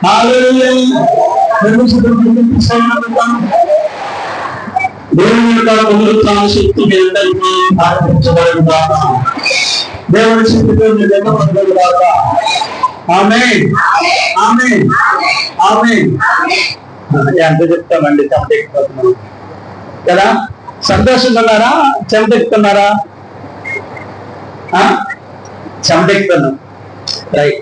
దేవుని యొక్క పునరుత్థాన శక్తి మీ అందరికీ ఆరంభించబడిన దాకా దేవుని శక్తితో మీరు ఎన్నపడగలరు దాకా. ఆమేన్ ఆమేన్ ఆమేన్. ఎంత చెప్తామండి, చెమటెక్కిపోతున్నాం కదా. సంతోషంగా ఉన్నారా, చెమటెక్కుతున్నారా? చెమటెక్కుతున్నాం. రైట్.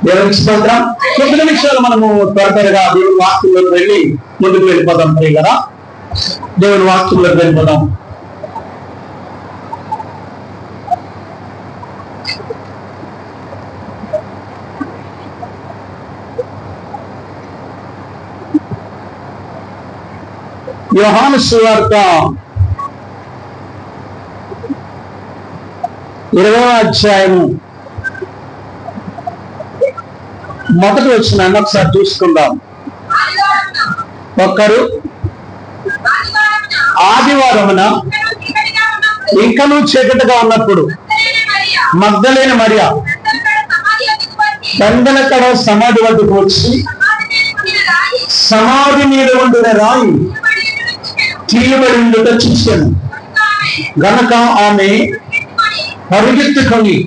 దేవునికి స్తోత్రం. కొద్ది నిమిషాలు మనము త్వరగా దేవుని వాక్యంలోకి వెళ్ళి ముందుకు వెళ్ళిపోదాం. కదా దేవుని వాక్యంలోకి వెళ్ళిపోదాం. యోహాను సువార్త 20వ అధ్యాయము మొదటి వచనాన్ని ఒకసారి చూసుకుందాం. ఒకరు ఆదివారమున ఇంకనూ చీకటిగా ఉన్నప్పుడు మగ్దలేని మరియ పెందలకడ సమాధి వద్దకు వచ్చి సమాధి మీద ఉండిన రాయి తీయబడి ఉండుట చూశాను. గనక ఆమె పరిగెత్తుకొని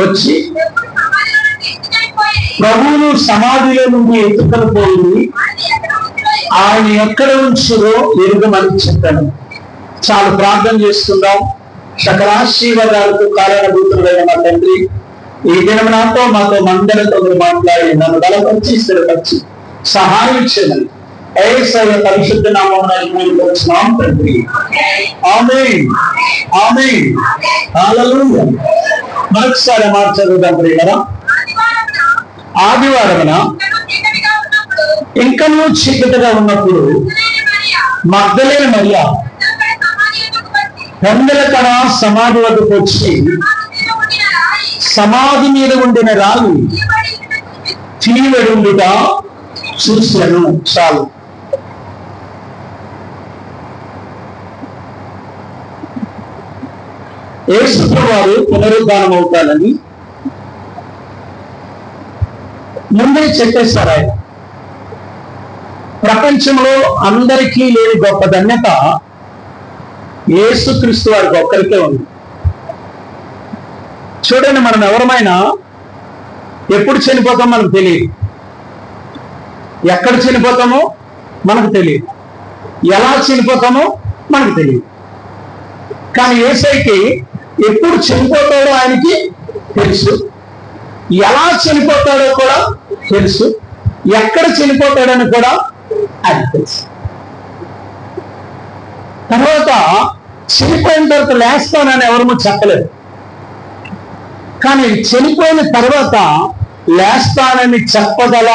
వచ్చి ప్రభువును సమాధిలో నుండి ఎత్తుకొని పోయి ఆయన ఎక్కడ ఉంచుదో ఎరుగమని చెప్పాను. చాలా ప్రార్థన చేసుకుందాం. సకలాశీర్వాదాలకు కారణభూతుడైన మా తండ్రి, ఈ దినం నాతో మాతో మందరితో మాట్లాడి నన్ను బలపరిచి స్థిరపరిచి సహాయం చేయమని యేసయ్య పరిశుద్ధ నామమున తండ్రి. ఆమేన్ ఆమేన్ హల్లెలూయా. మరొకసారి మార్చదుదాం ప్రియరా. ఆదివారమున ఇంకనూ చీకటిగా ఉన్నప్పుడు మగ్దలేని మరియ పెందలకడ సమాధి వద్దకు వచ్చి సమాధి మీద ఉండిన రాయి తీయబడి ఉండుట చూశాను. చాలు. యేసు వారు పునరుద్ధానం అవుతానని ముందే చెప్పేశారు. ఆయన ప్రపంచంలో అందరికీ లేని గొప్ప ధన్యత యేసుక్రీస్తు వారికి ఒక్కరికే ఉంది. చూడండి, మనం ఎవరమైనా ఎప్పుడు చనిపోతామో మనకు తెలియదు, ఎక్కడ చనిపోతామో మనకు తెలియదు, ఎలా చనిపోతామో మనకు తెలియదు. కానీ యేసయ్యకి ఎప్పుడు చనిపోతాడో ఆయనకి తెలుసు, ఎలా చనిపోతాడో కూడా తెలుసు, ఎక్కడ చనిపోతాడని కూడా ఆయనకు తెలుసు. తర్వాత చనిపోయిన తర్వాత లేస్తానని ఎవరూ చెప్పలేదు. కానీ చనిపోయిన తర్వాత లేస్తానని చెప్పగల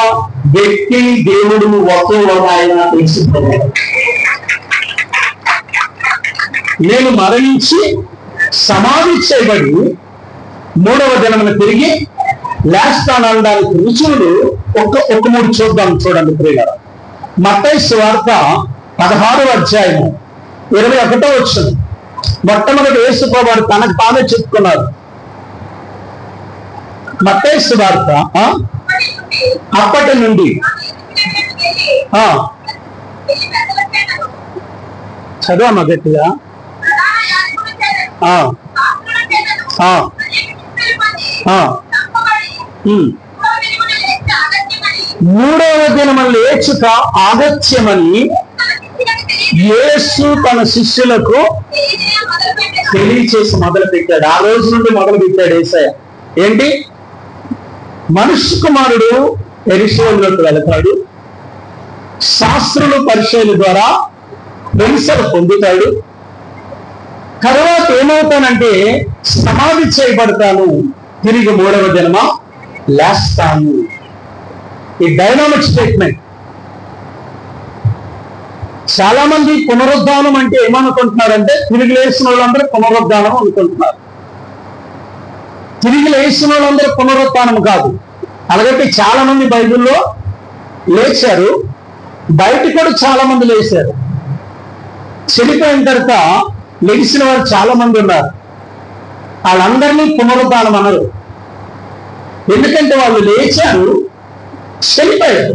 వ్యక్తి దేవుడు ఒకే ఒక ఆయన తెలుసుకున్నాడు. నేను మరణించి సమాధి చేయబడి 3వ దినమున తిరిగి లేస్తానడానికి రుజువులు ఒక 3 చూద్దాం. చూడండి ప్రియులారా. మత్తయి సువార్త 16వ అధ్యాయము 21వ వచనం. మొట్టమొదటి యేసు ప్రభువు తనకు తానే చెప్పుకున్నారు. మత్తయి సువార్త అప్పటి నుండి చదవమ్మా గట్టిగా. 3వ దినము లేచుట ఆగత్యమని యేసు తన శిష్యులకు తెలియచేసి మొదలు పెట్టాడు. ఆ రోజు నుండి మొదలు పెట్టాడు యేసయ్య. ఏంటి? మనుష్య కుమారుడు యెరూషలేములోకి వెళతాడు, శాస్త్రులు పరిచయుల ద్వారా వెలుసలు పొందుతాడు, తర్వాత ఏమవుతానంటే సమాధి చేయబడతాను, తిరిగి 3వ దినమ లేస్తాను. ఈ డైనామిక్ స్టేట్మెంట్. చాలా మంది పునరుద్ధానం అంటే ఏమనుకుంటున్నారంటే తిరిగి లేచిన వాళ్ళందరూ పునరుద్ధానం అనుకుంటున్నారు. తిరిగి లేచిన వాళ్ళందరూ పునరుత్థానం కాదు. అలాగే చాలా మంది బైబిల్లో లేచారు, బయట కూడా చాలా మంది లేచారు. చనిపోయిన తర్వాత లెగిసిన వారు చాలా మంది ఉన్నారు. వాళ్ళందరినీ పునరుద్ధానం అనరు. ఎందుకంటే వాళ్ళు లేచారు, చనిపోయారు.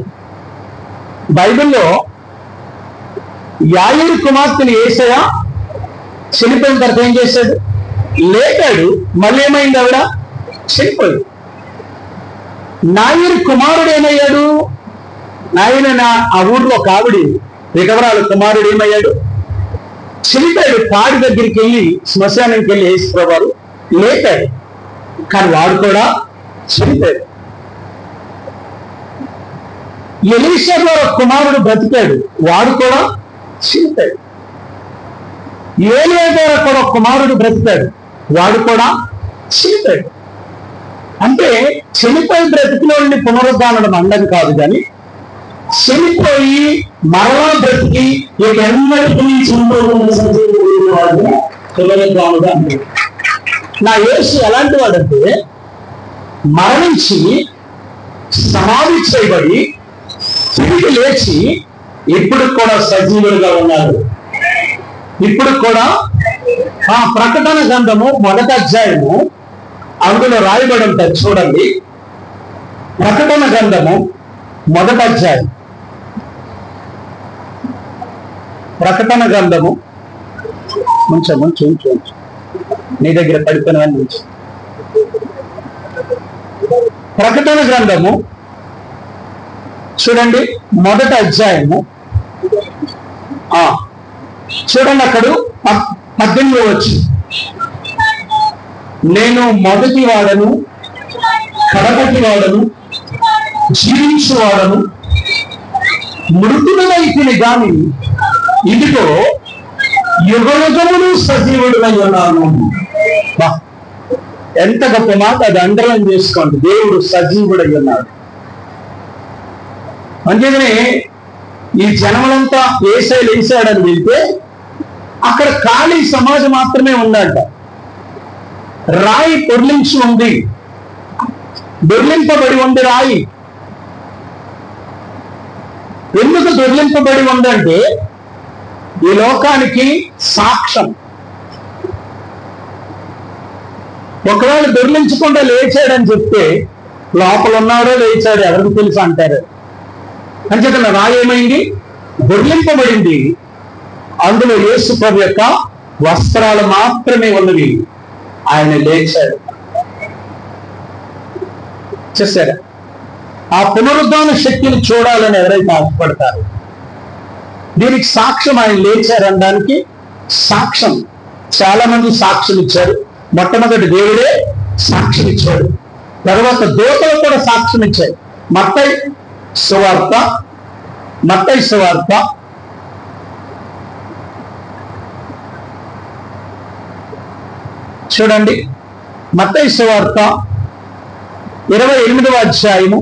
బైబిల్లో యాయిరు కుమార్తెని యేసయ్య చనిపోయిన తర్వాత ఏం చేశాడు? లేచాడు. మళ్ళీ ఏమైంది? ఆవిడ చనిపోయింది. నాయరు కుమారుడు ఏమయ్యాడు? నాయన ఆ ఊర్లో ఒక ఆవిడ విధవరాలు కుమారుడు ఏమయ్యాడు? చనిపోయాడు. పాడి దగ్గరికి వెళ్ళి శ్మశానానికి వెళ్ళి యేసు వారు లేపాడు, కానీ వాడు కూడా చనిపోయాడు. ఎలీషా గారు కుమారుడు బ్రతికాడు, వాడు కూడా చనిపోయాడు. ఏలియా గారు కూడా కుమారుడు బ్రతికాడు, వాడు కూడా చనిపోయాడు. అంటే చనిపోయి బ్రతికిన వాళ్ళని పునరుద్ధానం అనడం కాదు, కానీ చనిపోయి మరలా బ్రతికి ఇక ఎన్నటికీ పునరుద్ధానుడు అంటే. నా యేసు ఎలాంటి వాడంటే మరణించి సమాధి చేయబడి తిరిగి లేచి ఇప్పుడు కూడా సజీవులుగా ఉన్నారు. ఇప్పుడు కూడా ఆ ప్రకటన గ్రంథము 1వ అధ్యాయము అందులో రాయబడి ఉంటుంది, చూడండి. ప్రకటన గ్రంథము 1వ అధ్యాయం, ప్రకటన గ్రంథము ఉంచు నీ దగ్గర పడిపోయినవన్నీ ఉంచు. ప్రకటన గ్రంథము చూడండి 1వ అధ్యాయము చూడండి, అక్కడ 18వ వచ్చి, నేను మొదటి వాడను, కడపటి వాడను, జీవించువాడను, మృతుడనైతిని గాని ఇదిగో యుగయుగములు సజీవుడునై ఉన్నాను. ఎంత గొప్ప మాట! అది అండర్లైన్ చేసుకోండి. దేవుడు సజీవుడై ఉన్నాడు. అందుకనే ఈ జనములంతా యేసయ్య లేచాడని వెళ్తే అక్కడ ఖాళీ సమాజం మాత్రమే ఉందంట. రాయి దొర్లించి ఉంది, దొర్లింపబడి ఉంది రాయి. ఎందుకు దొర్లింపబడి ఉందంటే ఈ లోకానికి సాక్ష్యం. ఒకవేళ దొర్లించకుండా లేచాడని చెప్తే లోపల ఉన్నాడో లేచాడో ఎవరికి తెలుసు అంటారు. అంచేత రాయి ఏమైంది? దొర్లింపబడింది. అందులో యేసు ప్రభు యొక్క వస్త్రాలు మాత్రమే ఉన్నవి. ఆయన లేచాడు. చూసారా? ఆ పునరుద్ధాన శక్తిని చూడాలని ఎవరైతే ఆశపడతారు, దీనికి సాక్ష్యం ఆయన లేచారనడానికి సాక్ష్యం. చాలా మంది సాక్ష్యం ఇచ్చారు. మొట్టమొదటి దేవుడే సాక్ష్యం ఇచ్చాడు, తర్వాత దూతలు కూడా సాక్ష్యం ఇచ్చాయి. మత్తయి సువార్త చూడండి. మత్తయి సువార్త 28వ అధ్యాయము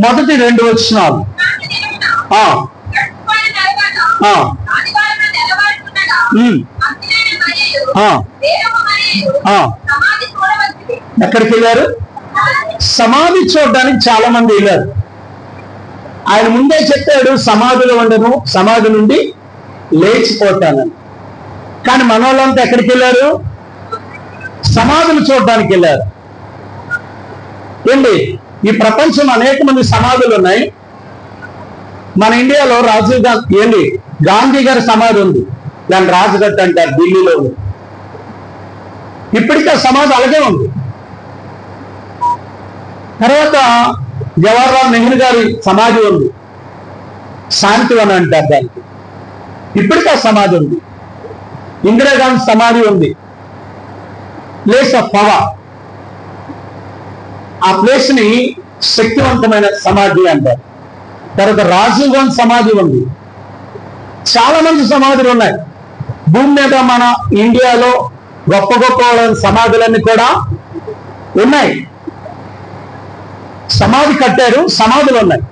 మొదటి 2 వచనాలు. ఎక్కడికి వెళ్ళారు? సమాధి చూడడానికి చాలా మంది వెళ్ళారు. ఆయన ముందే చెప్పాడు, సమాధిలో ఉండను, సమాధి నుండి లేచిపోతానని. కానీ మన వాళ్ళంతా ఎక్కడికి వెళ్ళారు? సమాధులు చూడడానికి వెళ్ళారు. ఏంటి, ఈ ప్రపంచం అనేక మంది సమాధులు ఉన్నాయి. మన ఇండియాలో రాజీవ్ గాంధీ గాంధీ గారి సమాధి ఉంది, దాన్ని రాజఘట్ అంటారు, ఢిల్లీలో ఉంది. ఇప్పటికీ ఆ సమాధి అలాగే ఉంది. తర్వాత జవహర్లాల్ నెహ్రూ గారి సమాధి ఉంది, శాంతివన్ అంటారు దానికి, ఇప్పటికీ ఆ సమాధి ఉంది. ఇందిరాగాంధీ సమాధి ఉంది, ప్లేస్ ఆఫ్ పవర్. ఆ ప్లేస్ ని శక్తివంతమైన సమాధి అంటారు. తర్వాత రాజీవ్ గాంధీ సమాధి ఉంది. చాలా మంది సమాధులు ఉన్నాయి భూమి మీద. మన ఇండియాలో గొప్ప గొప్ప సమాధులన్నీ కూడా ఉన్నాయి. సమాధి కట్టారు, సమాధులు ఉన్నాయి.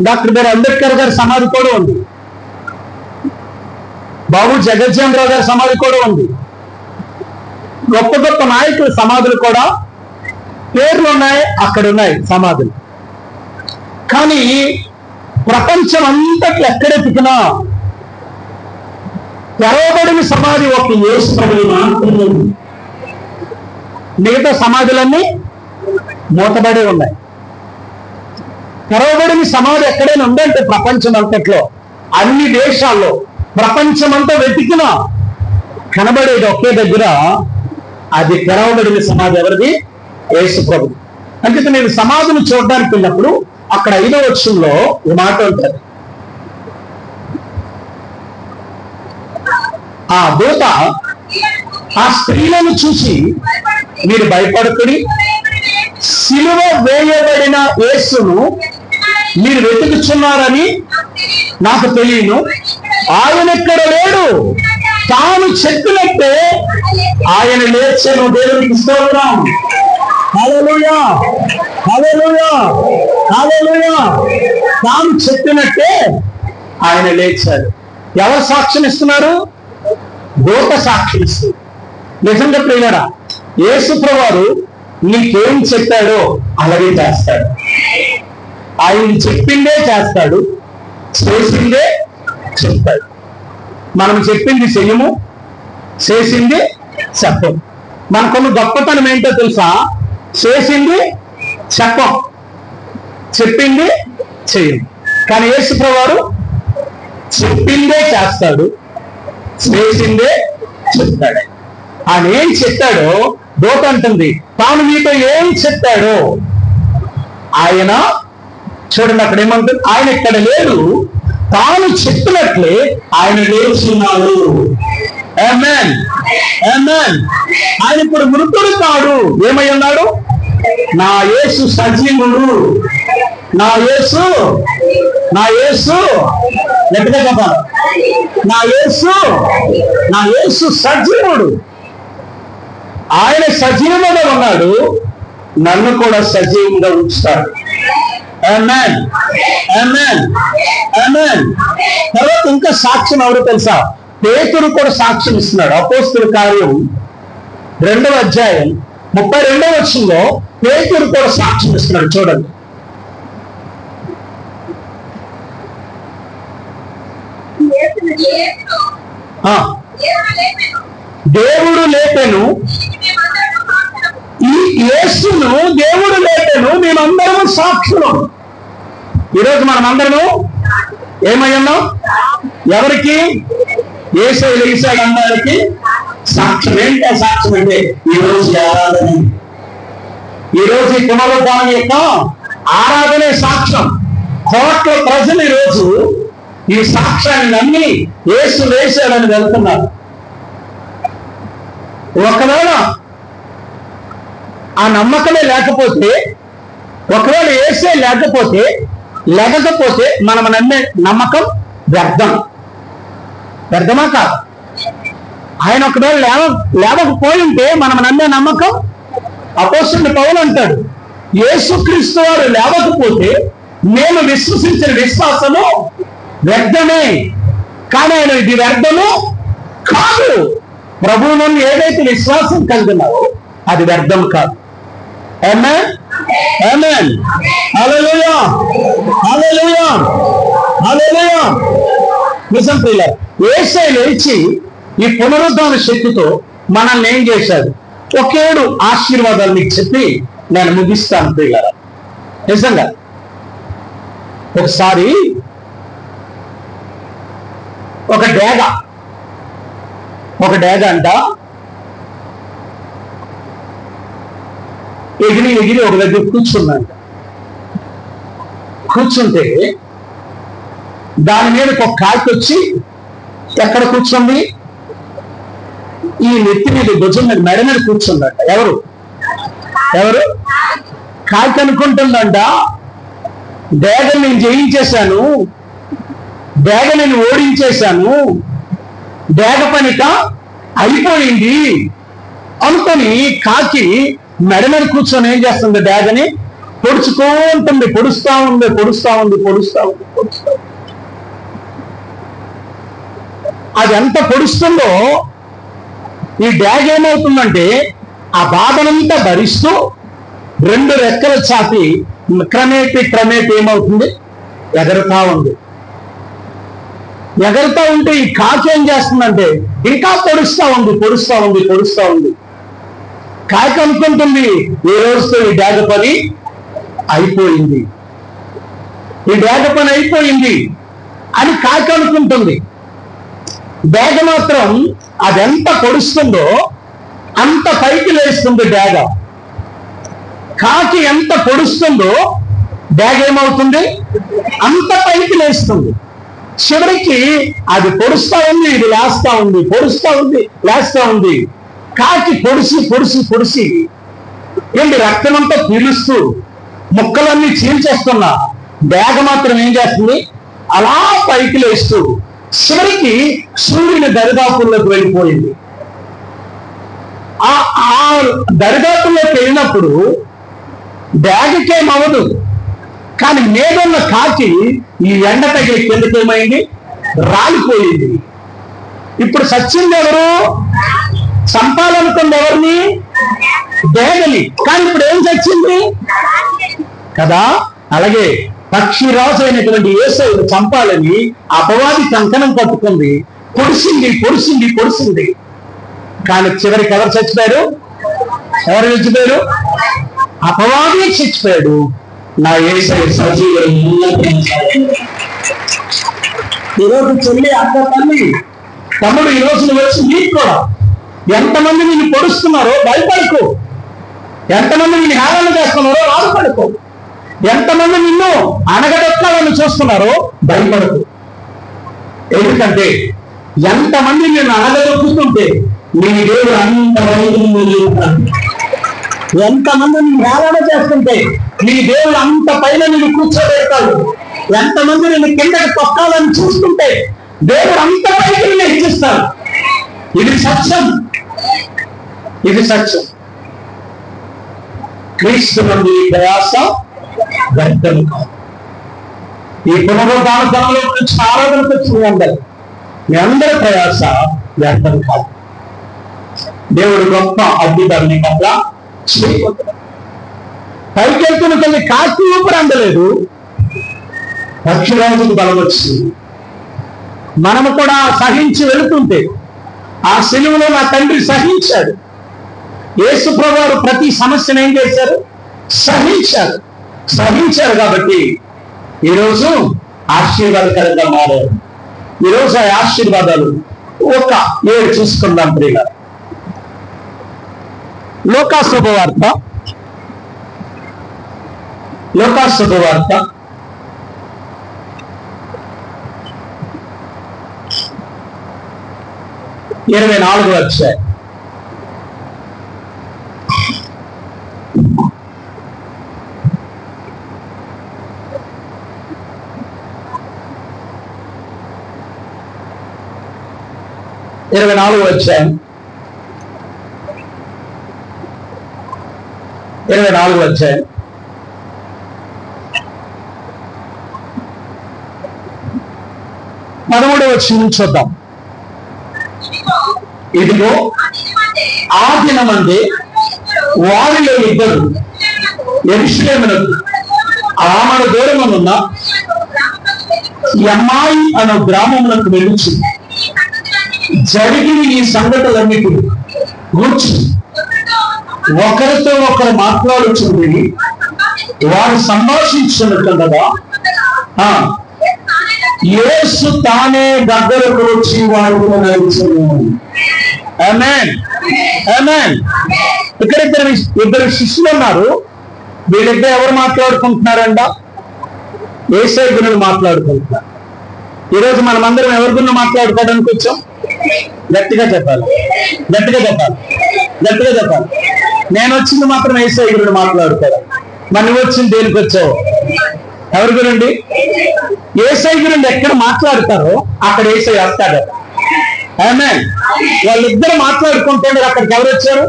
డాక్టర్ బిఆర్ అంబేద్కర్ గారి సమాధి కూడా ఉంది. బాబు జగజ్జీవన్ రావు గారి సమాధి కూడా ఉంది. గొప్ప గొప్ప నాయకుల సమాధులు కూడా పేర్లు ఉన్నాయి, అక్కడ ఉన్నాయి సమాధులు. కానీ ప్రపంచం అంతట్లో ఎక్కడెతికినా తెరవబడిన సమాధి ఒక యేసు ప్రభువు మాత్రమే ఉంది. మిగతా సమాధులన్నీ మూతబడి ఉన్నాయి. తెరవబడిన సమాధి ఎక్కడైనా ఉందంటే ప్రపంచం అంతట్లో, అన్ని దేశాల్లో, ప్రపంచమంతా వెతికినా కనబడేది ఒకే దగ్గర. అది తెరవబడిన సమాధి ఎవరిది? యేసు ప్రభువు. అంటే నేను సమాధిని చూడడానికి వెళ్ళినప్పుడు అక్కడ 5వ వచనంలో ఈ మాట ఉంటుంది. ఆ దూత ఆ స్త్రీలను చూసి, మీరు భయపడుకుని సిలువ వేయబడిన యేసును మీరు వెతుకుచున్నారని నాకు తెలియను, ఆయన ఇక్కడ లేడు, తాను చెప్పినట్టే ఆయన లేచెను. దేవునికి స్తోత్రం. హల్లెలూయా, హల్లెలూయా, హల్లెలూయా. తాను చెప్పినట్టే ఆయన లేచాడు. ఎవరు సాక్ష్యం ఇస్తున్నారు? దూత సాక్ష్యం ఇస్తుంది. నిజంగా ప్రియులారా, యేసు ప్రభువు నీకేం చెప్పాడో అలాగే చేస్తాడు. ఆయన చెప్పిందే చేస్తాడు, చేసిందే చెప్తాడు. మనం చెప్పింది చెయ్యము, చేసింది చెప్పం. మనకున్న గొప్పతనం ఏంటో తెలుసా? చేసింది చెప్పం, చెప్పింది చెయ్యము. కానీ యేసు ప్రభువు చెప్పిందే చేస్తాడు, చేసిందే చెప్తాడు. ఆయన ఏం చెప్పాడో దూత అంటుంది, తాను మీతో ఏం చెప్పాడో ఆయన చూడండి. అక్కడ ఏమంటుంది? ఆయన ఇక్కడ లేడు, తాను చెప్పినట్లే ఆయన లేచున్నాడు. ఆమేన్, ఆమేన్. ఆయన ఇప్పుడు మృతుడు కాడు. ఏమై ఉన్నాడు? నా యేసు సజీవుడు, నా యేసు, నా యేసు, గట్టిగా చెప్పాలి, నా యేసు, నా యేసు సజీవుడు. ఆయన సజీవుడుగా ఉన్నాడు, నన్ను కూడా సజీవంగా ఉంచుతాడు. ఆమేన్, ఆమేన్, ఆమేన్. తర్వాత ఇంకా సాక్ష్యం ఎవరు తెలుసా? పేతురు కూడా సాక్ష్యం ఇస్తున్నాడు. అపోస్తలుల కార్యం 2వ అధ్యాయం 32వ వచనంలో పేతురు కూడా సాక్ష్యం ఇస్తున్నాడు. చూడండి. దేవుడు లేపెను, ఈ యేసును దేవుడు లేపెను, మేమందరము సాక్షులం. ఈరోజు మనమందరము ఏమై ఉన్నాం? ఎవరికి? యేసు లేచాడు అన్నానికి సాక్ష్యం. ఏంటి ఆ సాక్ష్యం అంటే? ఈరోజు ఆరాధన, ఈరోజు ఈ పునరుద్ధానం యొక్క ఆరాధనే సాక్ష్యం. కోట్ల ప్రజలు ఈరోజు ఈ సాక్ష్యాన్ని నమ్మి యేసు లేచాడని వెళ్తున్నారు. ఒకవేళ ఆ నమ్మకమే లేకపోతే, ఒకవేళ యేసే లేకపోతే, మనం నమ్మే నమ్మకం వ్యర్థం. వ్యర్థమా కాదు? ఆయన ఒకవేళ లేవకపోయి ఉంటే మనం నమ్మే నమ్మకం, అపోస్తలుడు పౌలు అంటాడు, యేసుక్రీస్తు వారు లేవకపోతే నేను విశ్వసించిన విశ్వాసము వ్యర్థమే. కానీ ఆయన ఇది వ్యర్థము కాదు. ప్రభువు నుండి ఏదైతే విశ్వాసం కలిగినావో అది వ్యర్థం కాదు. ఆమేన్, ఆమేన్, హల్లెలూయా, హల్లెలూయా, హల్లెలూయా. నిజం ప్రియులారా, యేసే లేచి ఈ పునరుద్ధాన శక్తితో మనల్ని ఏం చేశాడు? ఒకేడు ఆశీర్వాదాలు మీకు చెప్పి నేను ముగిస్తాను ప్రియులారా. నిజంగా ఒకసారి ఒక డేగ అంట ఎగిరి ఒక దగ్గర కూర్చుందంట. కూర్చుంటే దాని మీద ఒక కాకి వచ్చి ఎక్కడ కూర్చుంది? ఈ నెత్తి మీద, భుజం మీద, మెడ మీద కూర్చుందంట. ఎవరు కాకి అనుకుంటుందంట, డేగ నేను జయించేశాను, డేగ నేను ఓడించేశాను, డేగ పనిక అయిపోయింది అనుకొని కాకి మెడ మీద కూర్చొని ఏం చేస్తుంది? డేగని పొడుచుకో ఉంటుంది, పొడుస్తా ఉంది. అది ఎంత పొడుస్తుందో ఈ డ్యాగ్ ఏమవుతుందంటే ఆ బాధనంతా భరిస్తూ 2 రెక్కలు చాపి క్రమేపీ ఏమవుతుంది? ఎగరుతా ఉంది. ఎగరుతా ఉంటే ఈ కాకి ఏం చేస్తుందంటే ఇంకా పొడుస్తా ఉంది. కాకి అనుకుంటుంది ఈ రోజుతో ఈ డాగ పని అయిపోయింది అని కాకి అనుకుంటుంది. డాగ మాత్రం అదెంత పొడుస్తుందో అంత పైకి లేస్తుంది డాగ. కాకి ఎంత పొడుస్తుందో డాగ ఏమవుతుంది, అంత పైకి లేస్తుంది. చివరికి అది పొడుస్తా ఉంది, ఇది లేస్తా ఉంది. కాకి పొడిసి ఏంటి రక్తమంతా పీలుస్తూ ముక్కలన్నీ చీల్చేస్తున్నా డాగ మాత్రం ఏం చేస్తుంది, అలా పైకి లేస్తూ చివరికి సూర్యుని దరిదాపుల్లోకి వెళ్ళిపోయింది. ఆ దరిదాపుల్లోకి వెళ్ళినప్పుడు డాగకేమవదు, కానీ మీదున్న కాకి ఈ ఎండ తగిలి కిందకేమైంది, రాలిపోయింది. ఇప్పుడు సచ్చింది ఎవరు, చంపాలనుకుంది ఎవరిని, డాగని. కానీ ఇప్పుడు ఏం చచ్చింది కదా. అలాగే పక్షిరాజు అయినటువంటి యేసయ్యను చంపాలని అపవాది కంకణం కట్టుకుంది, పొడిసింది. కానీ చివరికి ఎవరు చచ్చిపోయారు, అపవాది చచ్చిపోయాడు. నా యేసయ్య సజీవుడు. ఈరోజు చెల్లి, అక్క, తల్లి, తమ్ముడు, ఈ రోజు నువ్వు వచ్చి నీకు కూడా ఎంతమంది నిన్ను పొడుస్తున్నారో భయపడుకో, ఎంతమంది నిన్ను హేళన చేస్తున్నారో బాధపడుకో, ఎంతమంది నిన్ను అనగదొక్కాలని చూస్తున్నారో భయపడుకో. ఎందుకంటే ఎంతమంది నిన్ను అనగదొక్కుతుంటే నీ దేవుడు అంత ఎంతమంది నిన్ను హేళన చేస్తుంటే నీ దేవుడు అంత పైన నిన్ను కూర్చోబెడతాడు. ఎంతమంది నిన్ను కిందకి తొక్కాలని చూస్తుంటే దేవుడు అంత పైకి నిన్ను హెచ్చిస్తాడు. ఇది సత్యం. క్రీస్తు నందు ఈ ప్రయాస వ్యర్థము కాదు. ఈ పునరుద్ధాన దినంలో నుంచి ఆరాధనకు వచ్చిన మీ అందరి ప్రయాస వ్యర్థం కాదు. దేవుడు గొప్ప అద్భుతాన్ని పట్ల పైకి వెళ్తున్న కొన్ని కాకి ఊపిరి అందలేదు, పక్షిరాజుకు బలం వచ్చింది. మనము కూడా సహించి వెళుతుంటే ఆ సిలువలో నా తండ్రి సహించాడు. యేసు ప్రభువు ప్రతి సమస్యను ఏం చేశారు, సహించారు. కాబట్టి ఈరోజు ఆశీర్వాదకరంగా మారారు. ఈరోజు ఆ ఆశీర్వాదాలు ఒక 7 చూసుకుందాం ప్రియులారా. లూకా శుభవార్త 24వ అధ్యాయం. పదమూడవ వచనం చూద్దాం. ఇదిగో ఆ దినమందే వారిలో ఇద్దరు యెరూషలేమునకు ఆమడ దూరమునున్న యమ్మాయి అనే గ్రామమునకు వెళ్ళుచు జరిగిన ఈ సంగతులన్నిటిని గూర్చి ఒకరితో ఒకరు మాట్లాడుచుండి వారు సంభాషించుకుంటుండగా యేసు తానే దగ్గరకు వచ్చి వారితో నడుచున్నాడు. ఆమేన్. ఇక్కడ ఇద్దరు శిష్యులు ఉన్నారు. వీళ్ళిద్దరు ఎవరు మాట్లాడుకుంటున్నారంట, యేసయ్య గురించి మాట్లాడుకుంటున్నారు. ఈరోజు మనమందరం ఎవరి గురించి మాట్లాడుకోవడానికి వచ్చాం? గట్టిగా చెప్పాలి. నేను వచ్చింది మాత్రం యేసయ్య గురించి మాట్లాడుకోవాలి. మరి నువ్వు వచ్చింది దేనికి వచ్చావు? ఎవరి గురించి? యేసయ్య గురించి ఎక్కడ మాట్లాడతారో అక్కడ యేసయ్య వస్తాడు. ఆమేన్. వాళ్ళిద్దరు మాట్లాడుకుంటుండే అక్కడికి ఎవరు వచ్చారు?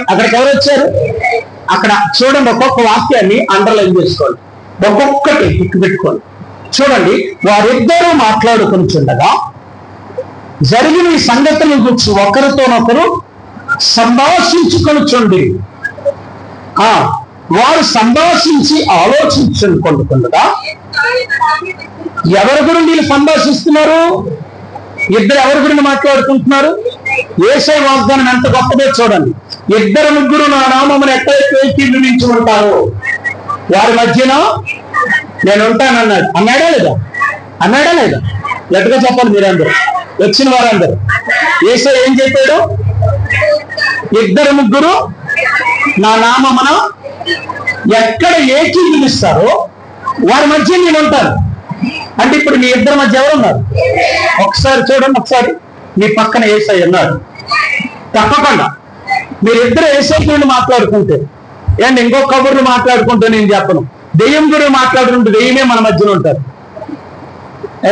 అక్కడికి ఎవరు వచ్చారు? అక్కడ చూడండి, ఒక్కొక్క వాక్యాన్ని అండర్లైన్ చేసుకోండి, ఒక్కొక్కటి టిక్ పెట్టుకోండి. చూడండి, వారిద్దరూ మాట్లాడుకుంటుండగా జరిగిన ఈ సంగతిని గురించి ఒకరితోనొకరు సంభాషించుకొనుచుండి. వారు సంభాషించి ఆలోచించుకుంటుండగా ఎవరి గురించి వీళ్ళు సంభాషిస్తున్నారు? ఇద్దరు ఎవరి గురించి మాట్లాడుకుంటున్నారు? యేసయ్య వాగ్దానం ఎంత గొప్పదో చూడండి. ఇద్దరు ముగ్గురు నా నామమును ఎక్కడైతే ఏకీభవించి ఉంటారో వారి మధ్యన నేను ఉంటానన్నాడు. అన్నాడా లేదా? అన్నాడా లేదా? గట్టిగా చెప్పాలి మీరందరూ, వచ్చిన వారందరూ. యేసయ్య ఏం చెప్పాడు? ఇద్దరు ముగ్గురు నా నామమున ఎక్కడ ఏకీభవిస్తారో వారి మధ్య నేను ఉంటాను. అంటే ఇప్పుడు మీ ఇద్దరి మధ్య ఎవరున్నారు? ఒకసారి చూడండి, ఒకసారి మీ పక్కన యేసయ్య ఉన్నాడు. తప్పకుండా మీరిద్దరు యేసయ్య నుండి మాట్లాడుకుంటే అండ్ ఇంకో కబుర్లు మాట్లాడుకుంటే నేను చెప్పను. దెయ్యం గురించి మాట్లాడుకుంటే దెయ్యమే మన మధ్యలో ఉంటారు.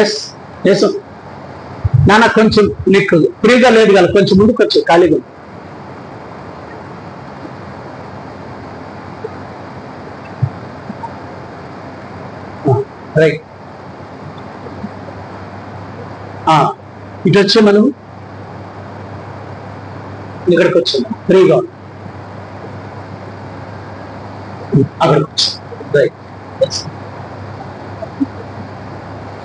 ఎస్ ఎస్ నాన్న కొంచెం నీకు ఫ్రీగా లేదు కదా, కొంచెం ముందుకు వచ్చు ఖాళీగా. రైట్, ఇటు వచ్చే మనం ఇక్కడికి వచ్చాము ఫ్రీగా అక్కడికి వచ్చాం. రైట్,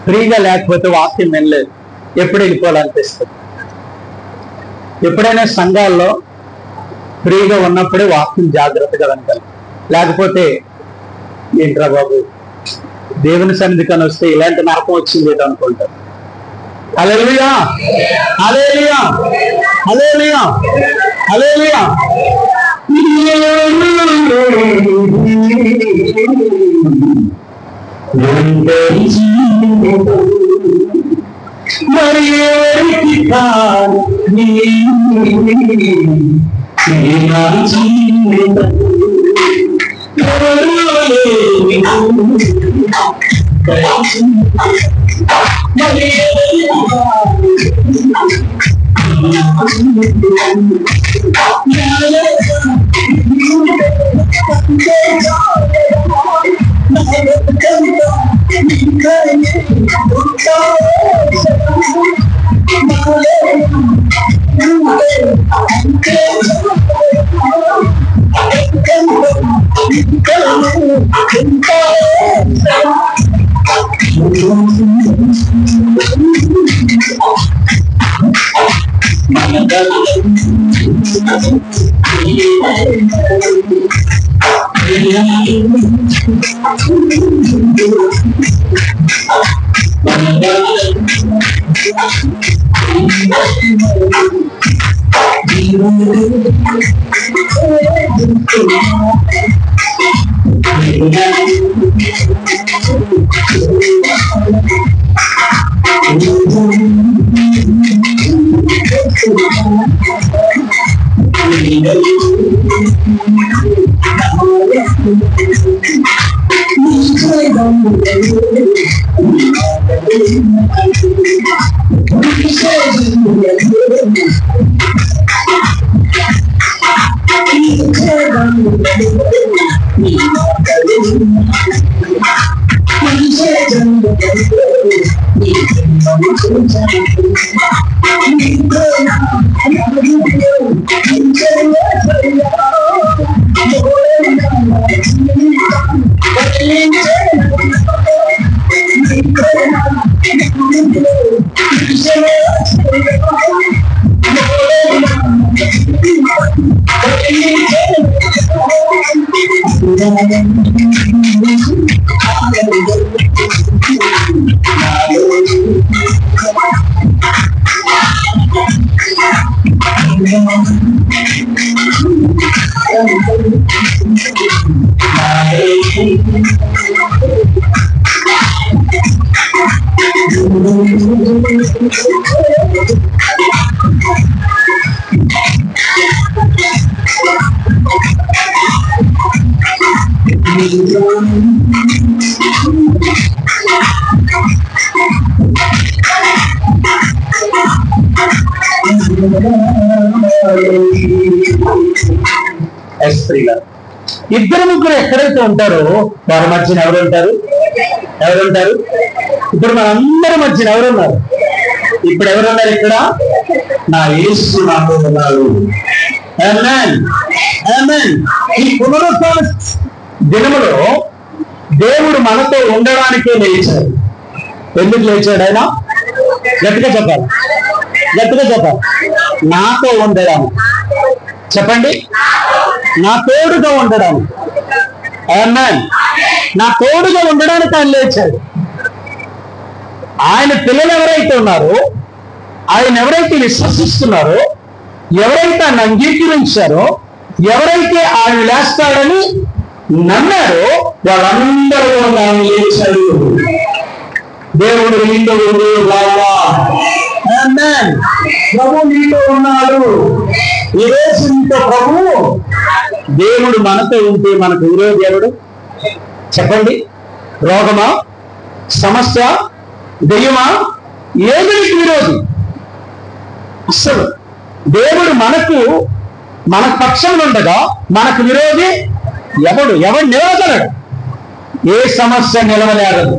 ఫ్రీగా లేకపోతే వాక్యం వినలేదు, ఎప్పుడు వెళ్ళిపోవాలనిపిస్తుంది. ఎప్పుడైనా సంఘాల్లో ఫ్రీగా ఉన్నప్పుడే వాక్యం జాగ్రత్తగా వినగలం. లేకపోతే ఏంట్రా బాబు దేవుని సన్నిధికని వస్తే ఇలాంటి నరకం వచ్చింది అనుకుంటారు. హల్లెలూయా, హల్లెలూయా, హల్లెలూయా, హల్లెలూయా. మరి ఎవరికి కాని ఇద్దరు ముగ్గురు ఎక్కడైతే ఉంటారో వారి మధ్యన ఎవరుంటారు? ఎవరుంటారు? ఇప్పుడు మనందరి మధ్యన ఎవరున్నారు? ఇప్పుడు ఎవరున్నారు? ఇక్కడ నా యేసు నాతో ఉన్నారు. ఆమేన్, ఆమేన్. ఈ పునరుత్థాన దినములో దేవుడు మనతో ఉండడానికే లేచారు. ఎందుకు లేచాడు ఆయన? గట్టిగా చెప్పాలి, గట్టిగా చెప్పాలి. నాతో ఉండడానికి. చెప్పండి, నా తోడుగా ఉండడానికి. ఆమేన్. నా తోడుగా ఉండడానికి ఆయన లేచాడు. ఆయన పిల్లలు ఎవరైతే ఉన్నారో, ఆయన ఎవరైతే విశ్వసిస్తున్నారో, ఎవరైతే ఆయన అంగీకరించారో, ఎవరైతే ఆయన లేస్తాడని నమ్మారో వాళ్ళందరూ ఆయన లేచాడు. దేవుడు నీతో ప్రభు నీతో ఉన్నాడు. ఈరోజు నీతో ప్రభు. దేవుడు మనతో ఉంటే మనకు విరోధి ఎవడు? చెప్పండి. రోగమా, సమస్య, దెయ్యమా? ఏది నీకు విరోధి? అసలు దేవుడు మన పక్షంలో ఉండగా మనకు విరోధి ఎవడు నిలవగలడు? ఏ సమస్య నిలవలేగదు.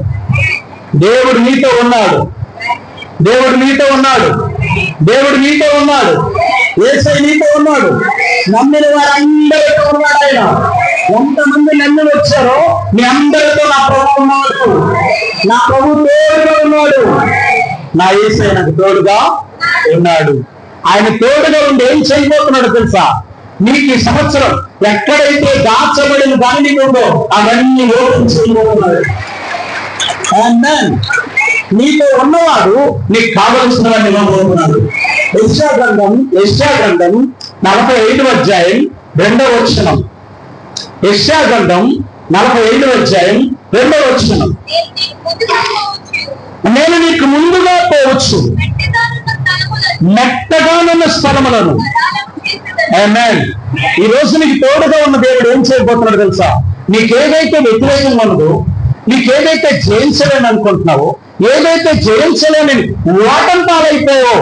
దేవుడు నీతో ఉన్నాడు. దేవుడు నీతో ఉన్నాడు. దేవుడు నీతో ఉన్నాడు. యేసయ్య నీతో ఉన్నాడు. నమ్మిన వారందరితో ఉన్నాడు ఆయన. ఎంతమంది నమ్మి వచ్చారో మీ అందరితో నా ప్రభు ఉన్నాడు. నా ప్రభు తోడుగా ఉన్నాడు. నా యేసయ్య నాకు తోడుగా ఉన్నాడు. ఆయన తోడుగా ఉండి ఏం చేయబోతున్నాడు తెలుసా? నీకు ఈ సంవత్సరం ఎక్కడైతే దాచబడిన దాన్ని ఉందో అవన్నీ ఓపెన్ చేయబోతున్నాడు. నీతో ఉన్నవాడు నీకు కావలసినవన్నీ ఇవ్వబోతున్నాడు. యెషయా గ్రంథం 45వ అధ్యాయం 2వ వచనం. యెషయా గ్రంథం 45వ అధ్యాయం 2వ వచనం. నేను నీకు ముందుగా పోవచ్చు, మెట్టగానున్న స్థలములను. ఆమేన్. ఈ రోజు నీకు తోడుగా ఉన్న దేవుడు ఏం చేయబోతున్నాడు తెలుసా? నీకేదైతే వ్యతిరేకంగా ఉన్నదో, నీకేదైతే జయించలేని అనుకుంటున్నావో, ఏదైతే జయించలేని ఓటం పాలైపోయావో,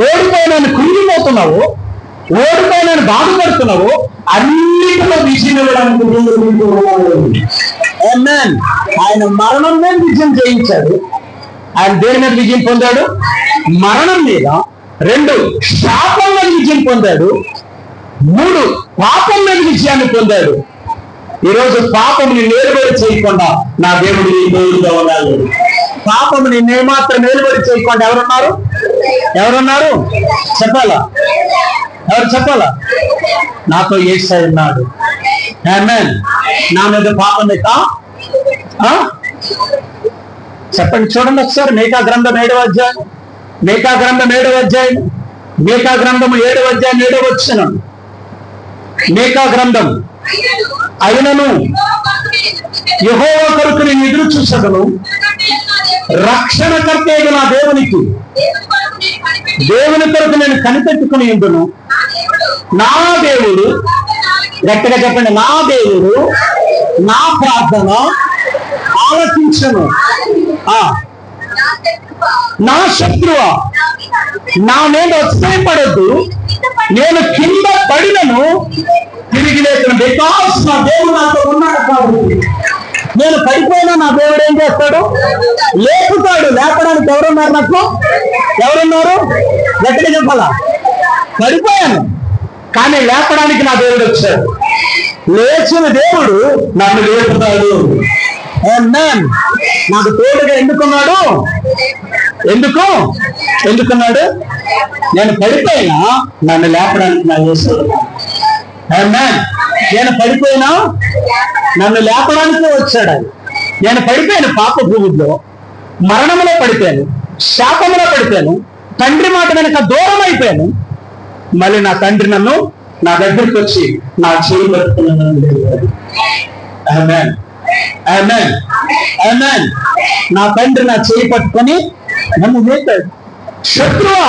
ఓడిపోయినని కృంగిపోతున్నావో, ఓడిపోయినని బాధపడుతున్నావో, అన్నిటిలో విజయం ఇవ్వడానికి ఆయన మరణం మీద విజయం జయించాడు. ఆయన దేని మీద విజయం పొందాడు? మరణం మీద. 2 శాపం మీద విజయం పొందాడు. 3 పాపం మీద విజయాన్ని పొందాడు. ఈరోజు పాపముని నేరుబడి చేయకుండా నా దేవుడు నీ తోడుగా ఉన్నాడు. పాపముని నేమాత్రం నేరుబడి చేయకుండా ఎవరున్నారు? చెప్పాలా? ఎవరు చెప్పాలా? నాతో యేసయ్య ఉన్నాడు. ఆమేన్. నా మీద పాపం లేదా? చెప్పండి, చూడండి ఒకసారి. మీకా గ్రంథం 7వ అధ్యాయం. మీకా గ్రంథం 7వ అధ్యాయం. మీకా గ్రంథం 7వ అధ్యాయం 7వ వచనం. మీకా గ్రంథం. అయినను యెహోవా కొరకు నేను ఎదురు చూసగను, రక్షణకర్త నా దేవునికి, దేవుని కొరకు నేను కనిపెట్టుకుని ఉండును. నా దేవుడు, గట్టిగా చెప్పండి, నా దేవుడు నా ప్రార్థన ఆలకించను. నా శత్రువా, నా మీద అసహ్యపడొద్దు. నేను కింద పడినను తిరిగి లేచిన. బికాస్ నా దేవుడు నాతో ఉన్నాడు కాబట్టి. నేను పడిపోయినా నా దేవుడు ఏం చేస్తాడు? లేపుతాడు. లేపడానికి ఎవరున్నారు? నాకు ఎవరున్నారు? గట్టిగా చెప్పాలా? పడిపోయాను కానీ లేపడానికి నా దేవుడు వచ్చాడు. లేచిన దేవుడు నన్ను లేపుతాడు. నాకు తోడుగా ఎందుకున్నాడు? ఎందుకున్నాడు? నేను పడిపోయినా నన్ను లేపడానికి నా చేశాడు. నేను పడిపోయినా నన్ను లేపడానికే వచ్చాడు. నేను పడిపోయాను పాప భూమిలో, మరణంలో పడిపోయాను, శాపంలో పడిపోయాను, తండ్రి మాట వెనక దూరం అయిపోయాను. మళ్ళీ నా తండ్రి నన్ను నా దగ్గరికి వచ్చి నా చేయి పట్టుకున్నాను. ఆమేన్, ఆమేన్, ఆమేన్. నా తండ్రి నా చేయి పట్టుకొని నన్ను లేపాడు. శత్రువా,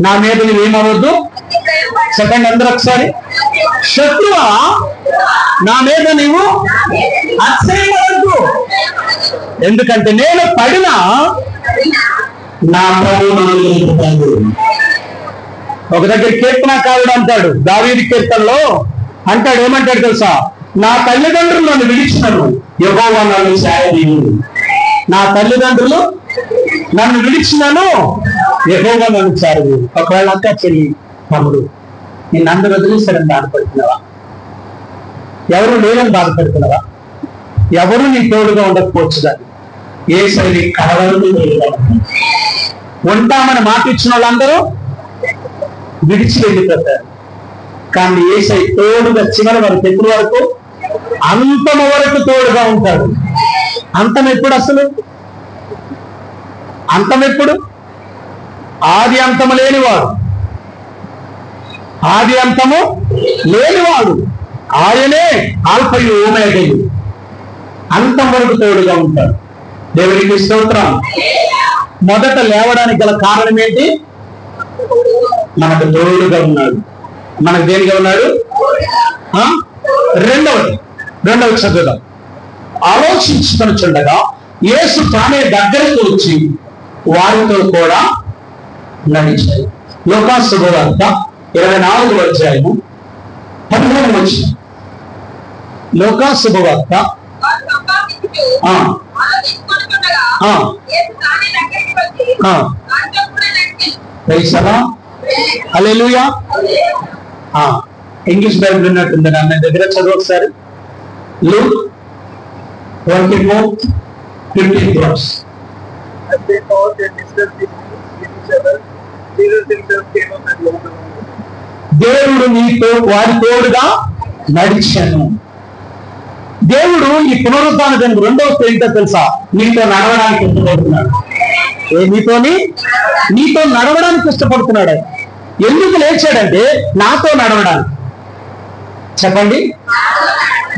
నా మీద నువ్వేమవద్దు. చెప్పండి అందరూ ఒకసారి. శత్రువా, నా మీద నీవు అసహ్యపడద్దు. ఎందుకంటే నేను పడినా నా ప్రభువు లేపుతాడు. ఒక దగ్గర కీర్తనకారుడు అంటాడు, దావీదు కీర్తనలో అంటాడు, ఏమంటాడు తెలుసా? నా తల్లిదండ్రులు నన్ను విడిచినను, యెహోవా నన్ను సాయదీయుడు. నా తల్లిదండ్రులు నన్ను విడిచినను, యెహోవా నన్ను సాయదీయుడు. ఒకవేళ అక్క, చెల్లి, తమ్ముడు నేను అందరూ వదిలేశారని బాధపడుతున్నావా? ఎవరు లేరని బాధపడుతున్నావా? ఎవరు నీ తోడుగా ఉండకపోవచ్చు. కానీ యేసయ్య కలవరకు ఉంటామని మాట ఇచ్చిన వాళ్ళందరూ విడిచి వెళ్ళిపోతారు. కానీ యేసయ్య తోడుగా చివరి వరకు, ఎప్పుడు వరకు? అంతమ వరకు తోడుగా ఉంటాడు. అంతం ఎప్పుడు? అసలు అంతం ఎప్పుడు? ఆది అంతము లేనివాడు, ఆది అంతము లేనివాడు ఆయనే ఆల్ఫయు ఓమెగాయు. అంతం వరకు తోడుగా ఉంటాడు. దేవునికి స్తోత్రం. మొదట లేవడానికి గల కారణం ఏంటి? మనకు తోడుగా ఉన్నాడు. మనకు దేనిగా ఉన్నాడు? రెండవది చదువుదాం. ఆలోచించుకొనుచుండగా యేసు తానే దగ్గరకు వచ్చి వారితో కూడా నడిచాడు. యోహా శుభవార్త 24వ అధ్యాయము 15వ వచనం. యోహా శుభవార్త హల్లెలూయా. ఇంగ్లీష్ బైబిల్ ఉన్నట్టుంది నా దగ్గర, చదువు ఒకసారి. Luke 24:15. దేవుడు నీతో వారి తోడుగా నడిచాను. దేవుడు ఈ పునరుద్ధాన దానికి రెండవ ఏంటో తెలుసా? నీతో నడవడానికి ఇష్టపడుతున్నాడు. నీతో నడవడానికి ఇష్టపడుతున్నాడు. ఎందుకు లేచాడంటే నాతో నడవడానికి. చెప్పండి,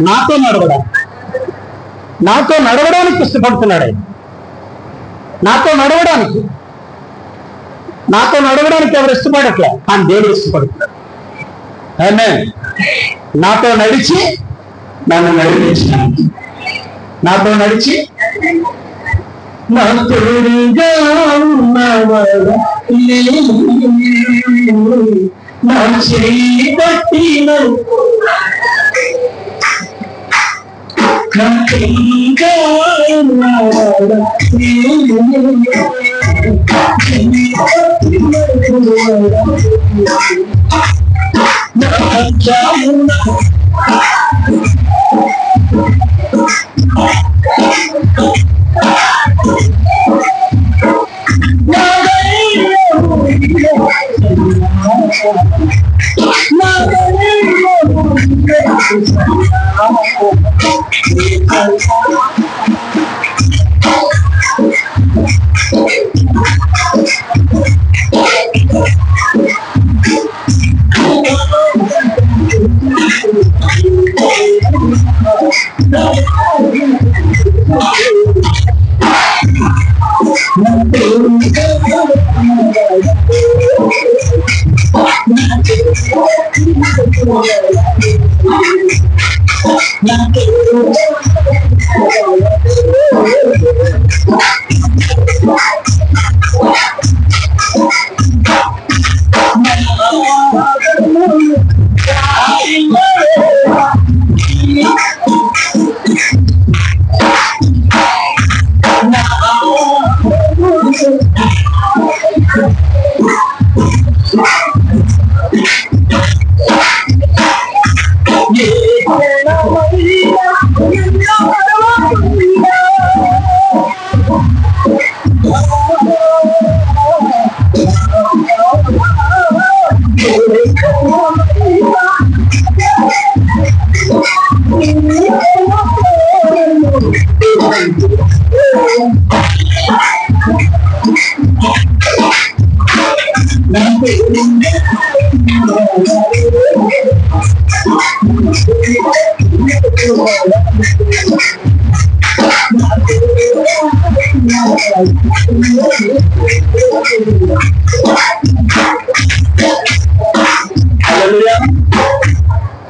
నాతో నడవడానికి ఇష్టపడుతున్నాడు. నాతో నడవడానికి ఎవరు ఇష్టపడట్లే, కానీ దేవుడు ఇష్టపడుతున్నాడు. ఆమేన్. నాతో నడిచి నన్ను నడిపించడానికి, నాతో నడిచి నా తోడుగా ఉన్నవాడు నా చేయి పట్టిన నా తోడుగా ఉన్నవాడు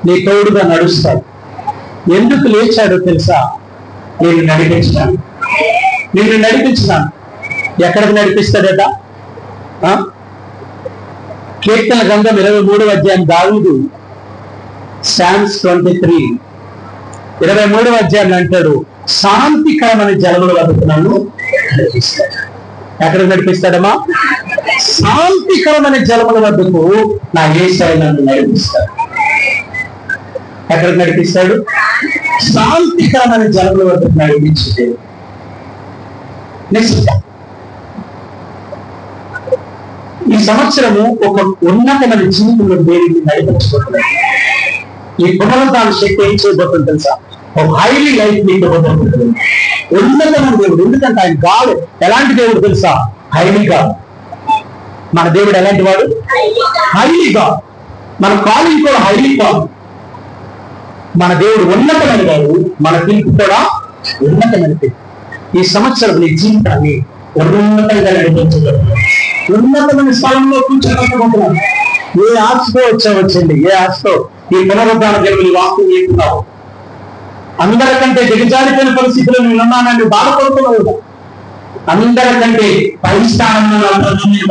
నీ తోడుగా నడుస్తాడు. ఎందుకు లేచాడో తెలుసా? నేను నడిపించినాను. ఎక్కడికి నడిపిస్తాడట? కీర్తన గ్రంథం 23వ అధ్యాయం దావీదు సామ్స్ 23 23వ అధ్యాయం అంటాడు, శాంతికరమైన జలముల వద్దకు నన్ను నడిపిస్తాడు. ఎక్కడికి నడిపిస్తాడమ్మా? శాంతికరమైన జలముల వద్దకు నా యేసయ్య నన్ను నడిపిస్తాడు. ఎక్కడికి నడిపిస్తాడు? శాంతికరమైన జలముల వద్దకు నడిపించితే నెక్స్ట్ ఈ సంవత్సరము ఒక ఉన్నతమైన జీవితంలో దేవుడిని నడిపించబోతున్నాడు. ఈ పునరుద్ధాన శక్తి ఏం చేయబోతుంది తెలుసా? ఒక హైలీ లైఫ్ మీకు ఇవ్వబోతుంది. ఉన్నతమైన దేవుడు. ఎందుకంటే ఆయన గాడ్ ఎలాంటి దేవుడు తెలుసా? Highly God. మన దేవుడు ఎలాంటి వాడు? Highly God. మన కాలింగ్ కూడా హైలీ గాడ్. మన దేవుడు ఉన్నతమైన వాడు, మన పిలుపు కూడా ఉన్నతమైన పిలుపు. ఈ సంవత్సరం నీ జీవితాన్ని ఉన్నతంగా నడిపించగలరు. ఉన్నతమైన స్థలంలో కూర్చోబోతున్నాను. ఏ ఆశతో వచ్చండి, ఏ ఆశతో ఈ పునరుద్ధాన దేవుని వాక్యం చేస్తున్నావు. అందరికంటే దిగజారిపోయిన పరిస్థితుల్లో నేను ఉన్నానని బాధపడుతున్నావు. అందరికంటే పై స్థానంలో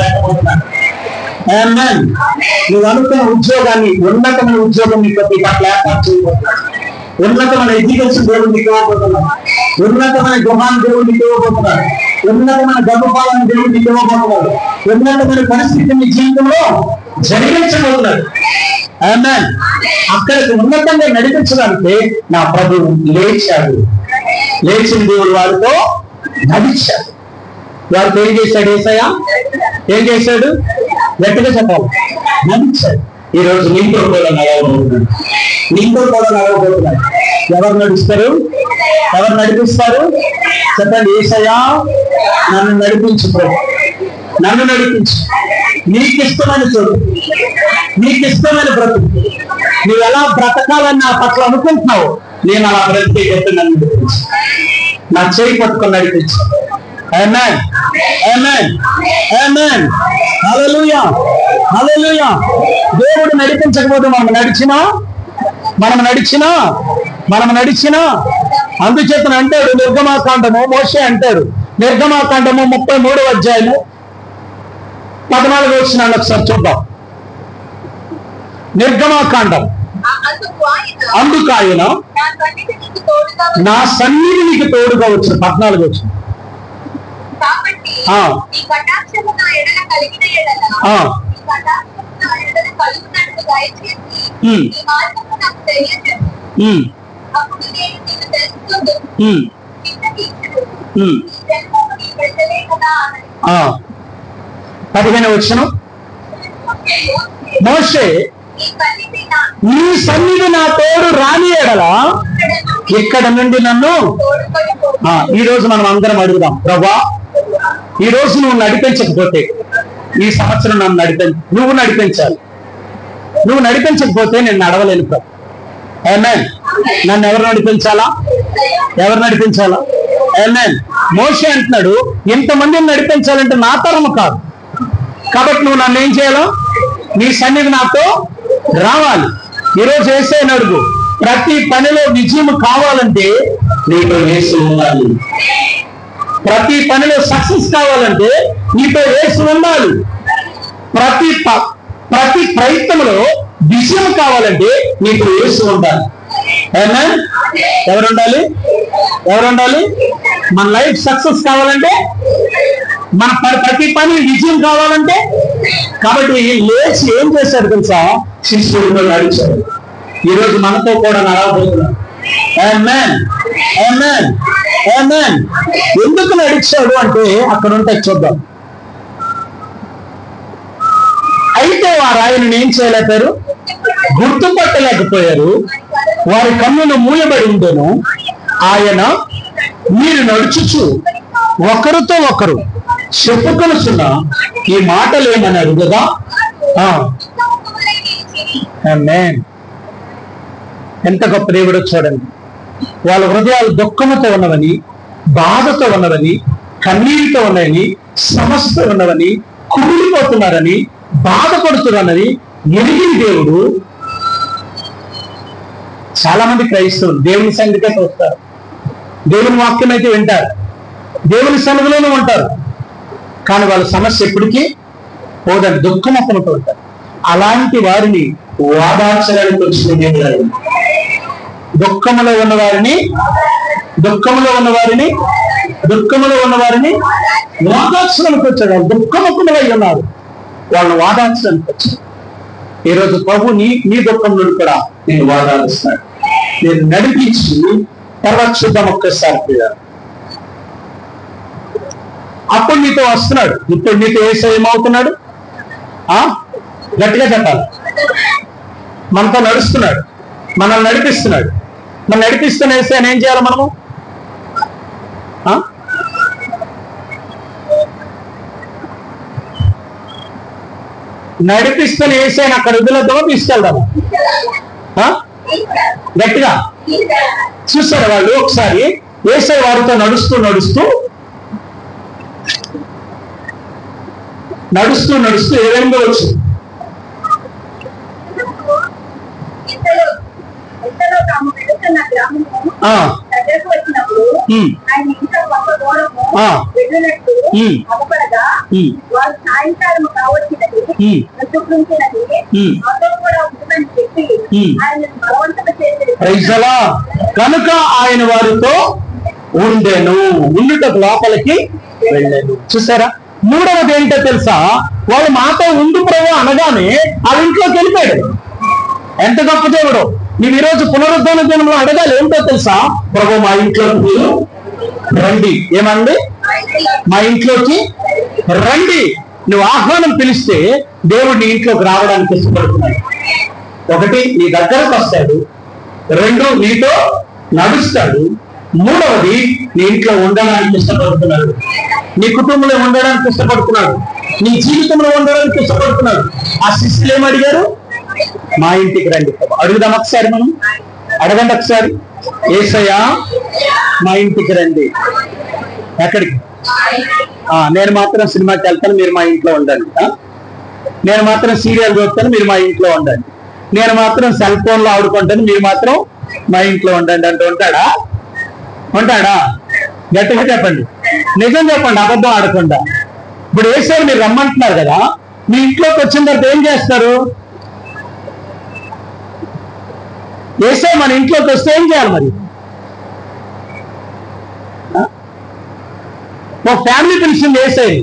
బయటపడుతున్నాను. నువ్వు అనుకున్న ఉద్యోగాన్ని, ఉన్నతమైన ఉద్యోగం నీకు ప్రతి పట్ల ఏర్పాటు చేయబోతున్నాడు. ఉన్నతమైన ఎడ్యుకేషన్ దేవుడు నీకు ఇవ్వబోతున్నాడు. ఉన్నతమైన గృహాన్ని దేవుడు నీకు ఇవ్వబోతున్నాడు. ఉన్నతమైన గర్భపాలను దేవుడు నీకు ఇవ్వబోతున్నాడు. ఉన్నతమైన పరిస్థితి నీ జీవితంలో జరిగించబోతున్నాడు. అక్కడికి ఉన్నతంగా నడిపించడానికి నా ప్రభువు లేచాడు. లేచిన దేవుడు వారితో నడిచాడు. వారితో ఏం చేశాడు? యేసయ్య ఏం చేశాడు? గట్టిగా చెప్పాలి. నడిచాడు. ఈ రోజు నీతో కూడా నడవబోతున్నాడు. నీతో కూడా నడవబోతున్నాడు. ఎవరు నడుస్తారు? ఎవరు నడిపిస్తారు? చెప్పండి. యేసయ్య నన్ను నడిపించు ప్రభు, నన్ను నడిపించు. నీకు ఇష్టమైన చోటు, నీకు ఇష్టమైన బ్రతుకు, నువ్వు ఎలా బ్రతకాలని నా పట్ల అనుకుంటున్నావు, నేను అలా బ్రతికే చెప్పి నన్ను నడిపించు. నా చేయి పట్టుకొని నడిపించు. ఆమేన్, ఆమేన్, ఆమేన్. హల్లెలూయా, హల్లెలూయా. దేవుడు నడిపించకపోతే మనం నడిచినా అందుచేత అంటాడు నిర్గమాకాండము, మోషే అంటాడు నిర్గమాకాండము 33వ అధ్యాయము 14వ వచనాన్ని ఒకసారి చూద్దాం. నిర్గమాకాండం. అందుకు ఆయన నా సన్నిధి నీకు తోడుగా వచ్చిన 14వ వచనం. పదిహేను వచనం. మోషే నీ సన్నిధి నా తోడు రాని ఎడల ఇక్కడ నుండి నన్ను. ఈ రోజు మనం అందరం అడుగుదాం, ప్రభువా ఈ రోజు నువ్వు నడిపించకపోతే, ఈ సంవత్సరం నువ్వు నడిపించాలి. నువ్వు నడిపించకపోతే నేను నడవలేను ప్రభు. ఆమేన్. నన్ను ఎవరు నడిపించాలా? ఆమేన్. మోషే అంటున్నాడు ఇంతమందిని నడిపించాలంటే నా తరము కాదు, కాబట్టి నువ్వు నన్ను ఏం చేయాలో? నీ సన్నిధి నాతో రావాలి. ఈరోజు యేసయ్యను అడుగు. ప్రతి పనిలో విజయం కావాలంటే నీతో యేసు ఉండాలి. ప్రతి పనిలో సక్సెస్ కావాలంటే నీతో యేసు ఉండాలి. ప్రతి ప్రయత్నంలో విజయం కావాలంటే నీకు యేసు ఉండాలి. ఆమేన్. ఎవరుండాలి? మన లైఫ్ సక్సెస్ కావాలంటే, మన ప్రతి పని విజయం కావాలంటే, కాబట్టి లేచి ఏం చేశాడు తెలుసా? శిష్యుడితో నడిచాడు. ఈరోజు మనతో కూడా నడవబోతున్నాడు. ఆమేన్, ఆమేన్, ఆమేన్. ఎందుకు నడిచాడు అంటే అక్కడ ఉంటే చూద్దాం. అయితే వారు ఆయనను ఏం చేయలేకపోయారు, గుర్తుపట్టలేకపోయారు. వారి కన్నులు మూయబడి ఉండేను. ఆయన మీరు నడుచుచు ఒకరితో ఒకరు చెప్పుకొనుచున్న ఈ మాటలు ఏమని అడుగుదా? ఆమేన్. ఎంత గొప్ప దేవుడో చూడండి. వాళ్ళ హృదయాలు దుఃఖంతో ఉన్నవని, బాధతో ఉన్నవని, కన్నీటితో ఉన్నాయని, సమస్యతో ఉన్నవని, కుమిలిపోతున్నారని, బాధపడుతున్నారని ఎరిగిన దేవుడు. చాలా మంది క్రైస్తవులు దేవుని సన్నిధికే చూస్తారు, దేవుని వాక్యం అయితే వింటారు, దేవుని సన్నిధిలోనే ఉంటారు, కానీ వాళ్ళ సమస్య ఎప్పటికీ పోదని దుఃఖముఖంతో ఉంటారు. అలాంటి వారిని ఓదార్చడానికి వచ్చిన దేవుడు. దుఃఖములో ఉన్నవారిని ఓదార్చడానికి వచ్చాడు. దుఃఖముఖములై ఉన్నారు, వాళ్ళని ఓదార్చడానికి వచ్చాడు. ఈరోజు ప్రభు నీ దుఃఖంలో కూడా నేను ఓదారుస్తాను, నేను నడిపించి. తర్వాత చూద్దాం ఒక్కసారి. అప్పుడు నీతో వస్తున్నాడు. ఇప్పుడు నీతో యేసయ్య ఏమవుతున్నాడు? గట్టిగా చెప్పాలి. మనతో నడుస్తున్నాడు, మనల్ని నడిపిస్తున్నాడు. మనం నడిపిస్తున్న యేసయ్యని ఏం చేయాలి మనము? నడిపిస్తున్న యేసయ్యని అక్కడ వదిలేద్దామా, తీసుకెళ్దామా? గట్టిగా చూసారు వాళ్ళు. ఒకసారి యేసయ్య వారితో నడుస్తూ నడుస్తూ నడుస్తూ నడుస్తూ ఏదైనా వచ్చు. కనుక ఆయన వారితో ఉండెను, ఉండుటకు లోపలికి వెళ్ళాను. చూసారా? మూడవది ఏంటో తెలుసా? వాళ్ళు మాతో ఉండు ప్రభు అనగానే వాళ్ళ ఇంట్లోకి వెళ్ళిపోయాడు. ఎంత గొప్ప దేవుడు! నువ్వు ఈరోజు పునరుద్ధరణ దినంలో అడగాలి ఏంటో తెలుసా? ప్రభు మా ఇంట్లోకి రండి. ఏమండి? మా ఇంట్లోకి రండి. నువ్వు ఆహ్వానం పిలిస్తే దేవుడు నీ ఇంట్లోకి రావడానికి ఇష్టపడుతున్నాడు. ఒకటి, నీ దగ్గరకు వస్తాడు. రెండు, నీతో నడుస్తాడు. మూడవది, నీ ఇంట్లో ఉండడానికి ఇష్టపడుతున్నాడు. నీ కుటుంబంలో ఉండడానికి ఇష్టపడుతున్నాడు. నీ జీవితంలో ఉండడానికి ఇష్టపడుతున్నాడు. ఆ శిష్యులు ఏమడిగారు? మా ఇంటికి రండి. అడుగుదాం ఒకసారి, మనం అడగండి ఒకసారి. యేసయ్యా మా ఇంటికి రండి. ఎక్కడికి? నేను మాత్రం సినిమాకి వెళ్తాను, మీరు మా ఇంట్లో ఉండండి. నేను మాత్రం సీరియల్ చూస్తాను, మీరు మా ఇంట్లో ఉండండి. నేను మాత్రం సెల్ ఫోన్ లో ఆడుకుంటాను, మీరు మాత్రం మా ఇంట్లో ఉండండి అంటూ ఉంటాడా? ఉంటాడా? గట్టిగా చెప్పండి, నిజం చెప్పండి, అబద్ధం ఆడకుండా. ఇప్పుడు యేసయ్య మీరు రమ్మంటున్నారు కదా, మీ ఇంట్లోకి వచ్చిన తర్వాత ఏం చేస్తారు? యేసయ్య మన ఇంట్లోకి వస్తే ఏం చేయాలి మరి? ఓ ఫ్యామిలీ పిలిచింది యేసయ్య,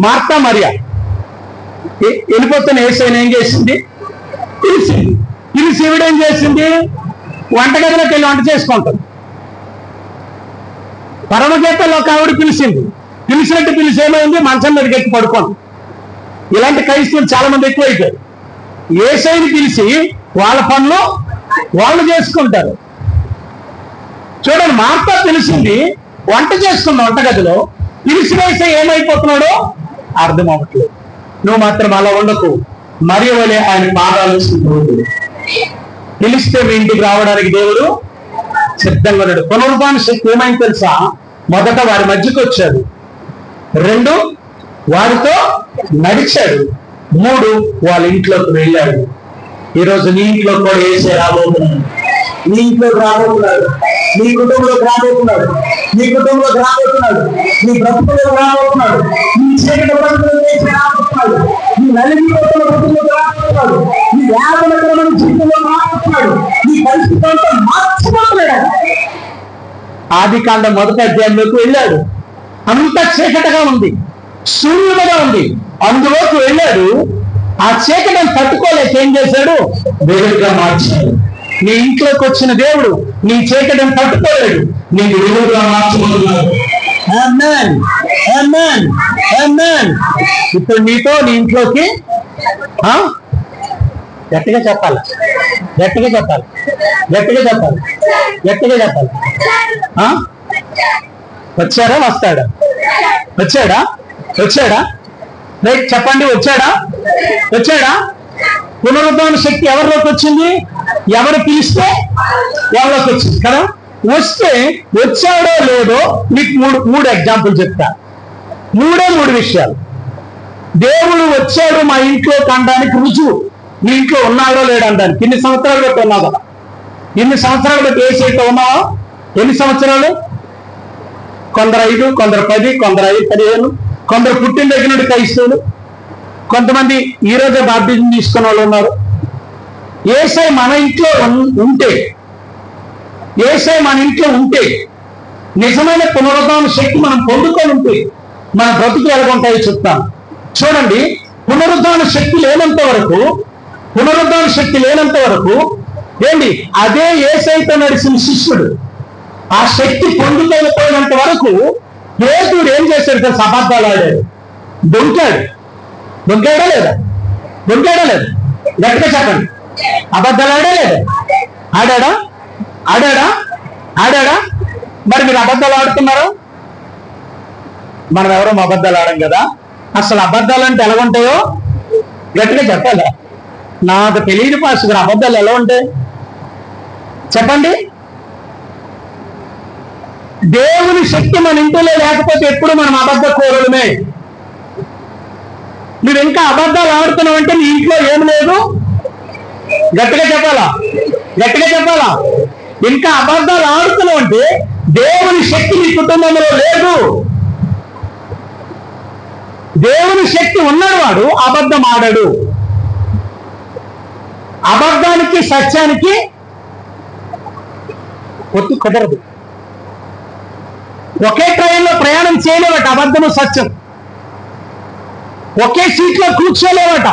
మార్తా మరియా. వెళ్ళిపోతున్న యేసయ్యని ఏం చేసింది? పిలిచింది. పిలిచి ఈవిడేం చేసింది? వంటగదిలోకి వెళ్ళి వంట చేసుకుంటుంది. పరమగీతలో ఒక ఆవిడ పిలిచింది. పిలిచినట్టు పిలిచి ఏమైంది? మంచం మీదకి ఎక్కి పడుకోండి. ఇలాంటి క్రైస్తవులు చాలా మంది ఎక్కువైపోయారు. యేసయ్యని పిలిచి వాళ్ళ పనులు వాళ్ళు చేసుకుంటారు. చూడండి, మార్తా పిలిచింది, వంట చేస్తున్న వంటగదిలో. పిలిచిన యేసయ్య ఏమైపోతున్నాడో అర్థం అవ్వట్లేదు. నువ్వు మాత్రం అలా ఉండకు, మరియు వలె ఆయన పాదాలు పిలిస్తే మీ ఇంటికి రావడానికి దేవుడు సిద్ధంగా ఉన్నాడు. పునరుద్ధాన శక్తి ఏమైంది తెలుసా? మొదట వారి మధ్యకి వచ్చాడు. రెండు, వారితో నడిచాడు. మూడు, వాళ్ళ ఇంట్లోకి వెళ్ళాడు. ఈరోజు నీ ఇంట్లో కూడా యేసయ్య రాబోతున్నాడు. నీ ఇంట్లోకి రాబోతున్నాడు. నీ కుటుంబంలోకి రాబోతున్నాడు. నీ కుటుంబంలోకి రాబోతున్నాడు. నీ బ్రతుకులోకి రాబోతున్నాడు. నీ చీకటి బ్రతుకులోకి రాబోతున్నాడు. నీ నలిగిపోతున్న బ్రతుకులోకి రాబోతున్నాడు. నీ యాభై జీవితంలో రాబోతున్నాడు. నీ పరిస్థితులతో మార్చిపోతున్నాడు. ఆదికాండం 1వ అధ్యాయంలోకి వెళ్ళాడు. అంత చీకటిగా ఉంది, శూన్యతగా ఉంది. అందులోకి వెళ్ళాడు. ఆ చీకటిని తట్టుకోలేక ఏం చేశాడు? వెలుగుగా మార్చాడు. నీ ఇంట్లోకి వచ్చిన దేవుడు నీ చీకటిని తట్టుకోలేడు, నీకు వెలుగుగా మార్చుకుంటున్నాడు. ఆమేన్, ఆమేన్, ఆమేన్. ఇప్పుడు నీతో నీ ఇంట్లోకి గట్టిగా చెప్పాలి, గట్టిగా చెప్పాలి, గట్టిగా చెప్పాలి, గట్టిగా చెప్పాలి. వచ్చాడా? వస్తాడా? వచ్చాడా? వచ్చాడా? రైట్, చెప్పండి. వచ్చాడా? వచ్చాడా? పునరుద్ధాన శక్తి ఎవరిలోకి వచ్చింది? ఎవరు పిలిస్తే వాళ్ళకి వచ్చింది కదా. వస్తే వచ్చాడో లేదో మీకు మూడు ఎగ్జాంపుల్ చెప్తా. మూడు విషయాలు. దేవుడు వచ్చాడు మా ఇంట్లో అనడానికి రుజువు మీ ఇంట్లో ఉన్నాడో లేడో అనడానికి. ఇన్ని సంవత్సరాలు బట్టి ఉన్నావు కదా, ఇన్ని సంవత్సరాలు బట్టి ఏ సైట్లో ఉన్నావా? ఎన్ని సంవత్సరాలు? కొందరు 5, కొందరు 10, కొందరు 15, కొందరు పుట్టిన దగ్గర నుండి క్రైస్తవులు, కొంతమంది ఈ రోజే బాప్టిజం తీసుకున్న వాళ్ళు ఉన్నారు. యేసయ్య మన ఇంట్లో ఉంటే, యేసయ్య మన ఇంట్లో ఉంటే, నిజమైన పునరుద్ధాన శక్తి మనం పొందుకొని ఉంటే మన బ్రతుకు ఎలాగుంటాయో చెప్తాను. చూడండి, పునరుద్ధాన శక్తి లేనంత వరకు ఏంటి? అదే యేసయ్యతో నడిచిన శిష్యుడు ఆ శక్తి పొందుకోకపోయినంత వరకు పేతుడు ఏం చేశాడు తెలుసు? అబద్ధాలు ఆడాడు, దొంకాడా లేదా? గట్టిగా చెప్పండి. అబద్ధాలు ఆడాడా? మరి మీరు అబద్ధాలు ఆడుతున్నారు? మనం ఎవరో అబద్ధాలు ఆడం కదా. అసలు అబద్ధాలు అంటే ఎలా ఉంటాయో గట్టిగా చెప్పాలి. నాకు తెలియని పాస్టర్ అబద్ధాలు ఎలా ఉంటాయి చెప్పండి. దేవుని శక్తి మన ఇంట్లో లేకపోతే ఎప్పుడు మనం అబద్ధ కోరులమే. నువ్వు ఇంకా అబద్ధాలు ఆడుతున్నావు అంటే నీ ఇంట్లో ఏం లేదు. గట్టిగా చెప్పాలా. ఇంకా అబద్ధాలు ఆడుతున్నావు అంటే దేవుని శక్తి నీ కుటుంబంలో లేదు. దేవుని శక్తి ఉన్నవాడు అబద్ధం ఆడడు. అబద్ధానికి సత్యానికి ఒత్తి కుదరదు. ఒకే ట్రైన్లో ప్రయాణం చేయలేవట అబద్ధము సత్యం. ఒకే సీట్లో కూర్చోలేవట.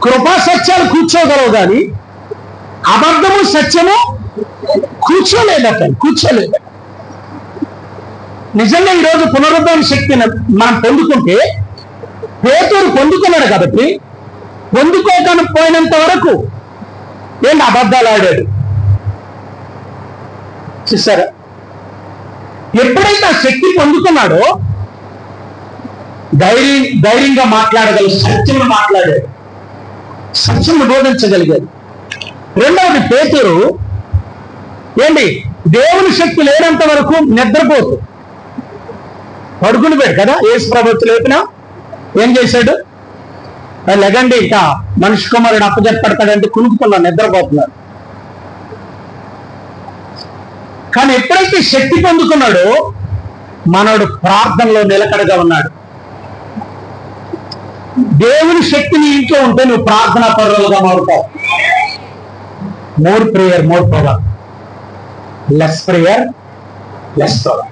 కృపా సత్యాలు కూర్చోగలవు కానీ అబద్ధము సత్యము కూర్చోలేదట. నిజంగా ఈరోజు పునరుద్ధరణ శక్తిని మనం పొందుకుంటే, పేతురు పొందుకున్నాడు కాబట్టి పొందుకోకపోయినంత వరకు ఏంటి అబద్ధాలు ఆడాడు. చూసారా? ఎప్పుడైతే ఆ శక్తి పొందుకున్నాడో ధైర్యంగా మాట్లాడగలడు, సత్యమును మాట్లాడాడు, సత్యమును బోధించగలిగాడు. రెండవది, పేతురు ఏంటి దేవుని శక్తి లేనంత వరకు నిద్రపోతూ పడుకుని పోయాడు కదా. యేసు ప్రభువు లేపినా ఏం చేశాడు? లెగండి, ఇంకా మనిషి కుమారుడు అప్పచెప్పడతాడంటే కునుకుతున్నాడు, నిద్రపోతున్నాడు. కానీ ఎప్పుడైతే శక్తి పొందుకున్నాడో మనోడు ప్రార్థనలో నిలకడగా ఉన్నాడు. దేవుని శక్తి నీ ఇంట్లో ఉంటే నువ్వు ప్రార్థనా పరులుగా మారుతావు. More prayer more power, less prayer less power.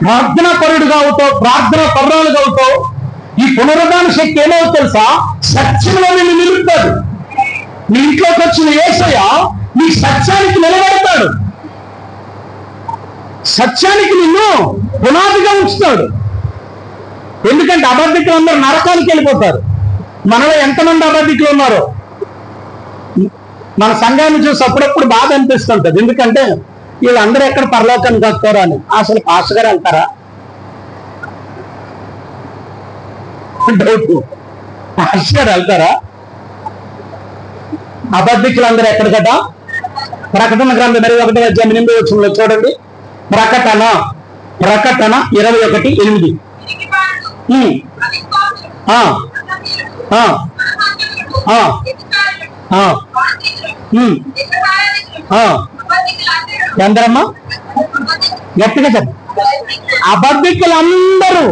ప్రార్థనా పరుడుగా అవుతావు, ప్రార్థనా పరులుగా అవుతావు. ఈ పునరుద్ధాన శక్తి ఏమవుతుంది తెలుసా? సత్యంలో నిన్ను నిలుపుతాడు. నీ ఇంట్లోకి వచ్చిన యేసయ్య నీ సత్యానికి నిలబడతాడు. సత్యానికి నిన్ను పునాదిగా ఉంచుతాడు. ఎందుకంటే అబద్ధికులు అందరూ నరకానికి వెళ్ళిపోతారు. మనలో ఎంతమంది అబద్ధికులు ఉన్నారో మన సంఘాన్ని చూసి అప్పుడప్పుడు బాధ అనిపిస్తుంటది. ఎందుకంటే వీళ్ళందరూ ఎక్కడ పరలోకానికి వస్తారా అని. అసలు పాస్టర్ గారు వెళ్తారా? డౌట్. పాస్టర్ గారు వెళ్తారా? అబద్ధికులందరూ ఎక్కడ కదా? ప్రకటన గ్రంథం 21:8 చూడండి. ప్రకటన 21:8. ఎందరమ్మా? గట్టిగా చెప్ప. అబద్ధికులందరూ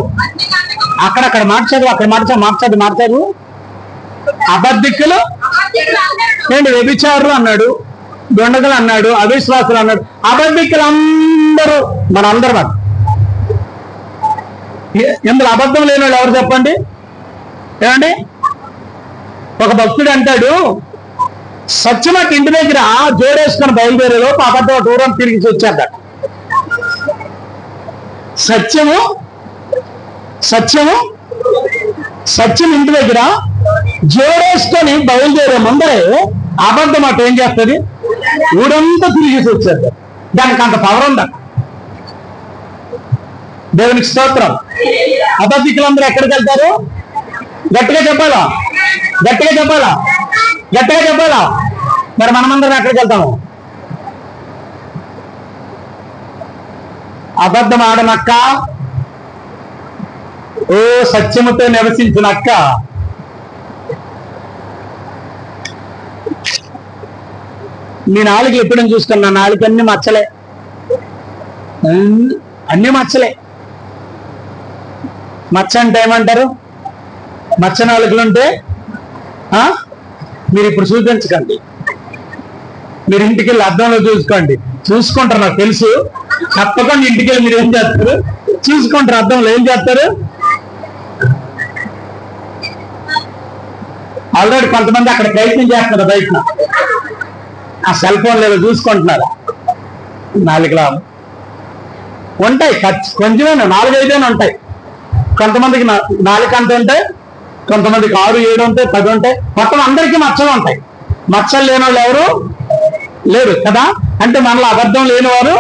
అక్కడక్కడ మార్చారు. అబద్ధికులు ఏంటి? వ్యభిచారులు అన్నాడు, దొండగలు అన్నాడు, అవిశ్వాసులు అన్నాడు. అబద్ధికులందరూ మనందరం. ఇందులో అబద్ధం లేని వాళ్ళు ఎవరు చెప్పండి? ఏమండి? ఒక భక్తుడు అంటాడు, సత్యమకి ఇంటి దగ్గర జోడేసుకొని బయలుదేరేలోపు అబద్ధం దూరం తిరిగి వచ్చాడట. సత్యం ఇంటి దగ్గర జోడేసుకొని బయలుదేరే ముందరే అబద్ధం అటు ఏం చేస్తుంది? ఊరంతా తిరిగి వచ్చేది. దానికి అంత పవర్ ఉందా? దేవునికి స్తోత్రం. అబద్ధికులందరూ ఎక్కడికి వెళ్తారు? గట్టిగా చెప్పాలా? మరి మనమందరం ఎక్కడికి వెళ్తాము? అబద్ధం ఆడనక్క, ఓ సత్యముతో నివసించినక్క. నీ నాలుగు ఎప్పుడని చూసుకున్నా, నాలుగు అన్ని మచ్చలే. మచ్చ అంటే ఏమంటారు? మచ్చ నాలుగులుంటే మీరు ఇప్పుడు చూపించకండి, మీరు ఇంటికి వెళ్ళి అద్దంలో చూసుకుంటారు. నాకు తెలుసు. తప్పకుండా ఇంటికి వెళ్ళి మీరు ఏం చేస్తారు? చూసుకుంటారు. అద్దంలో ఏం చేస్తారు? ఆల్రెడీ కొంతమంది అక్కడ ప్రయత్నం చేస్తున్నారు. బయట ఆ సెల్ ఫోన్ లేదో చూసుకుంటున్నారు. 4 లాభం ఉంటాయి, కొంచెమే 4-5 ఉంటాయి. కొంతమందికి 4 అంత ఉంటాయి, కొంతమందికి 6, 7 ఉంటాయి, 10 ఉంటాయి. మొత్తం అందరికీ మచ్చలు ఉంటాయి. మచ్చలు లేని వాళ్ళు ఎవరు లేరు కదా. అంటే మనలో అబద్ధం లేనివారు.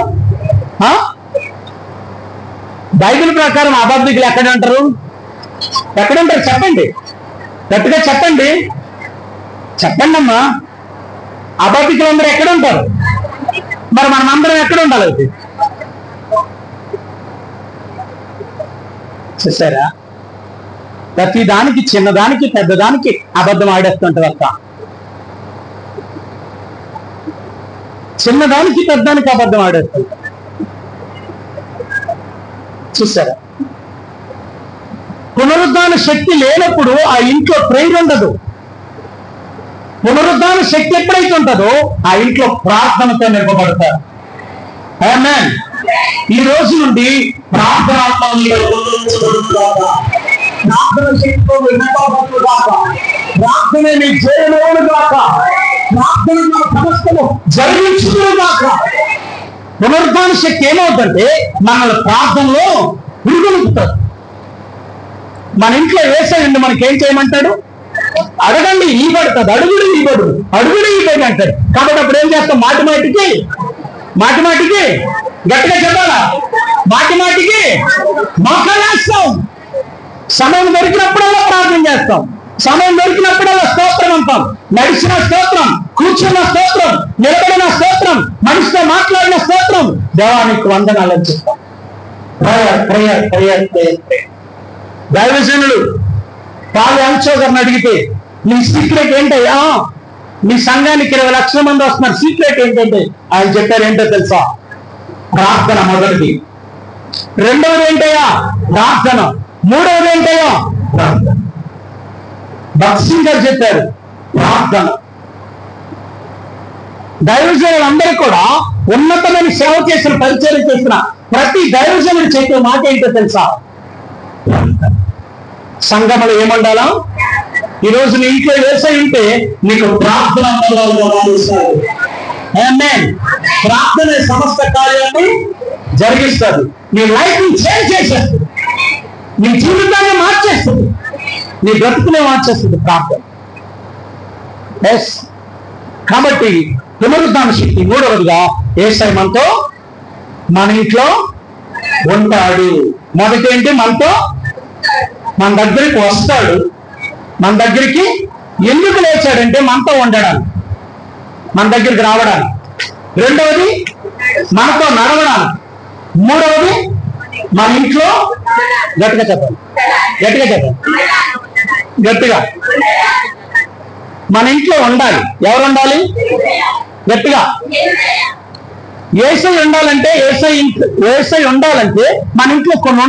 బైబిల్ ప్రకారం అబద్ధికులు ఎక్కడ ఉంటారు? చెప్పండి, గట్టిగా చెప్పండి, చెప్పండి అమ్మా. అబద్ధికులు అందరూ ఎక్కడ ఉంటారు? మరి మనమందరం ఎక్కడ ఉండాలి? అయితే చూసారా, ప్రతి దానికి, చిన్నదానికి పెద్దదానికి అబద్ధం ఆడేస్తుంటారు అక్క. చిన్నదానికి పెద్దదానికి అబద్ధం ఆడేస్తుంటారు. చూసారా, పునరుద్ధాన శక్తి లేనప్పుడు ఆ ఇంట్లో ప్రేయర్ ఉండదు. పునరుద్ధాన శక్తి ఎప్పుడైతే ఉంటుందో ఆ ఇంట్లో ప్రార్థనతో నింపబడతారు. ఆమేన్. ఈ రోజు నుండి ప్రార్థన శక్తితో నింపబడుగాక. ప్రార్థన మీ చేయనుగాక. ప్రార్థన సమస్తము జరిగించుగాక. పునరుద్ధాన శక్తి ఏమవుతుందంటే మనల్ని ప్రార్థనలో పురుగొలుపుతారు. మన ఇంట్లో యేసయ్య మనకేం చేయమంటాడు? అడగండి ఇవ్వబడుతుంది, అడుగుడు ఇవ్వడు, అడుగుడు ఇవ్వడు అంటాడు. కాబట్టి అప్పుడు ఏం చేస్తాం? మాటి మాటికి గట్టిగా చెప్పాలా? మాటి మోకాలేస్తాం. సమయం దొరికినప్పుడల్లా ప్రార్థన చేస్తాం. సమయం దొరికినప్పుడల్లా స్తోత్రం అంటాం. నడిచిన స్తోత్రం, కూర్చున్న స్తోత్రం, నిలబడిన స్తోత్రం, మనిషితో మాట్లాడిన స్తోత్రం. దేవానికి వందనాలు అని చెప్తాం. దైవజనులు పాలు అంచోగారిని అడిగితే నీ సీక్రెట్ ఏంటయ్యా? మీ సంఘానికి 20 లక్షల మంది వస్తున్నారు, సీక్రెట్ ఏంటంటే ఆయన చెప్పారు ఏంటో తెలుసా? ప్రార్థన మొదటిది. రెండవది ఏంటయ్యా? ప్రార్థన. మూడవది ఏంటయ్యా? ప్రార్థన. భక్సింగ్ గారు చెప్పారు ప్రార్థన. దైవజనులందరూ కూడా ఉన్నతమైన సేవ చేసిన, పరిచయం చేసిన ప్రతి దైవజనుడు చెప్పే మాట ఏంటో తెలుసా? సంఘములు ఏమండాలా? ఈరోజు నీ ఇంట్లో యేసయ్య ఉంటే నీకు ప్రార్థన ప్రార్థన సమస్త కార్యాన్ని జరిగిస్తుంది. నీ లైఫ్ ని చేంజ్ చేసేస్తుంది, నీ జీవితాన్ని మార్చేస్తుంది, నీ బ్రతుకునే మార్చేస్తుంది ప్రార్థన. ఎస్. కాబట్టి పునరుద్ధాన శక్తి మూడవదిగా యేసయ్య మనతో, మన ఇంట్లో ఉంటాడు. మొదటి ఏంటి? మనతో, మన దగ్గరికి వస్తాడు. మన దగ్గరికి ఎందుకు లేచాడంటే మనతో ఉండడానికి, మన దగ్గరికి రావడానికి. రెండవది మనతో నడవడానికి. మూడవది మన ఇంట్లో గట్టిగా చెప్పండి, గట్టిగా మన ఇంట్లో ఉండాలి. ఎవరు ఉండాలి? గట్టిగా యేసయ్య ఉండాలంటే, యేసయ్య ఉండాలంటే మన ఇంట్లో కొన్ని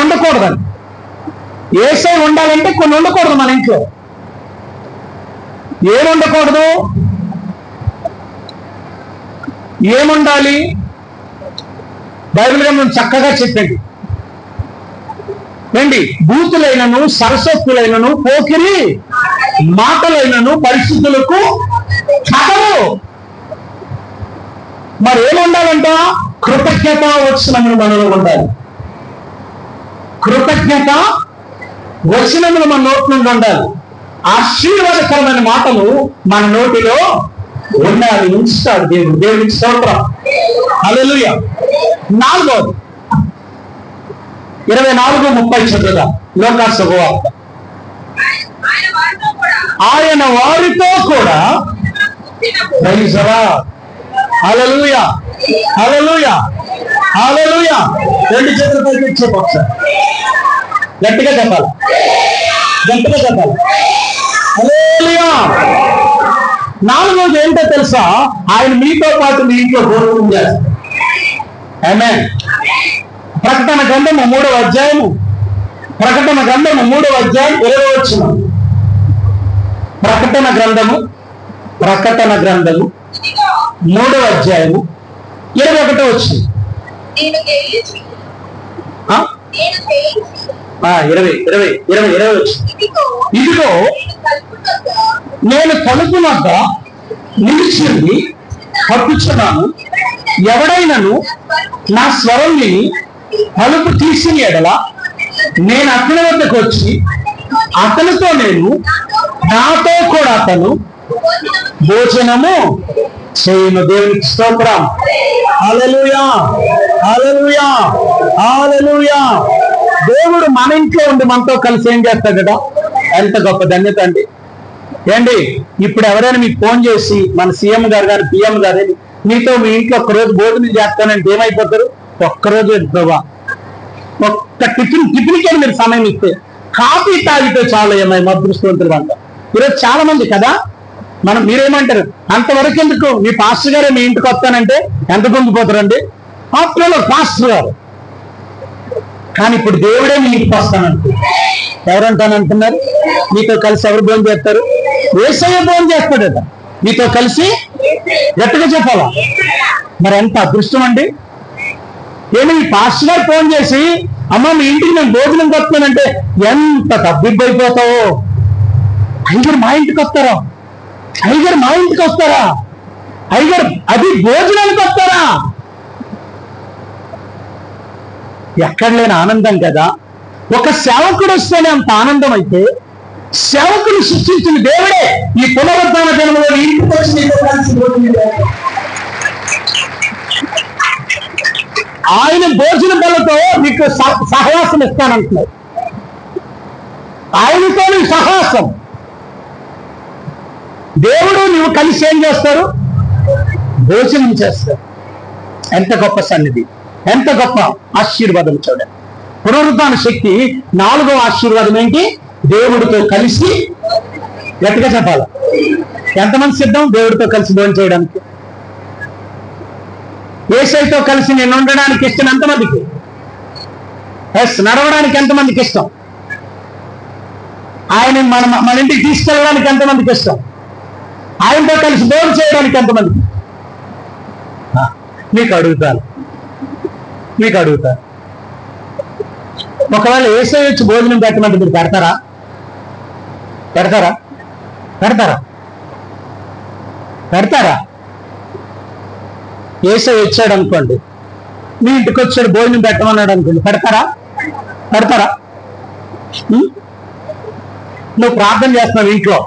ఉండకూడదండి. యేసయ్య ఉండాలంటే కొన్ని ఉండకూడదు. మన ఇంట్లో ఏముండకూడదు? ఏముండాలి? బైబిల్ గ్రంథం చక్కగా చెప్పండి. ఏంటి? బూతులైనను, సరస్వతులైనను, పోకిరి మాటలైనను పరిస్థితులకు కథలు. మరి ఏముండాలంట? కృతజ్ఞత వచనములు మనలో ఉండాలి. కృతజ్ఞత వచనములు మన నోటి నుండి ఉండాలి. ఆశీర్వాదకరమైన మాటలు మన నోటిలో ఉండాలి. ఉంచుతాడు దేవుడు. దేవుడికి స్తోత్రం. హల్లెలూయా. నాలుగవది 24:30 చదువుదాం. లోకాసు శుభవార్త. ఆయన వారితో కూడా ప్రైజ్ ది లార్డ్. హల్లెలూయా, హల్లెలూయా, హల్లెలూయా. రెండు చేతులు పైకి ఇచ్చేపు ఒకసారి గట్టిగా చెప్పాలి, గట్టిగా చెప్పాలి. హల్లెలూయా. నాలుగోది ఏంటో తెలుసా? ఆయన మీతో పాటు మీ ఇంట్లో భోజనం చేస్తారు. ఆమేన్. ప్రకటన గ్రంథము 3వ అధ్యాయము, ప్రకటన గ్రంథము 3వ అధ్యాయం 20వ వచనం. ప్రకటన గ్రంథము 3వ అధ్యాయము 21వ వచనం. 20 ఇదిగో నేను తలుపు వద్ద నిలిచింది పట్టుచున్నాను. ఎవడైనను నా స్వరం విని తలుపు తీసిన ఎడల నేను అతని వద్దకు వచ్చి అతనితో నేను, నాతో కూడా అతను భోజనము చేయను. దేవునికి స్తోత్రం. హల్లెలూయా, హల్లెలూయా, హల్లెలూయా. దేవుడు మన ఇంట్లో ఉండి మనతో కలిసి ఏం చేస్తాడట? ఎంత గొప్ప ధన్యత అండి. ఏండి, ఇప్పుడు ఎవరైనా మీకు ఫోన్ చేసి మన సీఎం గారు కానీ పిఎం గారు మీతో మీ ఇంట్లో ఒక్కరోజు భోజనం చేస్తానంటే ఏమైపోతారు? ఒక్కరోజు ప్రభా, ఒక్క టిఫిన్కి మీరు సమయం ఇస్తే, కాఫీ తాగితే చాలా ఏమై అదృష్టవంతులు అంట. ఈరోజు చాలా మంది కదా, మీరేమంటారు? అంతవరకు ఎందుకు, మీ పాస్టర్ గారే మీ ఇంటికి వస్తానంటే ఎంత పొందిపోతారండి? ఆఫ్టర్ పాస్టర్ గారు. కానీ ఇప్పుడు దేవుడే మీ ఇంటికి వస్తానంటే ఎవరంటానంటున్నారు? మీతో కలిసి ఎవరు భోజనం చేస్తారు? యేసయ్య భోజనం చేస్తాడట మీతో కలిసి. గట్టిగా చెప్పాలా? మరి ఎంత అదృష్టం అండి. ఏమి ఈ పాస్టర్ గారు ఫోన్ చేసి, అమ్మ మీ ఇంటికి నేను భోజనం వస్తున్నానంటే ఎంత తబ్బిబ్బైపోతావో. అయ్యగారు మా ఇంటికి వస్తారా? అయ్యగారు మా ఇంటికి వస్తారా? అయ్యగారు అది భోజనానికి వస్తారా? ఎక్కడ లేని ఆనందం కదా. ఒక సేవకుడు వస్తేనే అంత ఆనందం అయితే, సేవకుడు సృష్టించిన దేవుడే ఈ పునరుద్ధాన దినములో ఇంటికి వచ్చి ఆయన భోజన బలతో మీకు సహవాసం ఇస్తానంటున్నారు. ఆయనతో నీకు సహవాసం. దేవుడు నువ్వు కలిసి ఏం చేస్తారు? భోజనం చేస్తారు. ఎంత గొప్ప సన్నిధి, ఎంత గొప్ప ఆశీర్వాదం చూడండి. పునరుద్ధాన శక్తి 4వ ఆశీర్వాదం ఏంటి? దేవుడితో కలిసి. గట్టిగా చెప్పాలి. ఎంతమంది సిద్ధం దేవుడితో కలిసి భోజనం చేయడానికి? యేసయ్యతో కలిసి నేను ఉండడానికి ఇష్టం ఎంతమందికి? నడవడానికి ఎంతమందికి ఇష్టం? ఆయన మన ఇంటికి తీసుకెళ్ళడానికి ఎంతమందికి ఇష్టం? ఆయనతో కలిసి భోజనం చేయడానికి ఎంతమందికి? మీకు అడుగుతాను. ఒకవేళ యేసయ్య వచ్చి భోజనం పెట్టమంటే మీరు పెడతారా? యేసయ్య వచ్చాడు అనుకోండి, మీ ఇంటికి వచ్చాడు భోజనం పెట్టమన్నాడు అనుకోండి, పెడతారా? నువ్వు ప్రార్థన చేస్తున్నావు ఇంట్లో,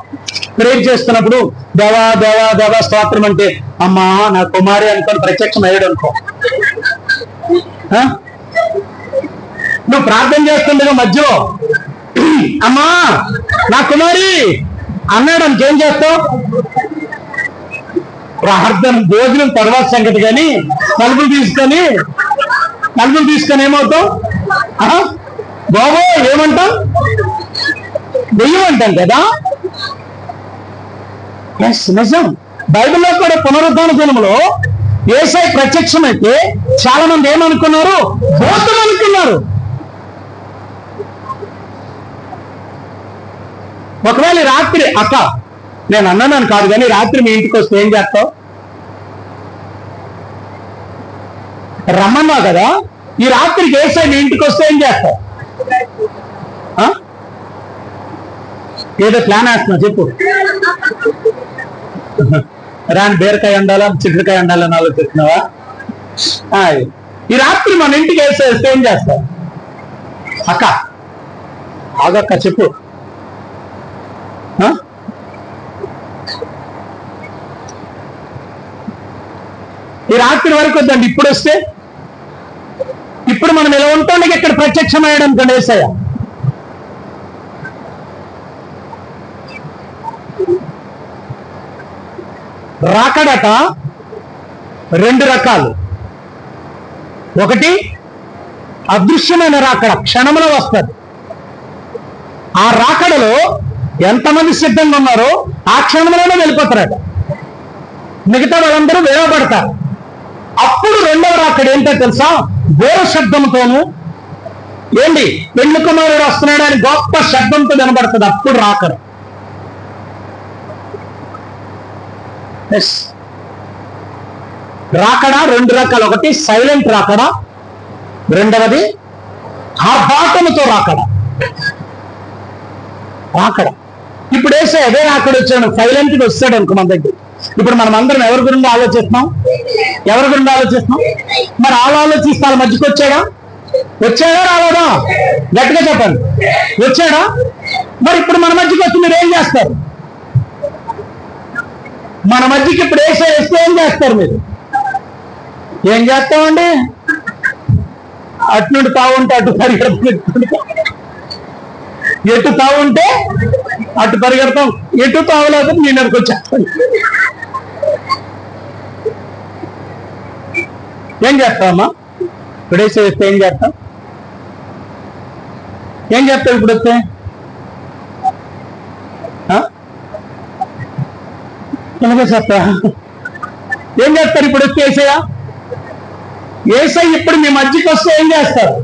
ప్రేర్ చేస్తున్నప్పుడు దేవా దేవా దేవా స్తోత్రం అంటే అమ్మా నా కుమారి అనుకోని ప్రత్యక్షం అయ్యాడు అనుకో. నువ్వు ప్రార్థన చేస్తుండగా మధ్యలో అమ్మా నా కుమారి అన్నాడు అనుకేం చేస్తావు? ప్రార్థన భోజనం తర్వాత సంగతి. కానీ తలుపులు తీసుకొని ఏమవుతావు? బాబో ఏమంటాం? దెయ్యమంటాం కదా. నిజం. బైబిల్లో కూడా పునరుద్ధాన దినములో యేసయ్య ప్రత్యక్షమైతే చాలా మంది ఏమనుకున్నారు? భూతం అనుకున్నారు. ఒకవేళ రాత్రి అక్క నేను అన్నాను కాదు, కానీ రాత్రి మీ ఇంటికి వస్తే ఏం చేస్తావు? రమ్మన్నావు కదా, ఈ రాత్రికి యేసయ్య మీ ఇంటికి వస్తే ఏం చేస్తావు? ఏదో ప్లాన్ వేస్తున్నా చెప్పు. రాని బీరకాయ ఉండాలా చిక్కుడుకాయ ఉండాలని ఆలోచిస్తున్నావా? ఈ రాత్రి మన ఇంటికి వేస్తే ఏం చేస్తావు? అక్క ఆగక్క చెప్పు. ఈ రాత్రి వరకు వద్దండి, ఇప్పుడు వస్తే ఇప్పుడు మనం ఇలా ఉంటుండగా ఇక్కడ ప్రత్యక్షమయ్యాడు అనుకోండి యేసయ్య. రాకడట 2 రకాలు. ఒకటి అదృశ్యమైన రాకడ, క్షణంలో వస్తుంది. ఆ రాకడలో ఎంతమంది సిద్ధంగా ఉన్నారో ఆ క్షణంలోనే వెళ్ళిపోతారట. మిగతా వాళ్ళందరూ వేయబడతారు. అప్పుడు 2వ రాకడ ఏంటో తెలుసా? ఘోర శబ్దంతోను, ఏంటి పెళ్లి కుమారుడు వస్తున్నాడు అని గొప్ప శబ్దంతో వినబడుతుంది. అప్పుడు రాకడ. రాకడ 2 రకాలు. ఒకటి సైలెంట్ రాకడ, రెండవది ఆర్భాటముతో రాకడ. ఇప్పుడు వేసే అదే రాకడ వచ్చాడు, సైలెంట్ గా వస్తాడు అనుకో మన దగ్గర. ఇప్పుడు మనం అందరం ఎవరి గురించి ఆలోచిస్తున్నాం? ఎవరి గురించి ఆలోచిస్తున్నాం? మరి వాళ్ళు ఆలోచిస్తే వాళ్ళ మధ్యకి వచ్చాడా? రాలేదా? గట్టిగా చెప్పండి, వచ్చాడా? మరి ఇప్పుడు మన మధ్యకి వచ్చి మీరు ఏం చేస్తారు? మన మధ్యకి ఇప్పుడు వేస్తే ఏం చేస్తారు మీరు? ఏం చేస్తామండి? అటు నుండి తావుంటే అటు పరిగెడతాం, ఎటు తావుంటే అటు పరిగెడతాం, ఎటు తావలేదు నేను అక్కడికి వచ్చేస్తాను. ఏం చేస్తామమ్మా? ఇప్పుడు వేస్తే ఏం చేస్తాం? ఏం చేస్తావు ఇప్పుడు వస్తే? చెప్తా ఏం చేస్తారు ఇప్పుడు వస్తే? ఏసై ఇప్పుడు మీ మధ్యకి వస్తే ఏం చేస్తారు?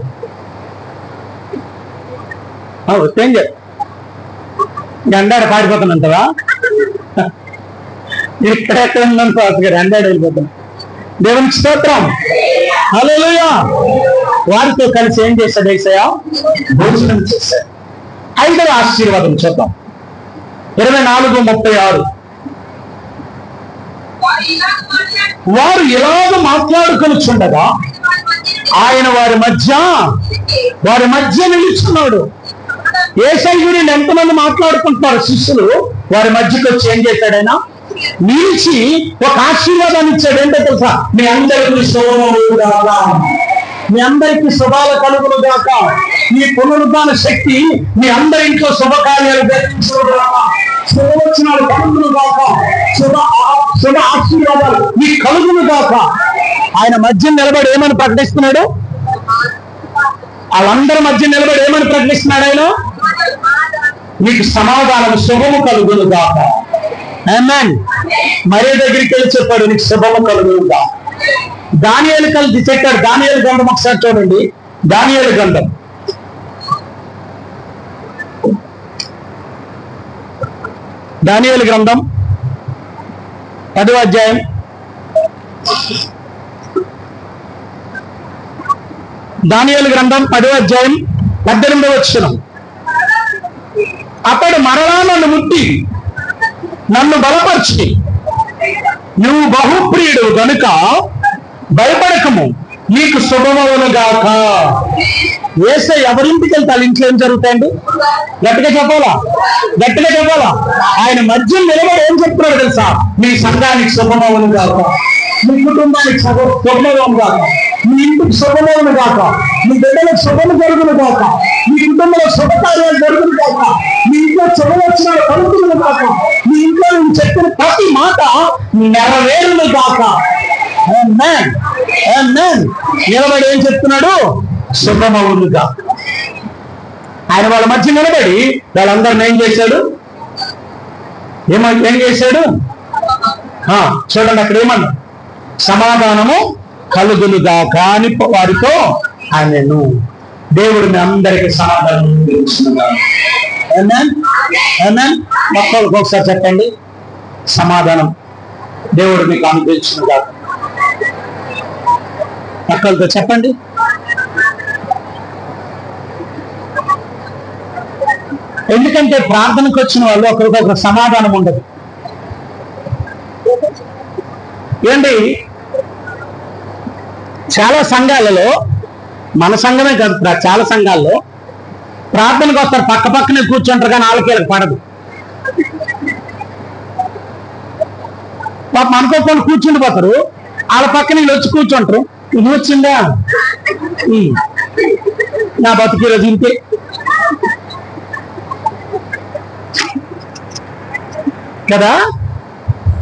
వస్తే ఏం చేస్తారు? గండాడు పారిపోతానంటావా? ఇక్కడెక్కడ ఉందని గారు గండాడు వెళ్ళిపోతున్నా. దేవునికి స్తోత్రం, హల్లెలూయా. వారితో కలిసి ఏం చేశాడు యేసయ్య? భోజనం చేశాడు. 5వ ఆశీర్వాదం చూద్దాం, 24:36. వారు ఇలాగ మాట్లాడుకొనిచుండగా ఆయన వారి మధ్య నిలుచున్నాడు. యేసయ్య గురించి ఎంతమంది మాట్లాడుకుంటున్నారు శిష్యులు? వారి మధ్యకి వచ్చి ఏం చేశాడైనా? నిలిచి ఒక ఆశీర్వాదాన్ని ఇచ్చాడు. ఏంటో తెలుసా? మీ అందరికీ శుభములుగాక, మీ అందరికీ శుభాలు కలుగులు గాక, మీ పునరుద్ధాన శక్తి మీ అందరి ఇంట్లో శుభకార్యాలు జరిగించుగాక, శుభవచనాలు కలుగులు గాక, శుభ ఆశీర్వాదాలు మీ కలుగులు గాక. ఆయన మధ్య నిలబడి ఏమని ప్రకటిస్తున్నాడు? వాళ్ళందరి మధ్య నిలబడి ఏమని ప్రకటిస్తున్నాడు ఆయన? మీకు సమాధానం, శుభము కలుగులు గాక. ఆమేన్. మరే దగ్గరికి వెళ్ళి చెప్పాడు, నీకు శుభము కలుగులు గాక. దానియేలు కలిసి చెప్పాడు. దానియేలు గ్రంథం ఒకసారి చూడండి. దానియేలు గ్రంథం 10వ అధ్యాయం 18వ వచనం. అతడు మరలా నన్ను ముట్టి నన్ను బలపరిచి, నువ్వు బహుప్రియుడు గనుక భయపడకము, నీకు శుభమవును గాక. వేస్తే ఎవరింటికి వెళ్తారు? ఇంట్లో ఏం జరుగుతాయండి? గట్టిగా చెప్పాలా? ఆయన మధ్య నిలబడి ఏం చెప్తున్నాడు తెలుసా? మీ సంఘానికి శుభమవును గాక, మీ కుటుంబానికి శుభమవును గాక, మీ ఇంటికి శుభమవును గాక, మీ బిడ్డలకు శుభము జరుగును గాక, మీ కుటుంబంలో శుభకార్యాలు జరుగును గాక, మీ ఇంట్లో శుభవచనాలు కలుగును గాక, మీ ఇంట్లో నేను చెప్పిన ప్రతి మాట నెరవేరును గాక. నిలబడి ఏం చెప్తున్నాడు? శుభమవును గాక. ఆయన వాళ్ళ మధ్య నిలబడి వాళ్ళందరిని ఏం చేశాడు? ఏం చేశాడు? చూడండి అక్కడ ఏమన్నా, సమాధానము కలుగును గాక అని వారితో ఆయనను. దేవుడు మీ అందరికీ సమాధానం మొక్కలకు ఒకసారి చెప్పండి, సమాధానం దేవుడు మీకు అనుగ్రహించును గాక. మొక్కలతో చెప్పండి. ఎందుకంటే ప్రార్థనకు వచ్చిన వాళ్ళు ఒకరికొకరు సమాధానం ఉండదు. ఏంటి, చాలా సంఘాలలో, మన సంఘమే కాదు, చాలా సంఘాల్లో ప్రార్థనకు వస్తారు, పక్క పక్కనే కూర్చుంటారు, కానీ వాళ్ళకి పడదు. పాపం అనుకోకుండా కూర్చుండిపోతారు, వాళ్ళ పక్కన వీళ్ళు వచ్చి కూర్చుంటారు. ఇది వచ్చిందా, నా బతుకు రోజు ఇంతే. కదా?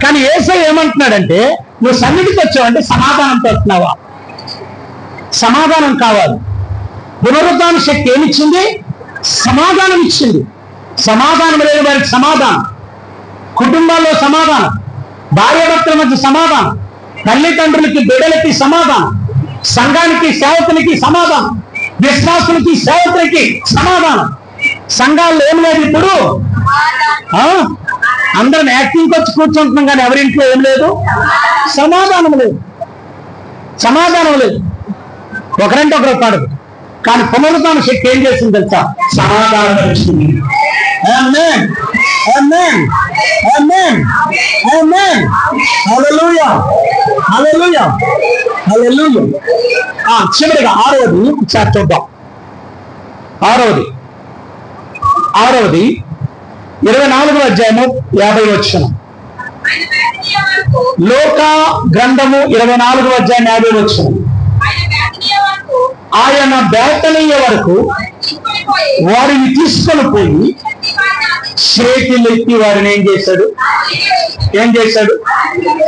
కానీ యేసయ్య ఏమంటున్నాడంటే, నువ్వు సన్నిధికి వచ్చావంటే సమాధానంతో వస్తున్నావా? సమాధానం కావాలి. పునరుద్ధాన శక్తి ఏమిచ్చింది? సమాధానం ఇచ్చింది. సమాధానం లేని వారికి సమాధానం, కుటుంబాల్లో సమాధానం, భార్యాభర్తల మధ్య సమాధానం, తల్లిదండ్రులకి బిడ్డలకి సమాధానం, సంఘానికి సేవకులకి సమాధానం, విశ్వాసులకి సేవకులకి సమాధానం. సంఘాల్లో ఏం లేదు ఇప్పుడు. అందరం యాక్టింగ్కి వచ్చి కూర్చుంటున్నాం, కానీ ఎవరింట్లో ఏం లేదు, సమాధానం లేదు. ఒకరంటే ఒకరు పడదు. కానీ పునరుద్ధాన శక్తి ఏం చేసింది తెలుసా? సమాధానం ఇచ్చింది. ఆమేన్ ఆమేన్ ఆమేన్ హల్లెలూయా హల్లెలూయా హల్లెలూయా. చివరిగా ఆరవది ఒకసారి చూద్దాం. ఆరవది 24వ అధ్యాయము 50వ వచనం. లోక గ్రంథము 24వ అధ్యాయం 50వ వచనం. ఆయన బేతనీయ వరకు వారిని తీసుకొని పోయి చేతులెత్తి వారిని ఏం చేశాడు?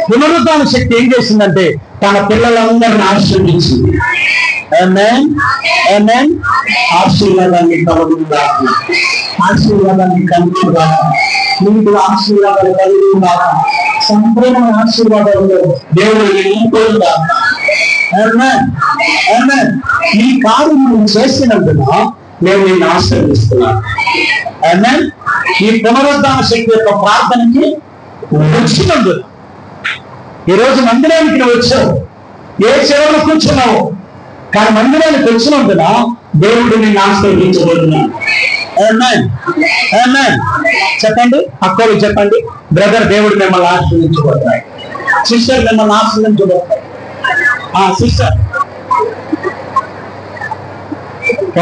పునరుద్ధాన శక్తి ఏం చేసిందంటే తన పిల్లలందరిని ఆశీర్వదించింది. ఆమేన్ ఆమేన్. ఆశీర్వాదాన్ని కలుగుగా, ఆశీర్వాదాన్ని కలుగుగా, నీకు ఆశీర్వాదాలు కలుగుగా, సంపూర్ణ ఆశీర్వాదాలు దేవుడు నింపుగా. ఆమేన్ ఆమేన్. ఈ కార్యం నువ్వు చేసినందున నేను నిన్ను ఆశీర్వదిస్తున్నాను. ఆమేన్. ఈ పునరుద్ధాన శక్తి యొక్క ప్రార్థనకి వచ్చినందున ఈరోజు మందిరానికి నువ్వు వచ్చావు, ఏ చెరువులో కూర్చున్నావు, కానీ మందిరానికి వచ్చినందున దేవుడు నిన్ను ఆశీర్వదించబోతున్నాడు. ఆమేన్ ఆమేన్. చెప్పండి, అక్కలు చెప్పండి, బ్రదర్ దేవుడు మిమ్మల్ని ఆశీర్వదించబోతున్నాడు, సిస్టర్ మిమ్మల్ని ఆశీర్వదించబోతున్నాడు. సిస్టర్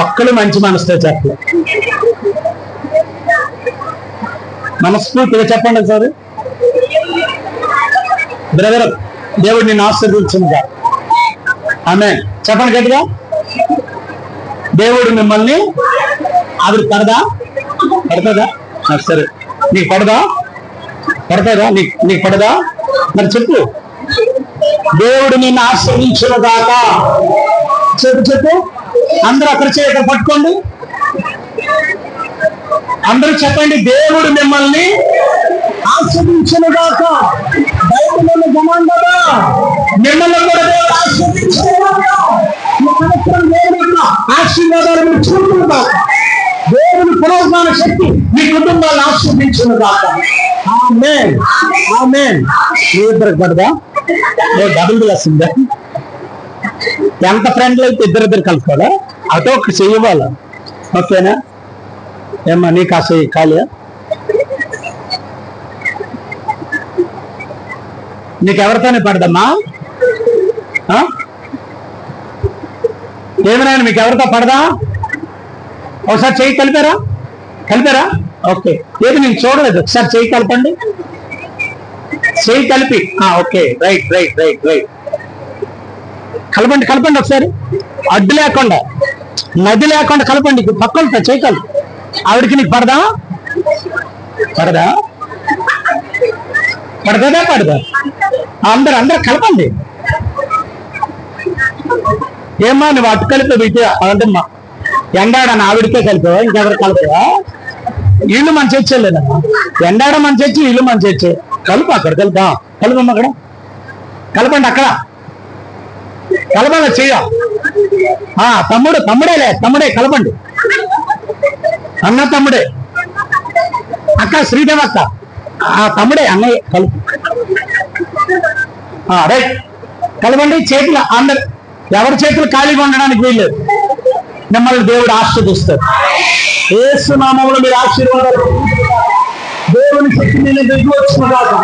ఒక్కలు మంచి మనసుతో చెప్పలేదు, మనస్ఫూర్తిగా చెప్పండి సార్. బ్రదర్ దేవుడు నిన్ను ఆశీర్వదించుగా. ఆమేన్. చెప్పండి గట్టిగా. దేవుడు మిమ్మల్ని ఆవిడ పడదా? సరే, నీకు పడదా? నీకు పడదా? మరి చెప్పు. దేవుడు నిన్ను ఆశీర్వదించుగాక. చెప్పు. అందరూ అక్కడ చేయక పట్టుకోండి, అందరూ చెప్పండి. దేవుడు మిమ్మల్ని ఆశీర్వదించుగాక. బయటలో గమండగా మిమ్మల్ని కూడా దేవుడు ఆశీర్వదించుగాక. ఆశీర్వాదాలు చూపుగాక. దేవుని పునరుద్ధాన శక్తి మీ కుటుంబాలను ఆశీర్వదించుగాక. ఆమేన్ ఆమేన్. మీ ఇద్దరికి పడదా? డబుల్ గ్లాస్ ఉందా? ఎంత ఫ్రెండ్లు అయితే ఇద్దరిద్దరు కలుసుకోవాలా? అటో ఒకటి చెయ్యాల. ఓకేనా? ఏమ్మా నీ కాసే ఖాళీ? నీకెవరితోనే పడదమ్మా? ఏమైనా మీకు ఎవరితో పడదా? ఒకసారి చెయ్యి కలిపారా? ఓకే. ఏది నేను చూడలేదు, ఒకసారి చెయ్యి కలపండి. చెయ్యి కలిపి ఓకే, రైట్. కలపండి ఒకసారి, అడ్డు లేకుండా, నది లేకుండా కలపండి. పక్కన చెయ్యి కలు. ఆవిడికి నీకు పడదా? పడదా? అందరూ కలపండి. ఏమ్మా నువ్వు అటు కలిపే బిడ్డ అంటమ్మా, ఎండాడని ఆవిడికే కలిపావా? ఇంకెవరు కలిపావా? ఇల్లు మన చర్చలేదమ్మా. ఎండాడ మన చర్చి, ఇల్లు మన చర్చే. కలుపు అక్కడ, కలుపమ్మ అక్కడ, కలపండి అక్కడ, కలపాలి చెయ్య. తమ్ముడే కలపండి. అన్న తమ్ముడే, అక్క శ్రీదేవి అక్క, తమ్ముడే అన్నయ్య కలుపు. రైట్, కలపండి. చేతులు అందరు, ఎవరి చేతులు ఖాళీగా ఉండడానికి వీల్లేదు. మిమ్మల్ని దేవుడు ఆశీర్వదిస్తాడు. యేసు నామములో మీరు ఆశీర్వాదాలు. దేవుని శక్తి నేను దిగి వచ్చినదాకా,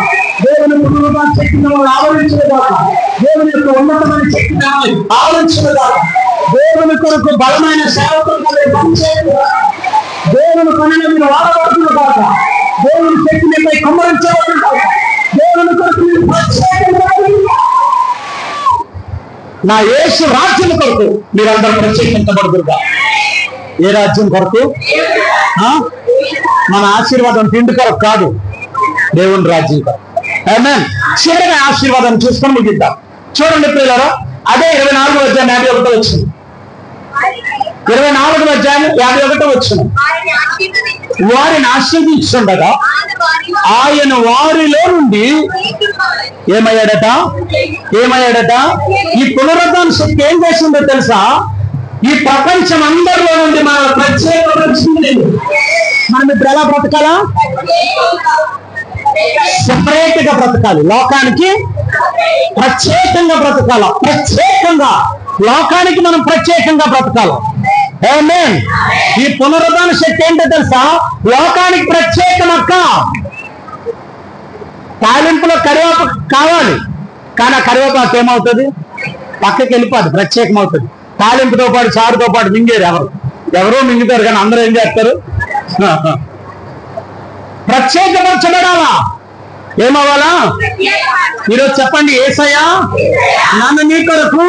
దేవుని పునరుద్ధాన శక్తి మిమ్మల్ని ఆవరించినదాకా, దేవుని యొక్క ఉన్నతమైన శక్తి మిమ్మల్ని ఆవరించినదాకా, దేవుని కొరకు బలమైన సేవకులుగా పనిచేయగా, దేవుని పనిని మీరు వాడబడుతున్నదాకా, దేవుని శక్తి మీపై కుమ్మరించబడుతుందాకా, దేవుని కొరకు మీరు ప్రత్యేకంగా నా యేసు రాజ్యం కొరకు మీరందరూ ప్రత్యేకించబడుతుగా. ఏ రాజ్యం కొరకు? మన ఆశీర్వాదం తిండి కొరకు కాదు, దేవుని రాజ్యం కొరకు. ఆమేన్. చివరిగా ఆశీర్వాదం చూసుకొని ముగిద్దాం. చూడండి పిల్లలు, అదే 24వ అధ్యాయం 51 వచ్చింది. 24వ అధ్యాయం 51 వచ్చింది. వారిని ఆశీర్వదించుండగా ఆయన వారిలో నుండి ఏమయ్యాడట? ఈ పునరుద్ధాన శక్తి ఏం చేసిందో తెలుసా? ఈ ప్రపంచం అందరిలో నుండి మన ప్రత్యేకమైంది. మనం ఇప్పుడు ఎలా బ్రతకాలా? సెపరేట్ గా బ్రతకాలి. లోకానికి ప్రత్యేకంగా బ్రతకాల. లోకానికి మనం ప్రత్యేకంగా బ్రతకాలి. ఆమేన్. ఈ పునరుద్ధాన శక్తి ఏంటో తెలుసా? లోకానికి ప్రత్యేకం అక్క. తాలింపులో కరివేపాకు కావాలి, కానీ ఆ కరివేపాకు ఏమవుతుంది? పక్కకి వెళ్ళిపోదు, ప్రత్యేకం అవుతుంది. తాలింపుతో పాటు చారుతో పాటు మింగేరు ఎవరో మింగుతారు, కానీ అందరూ ఏం చేస్తారు? ప్రత్యేకపరచబడాలా? ఏమవ్వాలా? ఈరోజు చెప్పండి, యేసయ్యా నన్ను నీ కొరకు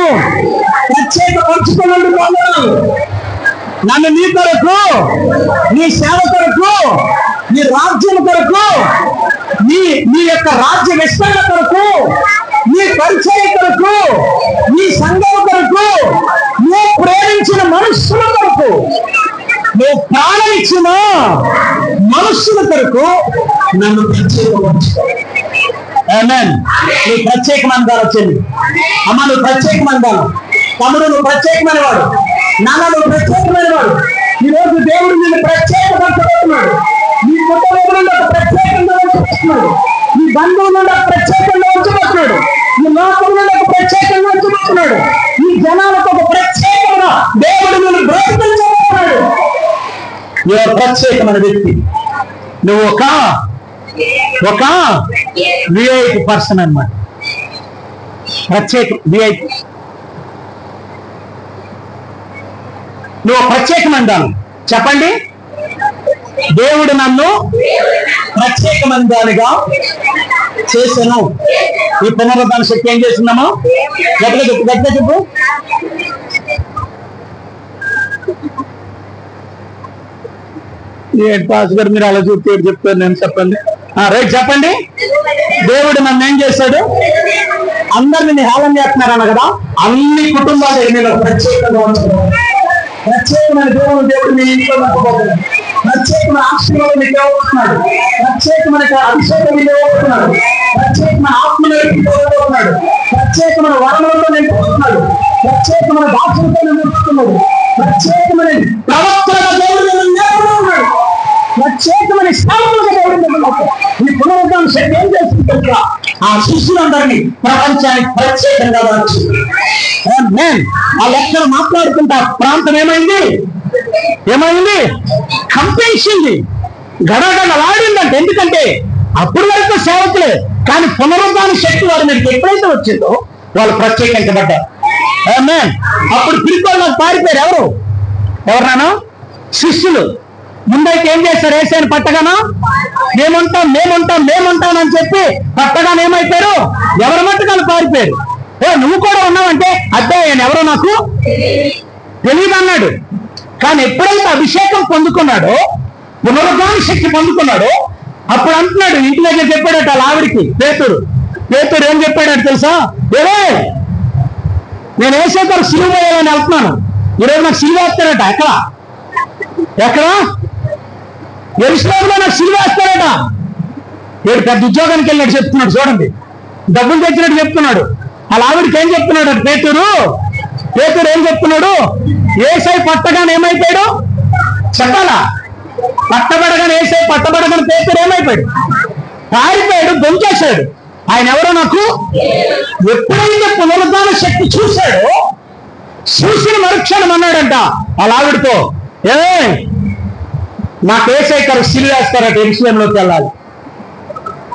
ప్రత్యేకపరచుకున్నాడు, నన్ను నీ కొరకు, నీ సేవ కొరకు, నీ రాజ్యం కొరకు, నీ యొక్క రాజ్య విస్తరణ కొరకు, నీ పరిచయ కొరకు, నీ సంఘం కొరకు, నువ్వు ప్రేమించిన మనుషుల కొరకు, నువ్వు ప్రాణం ఇచ్చిన మనుషుల కొరకు నన్ను ప్రత్యేకపరచుకో. ఆమేన్. నువ్వు ప్రత్యేకమైన దాని వచ్చింది అమ్మ, నువ్వు ప్రత్యేకమైన దాని. తమ్ముడు, నువ్వు ప్రత్యేకమైన వాడు. నాన్న, నువ్వు ప్రత్యేకమైన వాడు. ఈరోజు దేవుడు నిన్ను ప్రత్యేకపరచబోతున్నాడు. నీ కుటుంబం నుండి ఒక ప్రత్యేకంగా ఉంచబోతున్నాడు. నీ బంధువుల నుండి ఒక ప్రత్యేకంగా ఉంచబోతున్నాడు. ఈ లోకం నుండి ఒక ప్రత్యేకంగా ఉంచబోతున్నాడు. ఈ జనాలకు ఒక ప్రత్యేకంగా దేవుడు నిన్ను బ్రతికించబోతున్నాడు. నువ్వు ప్రత్యేకమైన వ్యక్తి. నువ్వు ఒక విఐపి పర్సన్ అన్నమాట. ప్రత్యేక విఐపి. నువ్వు ప్రత్యేకమైన దాని. చెప్పండి, దేవుడు నన్ను ప్రత్యేకమైన దానిగా చేశాను. ఈ పునరుద్ధాన శక్తి ఏం చేసిందమ్మా? గట్టిగా చెప్పు. పాస్ గారు మీరు అలా చూస్తే చెప్తారు, నేను చెప్పండి. రైట్, చెప్పండి. దేవుడు నన్ను ఏం చేశాడు? అందరిని హేళన చేస్తున్నారన్న కదా, అన్ని కుటుంబాలు నేను ప్రత్యేకంగా ఉంచుకున్నాను. ప్రత్యేకమైన దేవుడు మీ ఇంట్లో నచ్చబోతున్నాడు. ప్రత్యేకమైన ఆశీర్వాదం మీకు ఇవ్వబోతున్నాడు. ప్రత్యేకమైన అభిషేకం మీకు ఇవ్వబోతున్నాడు. ప్రత్యేకమైన ఆత్మను ఇవ్వబోతున్నాడు. ప్రత్యేకమైన వరణలతో నింపుతున్నాడు. ప్రత్యేకమైన భాషలతో నింపుతున్నాడు. ప్రత్యేకమైన ప్రవక్తల దేవుడు ఉన్నాడు. ప్రత్యేకమైన స్థానంలో దేవుడు. ఈ పునరుద్ధాన శక్తి ఏం చేస్తుంది తెలుసా? ఆ శిష్యులందరినీ ప్రపంచానికి ప్రత్యేకంగా వచ్చింది. ఆ లెక్కలు మాట్లాడుకుంటా ప్రాంతం ఏమైంది? కంపించింది, గడగడలాడిందంటే. ఎందుకంటే అప్పుడు వరకు సేవకులే, కానీ పునరుద్ధాన శక్తి వారి మీదకి ఎప్పుడైతే వచ్చిందో వాళ్ళు ప్రత్యేకించబడ్డారు. అప్పుడు పిలిపోళ్ళకి పారిపోయారు. ఎవరు? శిష్యులు. ముందైతే ఏం చేశారు? యేసయ్యను పట్టగానా మేముంటాం అని చెప్పి పట్టగానే ఏమైపోయారు? ఎవరి మట్టుకాలు పారిపోయారు. నువ్వు కూడా ఉన్నావంటే అద్దే ఆయన ఎవరో నాకు తెలియదు అన్నాడు. కానీ ఎప్పుడైతే అభిషేకం పొందుకున్నాడో, పునరుద్ధాన శక్తి పొందుకున్నాడో, అప్పుడు అంటున్నాడు, ఇంటి దగ్గర చెప్పాడట ఆవిడికి, పేతురు ఏం చెప్పాడట తెలుసా? నేను యేసయ్య గారు సిలువ వేయాలని వెళ్తున్నాను, ఈరోజు నాకు సిలువ వేస్తారట. ఎక్కడ? యెరూషలేములో నాకు సిలువ వేస్తారట. ఏడు పెద్ద ఉద్యోగానికి వెళ్ళినట్టు చెప్తున్నాడు. చూడండి, డబ్బులు తెచ్చినట్టు చెప్తున్నాడు. అలా ఆవిడికి ఏం చెప్తున్నాడు? పేతురు ఏం చెప్తున్నాడు? యేసయ్య పట్టగానే ఏమైపోయాడు? చెప్పాలా? పట్టబడగానే యేసయ్య పట్టబడగానే పేతురు ఏమైపోయాడు? పారిపోయాడు, దొంచేశాడు. ఆయన ఎవరో నాకు. ఎప్పుడైతే పునరుద్ధాన శక్తి చూశాడో, చూసిన మరుక్షణం అన్నాడంట అలా ఆవిడతో, నాకు యేసయ్య గారు సిలువ వేస్తారట, యెరూషలేములోకి వెళ్ళాలి.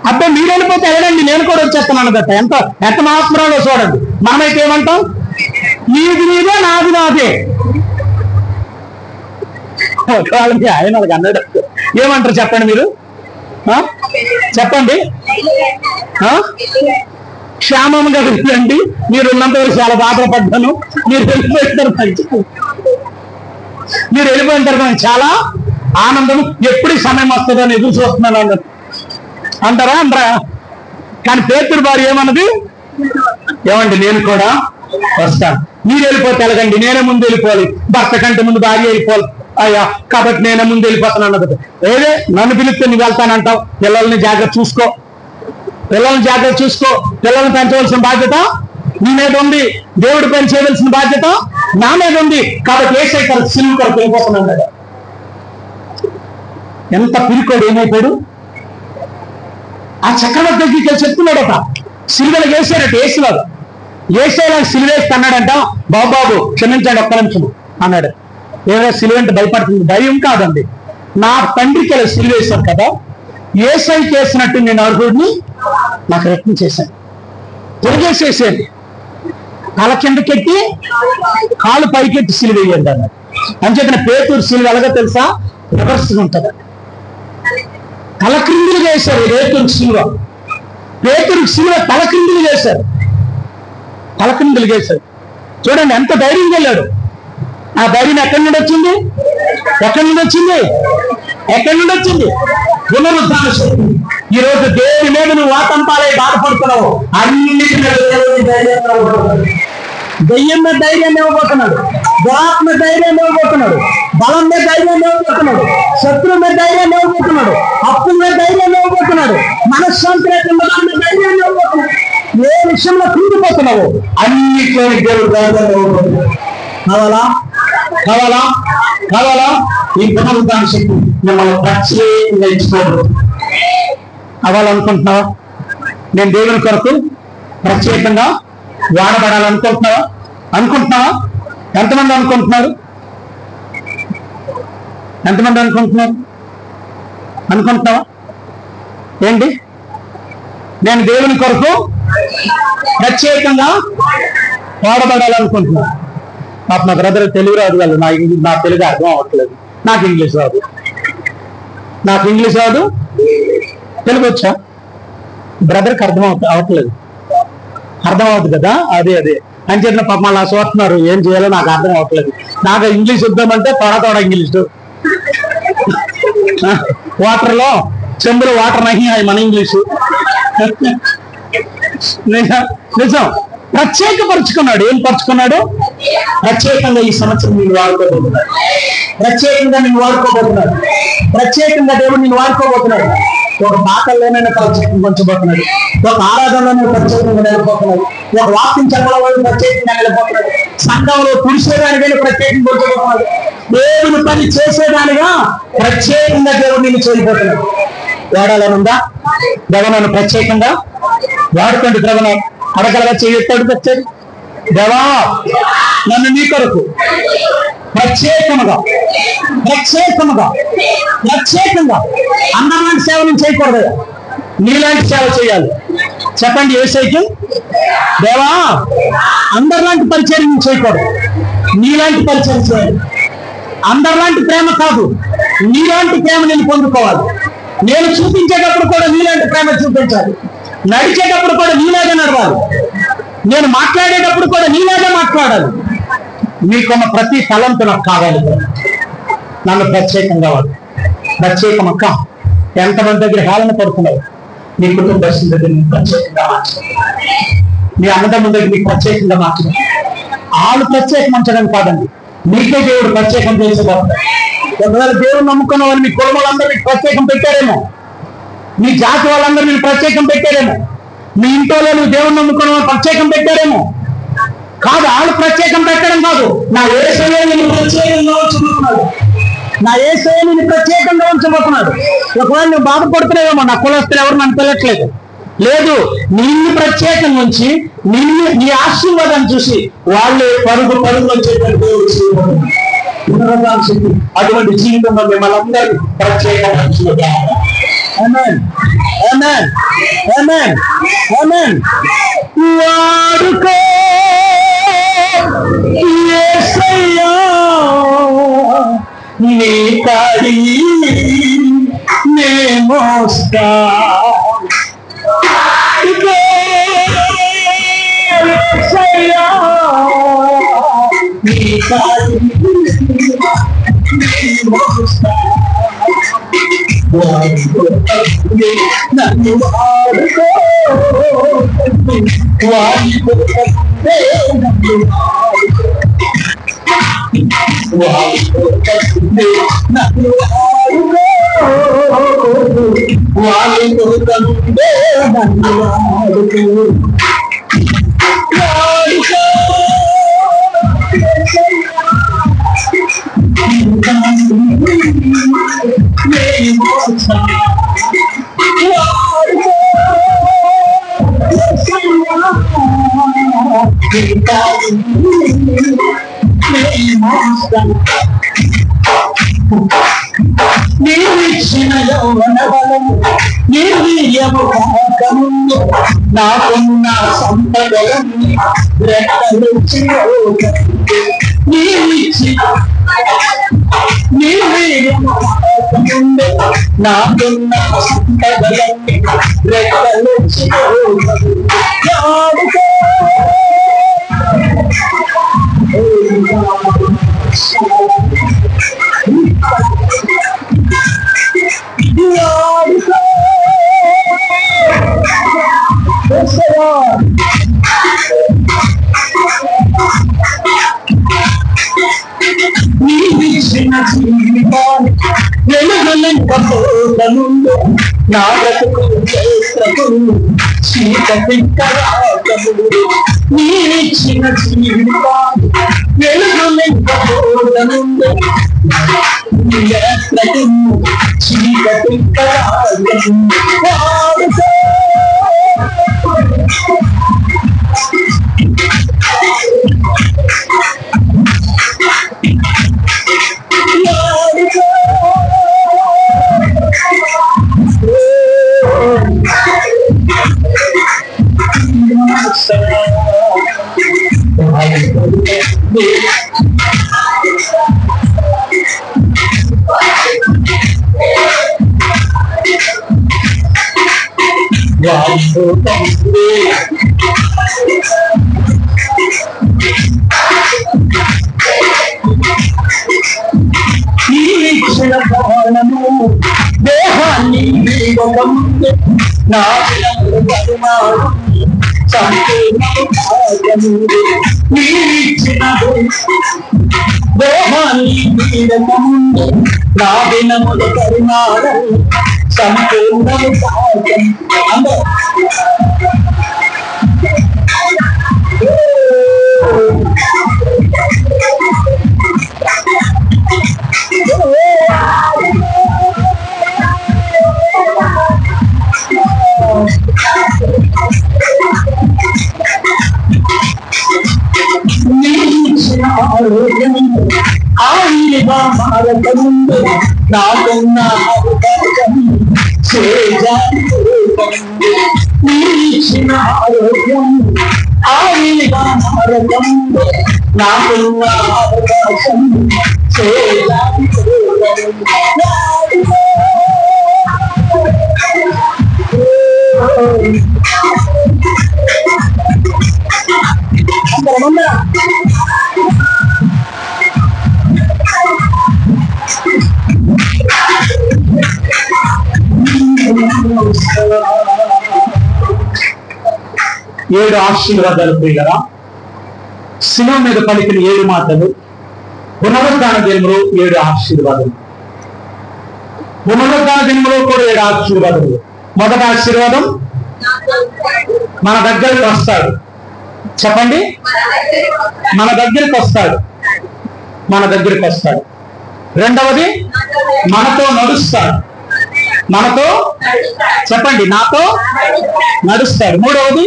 అబ్బే మీరు వెళ్ళిపోతే వెళ్ళండి, నేను కూడా వచ్చేస్తున్నాను కదా. ఎంత మహాత్మరాలో చూడండి. మనమైతే ఏమంటాం? నీదే నాదే. ఆయన అన్నాడు. ఏమంటారు చెప్పండి మీరు? చెప్పండి. క్షేమంగా వెళ్ళండి, మీరు ఉన్నంత వరకు చాలా బాధపడ్డాను, మీరు వెళ్ళిపోయిన తర్వాత చాలా ఆనందం, ఎప్పుడు సమయం వస్తుందో అని ఎదురు చూస్తున్నాను అన్నారు. అంటారా? కానీ పేతురు భార్య ఏమన్నది? ఏమండి నేను కూడా వస్తాను, మీరు వెళ్ళిపోతే వెళ్ళకండి, నేనే ముందు వెళ్ళిపోవాలి, భర్త కంటే ముందు భార్య వెళ్ళిపోవాలి అయ్యా, కాబట్టి నేనే ముందు వెళ్ళిపోతాను అన్నది. నన్ను పిలిస్తే నువ్వు వెళ్తానంటావు. పిల్లల్ని జాగ్రత్త చూసుకో, పిల్లల్ని పెంచవలసిన బాధ్యత నీ మీద ఉంది, దేవుడి పని చేయవలసిన బాధ్యత నా మీద ఉంది. కాబట్టి యేసయ్య గారు సిలువ కొరకు వెళ్ళిపోతున్నాడు. ఎంత పిరికోడు ఏమైపోయాడు? ఆ చక్రవర్తి దగ్గరికి చెప్తున్నాడట, సిలువలు వేసాడట. యేసయ్య సిలువేసి అన్నాడంట, బాబు క్షమించండి ఒక్క నిమిషం అన్నాడు. ఏదైనా సిలువ అంటే భయపడుతుంది, భయం కాదండి. నా తండ్రికి అలా సిలువ వేశారు కదా, ఏసై చేసినట్టు నేను అర్హుడిని నాకు రక్తం చేశాను, తిరిగేసేసేయండి, తల కిందకెట్టి కాలు పైకెట్టి సిలువ వేయండి అన్నారు. అంచేతన పేతురు సిలువ ఎలాగో తెలుసా, రివర్స్ ఉంటుంది, తల క్రిందులు చేశారు. పేతురు సిలువ, పేతురు సిలువ తల క్రిందులు చేశారు, తల క్రిందులు చేశారు. చూడండి ఎంత ధైర్యంగా వెళ్ళాడు. ఆ ధైర్యం ఎక్కడి నుండి వచ్చింది, ఎక్కడి నుండి వచ్చింది, ఎక్కడి నుండి వచ్చింది? పునరుద్ధాన శక్తి. ఈ రోజు దేని మీద నువ్వు వాతంపాలై బాధపడుతున్నావు, అన్నిటి మీద దెయ్యం మీద ధైర్యాన్ని ఇవ్వబోతున్నాడు, దురాత్మ ధైర్యాన్ని ఇవ్వబోతున్నాడు, బలం మీద ధైర్యాన్ని ఇవ్వబోతున్నాడు, శత్రువు మీద ధైర్యాన్ని ఇవ్వబోతున్నాడు, అప్పుల మీద ధైర్యాన్ని ఇవ్వబోతున్నాడు, మనశ్శాంతి లేకుండా ధైర్యాన్ని ఇవ్వబోతున్నాడు. ఏ విషయంలో కుంగిపోతున్నావు అన్నిట్లో దేవుడు ధైర్యాన్ని ఇవ్వబోతున్నాడు. కావాలా కావాలా కావాలా? ఈ పునరుద్ధాన శక్తి మిమ్మల్ని ప్రత్యేకంగా ఇచ్చుకోవడం అవ్వాలనుకుంటున్నావా? నేను దేవుని కొరకు ప్రత్యేకంగా వాడబడాలనుకుంటున్నావా? అనుకుంటున్నావా? ఎంతమంది అనుకుంటున్నారు? ఎంతమంది అనుకుంటున్నారు? అనుకుంటున్నావా ఏంటి? నేను దేవుని కొరకు ప్రత్యేకంగా వాడబడాలనుకుంటున్నా. పాప నా బ్రదర్ తెలుగు రాదు, వాళ్ళు నా తెలుగు అర్థం అవ్వట్లేదు, నాకు ఇంగ్లీష్ రాదు, నాకు ఇంగ్లీష్ రాదు, తెలుగు వచ్చా? బ్రదర్కి అర్థం అవ్వట్లేదు, అర్థం అవుతుంది కదా, అదే అని చెప్పిన పాప అలా చూస్తున్నారు, ఏం చేయాలో నాకు అర్థం అవ్వట్లేదు. నాకు ఇంగ్లీష్ వద్దామంటే తోడ ఇంగ్లీష్, వాటర్ లో చెంబులో వాటర్ నహి మన ఇంగ్లీషు. నిజం, ప్రత్యేకపరుచుకున్నాడు. ఏం పరుచుకున్నాడు? ప్రత్యేకంగా ఈ సంవత్సరం నేను వాడుకోబోతున్నాడు, ప్రత్యేకంగా నేను వాడుకోబోతున్నాడు, ప్రత్యేకంగా దేవుడు నేను వాడుకోబోతున్నాడు. ఒక పాటల్లోనైనా ప్రత్యేకంగా ఉంచబోతున్నాడు, ఒక ఆరాధనలోనే ప్రత్యేకంగా నిలబోతున్నాడు, ఒక వాక్యం చెప్పడంలో ప్రత్యేకంగా నిలబోతున్నాడు, సంఘంలో పురుషేదానికైనా ప్రత్యేకంగా ఉంచబోతున్నాడు, దేవుని పని చేసేదానిగా ప్రత్యేకంగా దేవుడు నేను చేయబోతున్నాడు. వాడాలనుందా? దేవనాన్ని ప్రత్యేకంగా వాడుకోండి. ద్రవణ అడగలగా చేయొత్తాడు ప్రత్యేక దేవా, నన్ను నీ కొరకు ప్రత్యేకంగా ప్రత్యేకంగా ప్రత్యేకంగా అందరిలాంటి సేవ నేను చేయకూడదు, నీలాంటి సేవ చేయాలి. చెప్పండి యేసయ్యకి, దేవా అందరిలాంటి పరిచయం నేను చేయకూడదు, నీలాంటి పరిచయం చేయాలి. అందరిలాంటి ప్రేమ కాదు, నీలాంటి ప్రేమ నేను పొందుకోవాలి. నేను చూపించేటప్పుడు కూడా నీలాంటి ప్రేమ చూపించాలి, నడిచేటప్పుడు కూడా నీలాగే నడవాలి, నేను మాట్లాడేటప్పుడు కూడా నీలాగే మాట్లాడాలి. నీకున్న ప్రతి తలంతో నాకు కావాలి. నన్ను ప్రత్యేకంగా వాడు. ప్రత్యేకం అక్క, ఎంతమంది దగ్గర హేళన పడుతున్నావు? నీ కుటుంబ దగ్గర నీకు ప్రత్యేకంగా మార్చడం, నీ అన్నదమ్ముల దగ్గర నీకు ప్రత్యేకంగా మార్చడం. వాళ్ళు ప్రత్యేకం ఉంచడం కాదండి, నీకే దేవుడు ప్రత్యేకం చేసేవాడు. ఒకవేళ దేవుడు నమ్ముకున్న వాళ్ళు మీ కులం వాళ్ళందరూ మీకు ప్రత్యేకం పెట్టారేమో, మీ జాతి వాళ్ళందరూ మీకు ప్రత్యేకం పెట్టారేమో, మీ ఇంట్లో నువ్వు దేవుడు నమ్ముకున్న వాళ్ళు ప్రత్యేకం పెట్టారేమో. కాదు, వాళ్ళు ప్రత్యేకం పెట్టడం కాదు, నా యేసయ్య నిన్ను ప్రత్యేకంగా ఉంచబోతున్నాడు, నా యేసయ్య నిన్ను ప్రత్యేకంగా ఉంచబోతున్నాడు. ఒకవేళ నువ్వు బాధపడుతున్నావేమో, నా కులస్తులు ఎవరు నన్ను పిల్లట్లేదు, లేదు, నిన్ను ప్రత్యేకంగా ఉంచి నిన్ను నీ ఆశీర్వాదాన్ని చూసి వాళ్ళే పరుగు వచ్చేటట్టు అటువంటి జీవితంలో మిమ్మల్ని అందరూ ప్రత్యేకంగా వాడుకో యేసయ్యా, నీ కాడి నే మోస్తా, యేసయ్యా నీ కాడి నే మోస్తా, నన్ను వాడుకో, వాడుకో, నన్ను వాడుకో, నన్ను వాడుకో, వాడుకో, నన్ను వాడుకో, నీవిచ్చిన యౌవన బలము నిర్వీర్యము కాకముందు నాకున్న సంపదలన్నీ రెక్కలొచ్చి నీవిచ్చిన నిర్వీర్యము కాకముందు నాకున్న సంపదలన్నీ రెక్కలొచ్చి నీవిచ్చిన జీవితాన్ని వెలుగులింకపోతనుండు నా బ్రతుకు చరిత్రకు చీకటిక్కరాకముందు నీవిచ్చిన జీవితాన్ని వెలుగులింకపోతనుండు చీకటిక్కరాకముందు నీవిచ్చిన ప్రాణము దేహాన్ని వీడకముందు నా పరిమాణం నీవిచ్చిన దేహాన్ని వీడకముందు నా దినముల పరిమాణం సంపూర్ణము కాగం ఆవిరిగా మారకముందు నాకున్న అవకాశం నీవిచ్చిన ఆరోగ్యం ఆవిరిగా మారకముందు నాకున్న అవకాశం ఏడు ఆశీర్వాదాలు ప్రియులరా, శిలువ మీద పలికిన 7 మాటలు, పునరుద్ధాన దినములో 7 ఆశీర్వాదాలు, పునరుద్ధాన దినములో కూడా 7 ఆశీర్వాదాలు. మొదటి ఆశీర్వాదం మన దగ్గరికి వస్తాడు. చెప్పండి, మన దగ్గరికి వస్తాడు, మన దగ్గరికి వస్తాడు. రెండవది మనతో నడుస్తాడు, మనతో చెప్పండి నాతో నడుస్తాడు. మూడవది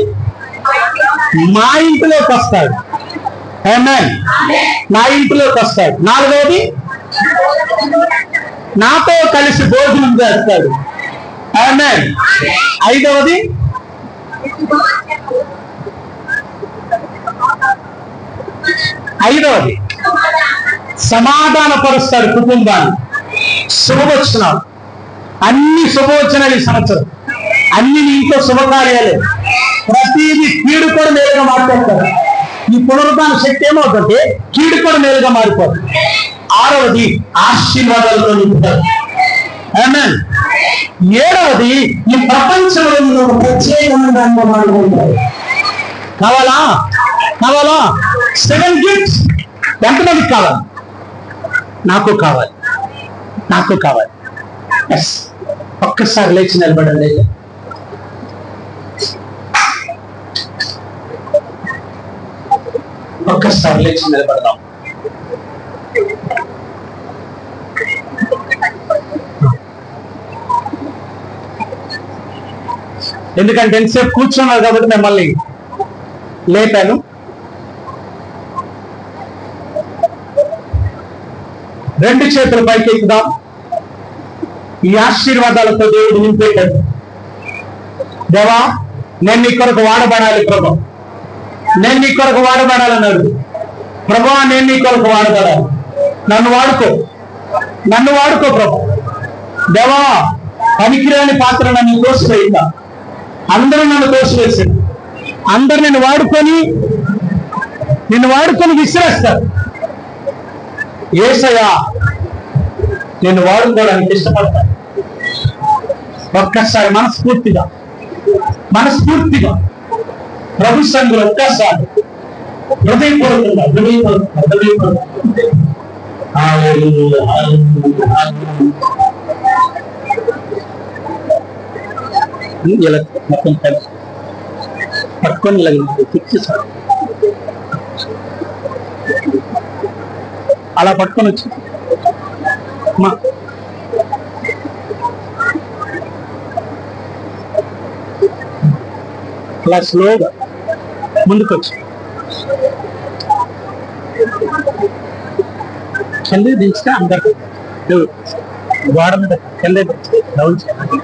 మా ఇంటిలోకి వస్తాడు, ఆమేన్, నా ఇంటిలోకి వస్తాడు. నాలుగవది నాతో కలిసి భోజనం చేస్తాడు, ఆమేన్. ఐదవది సమాధానపరుస్తాడు కుటుంబాన్ని. శుభవచనాలు, అన్ని శుభవచనాలు ఈ సంవత్సరం, అన్ని ఇంట్లో శుభకార్యాలే. ప్రతిదీ కీడు కూడా మేలుగా మాట్లాడతారు. ఈ పునరుద్ధాన శక్తి ఏమవుతుంటే కీడు కూడా మేలుగా మారిపోతుంది. ఆరవది ఆశీర్వాదాలతో నింపుతారు, ఆమేన్. ఏడవది ఈ ప్రపంచంలో ప్రత్యేకమైన కావాలా కావాలా 7 గిఫ్ట్స్ ఎంతమందికి కావాలి? నాకు కావాలి, నాకు కావాలి. ఎస్, ఒక్కసారి లేచి నిలబడండి. ఒక్కసారి లేచి నిలబడదాం. ఎందుకంటే ఎంతసేపు కూర్చున్నారు కాబట్టి మిమ్మల్ని లేపాను. రెండు చేతులు పైకెత్తుదాం. ఈ ఆశీర్వాదాలతో దేవుడు నింపేటట్టు. దేవా, నేను నీ కొరకు వాడబడాలి ప్రభా, నేను నీ కొరకు వాడబడాలన్నాడు ప్రభా, నేను నీ కొరకు వాడబడాలి. నన్ను వాడుకో, నన్ను వాడుకో ప్రభా. దేవా, పనికిరాని పాత్ర నన్ను తోసివేయిందా, అందరూ నన్ను తోసివేసాడు. అందరు నిన్ను వాడుకొని విసిరేస్తారు. యేసయ్యా, నిన్ను వాడుకోవడానికి ఇష్టపడతాను. ఒక్కసారి మనస్ఫూర్తిగా ప్రభు సంఘులు ఒక్కసారి హృదయపూర్వకంగా ఇలా మొత్తం కలిసి పట్టుకొని ఇలా సార్ అలా పట్టుకొని వచ్చి అలా స్లోగా ముందుకు వచ్చి కింద దించితే అందరు గోడ మీద కింద డౌన్ చేయాలి.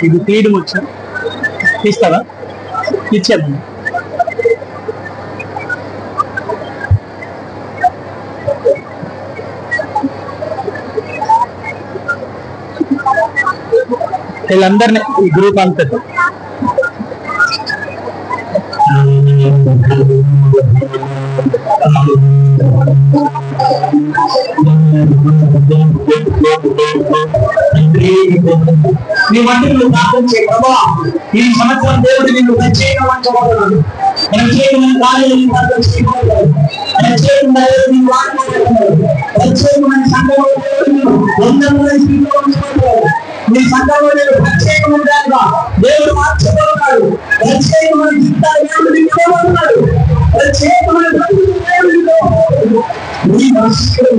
ఇది తీయడం వచ్చా, తీస్తారా? ఇచ్చాను. వీళ్ళందరినీ ఈ గ్రూప్ అంతా నీ మట్టిలో ప్రార్థన చేయ ప్రభా. ఈ సంవత్సరం దేవుడు నిన్ను ప్రత్యేకమంచబోతున్నాడు. ప్రత్యేకమైన కార్యాలను ప్రార్థన చేయబోతున్నాడు. ప్రత్యేకమైన ప్రత్యేకమైన సంఘంలో నీ సంఘంలో నేను ప్రత్యేకమైన దేవుడు మార్చబోతున్నాడు. ప్రత్యేకమైన చిత్తాలు దేవుడు నింపబోతున్నాడు. ప్రత్యేకమైన నీ మనసులో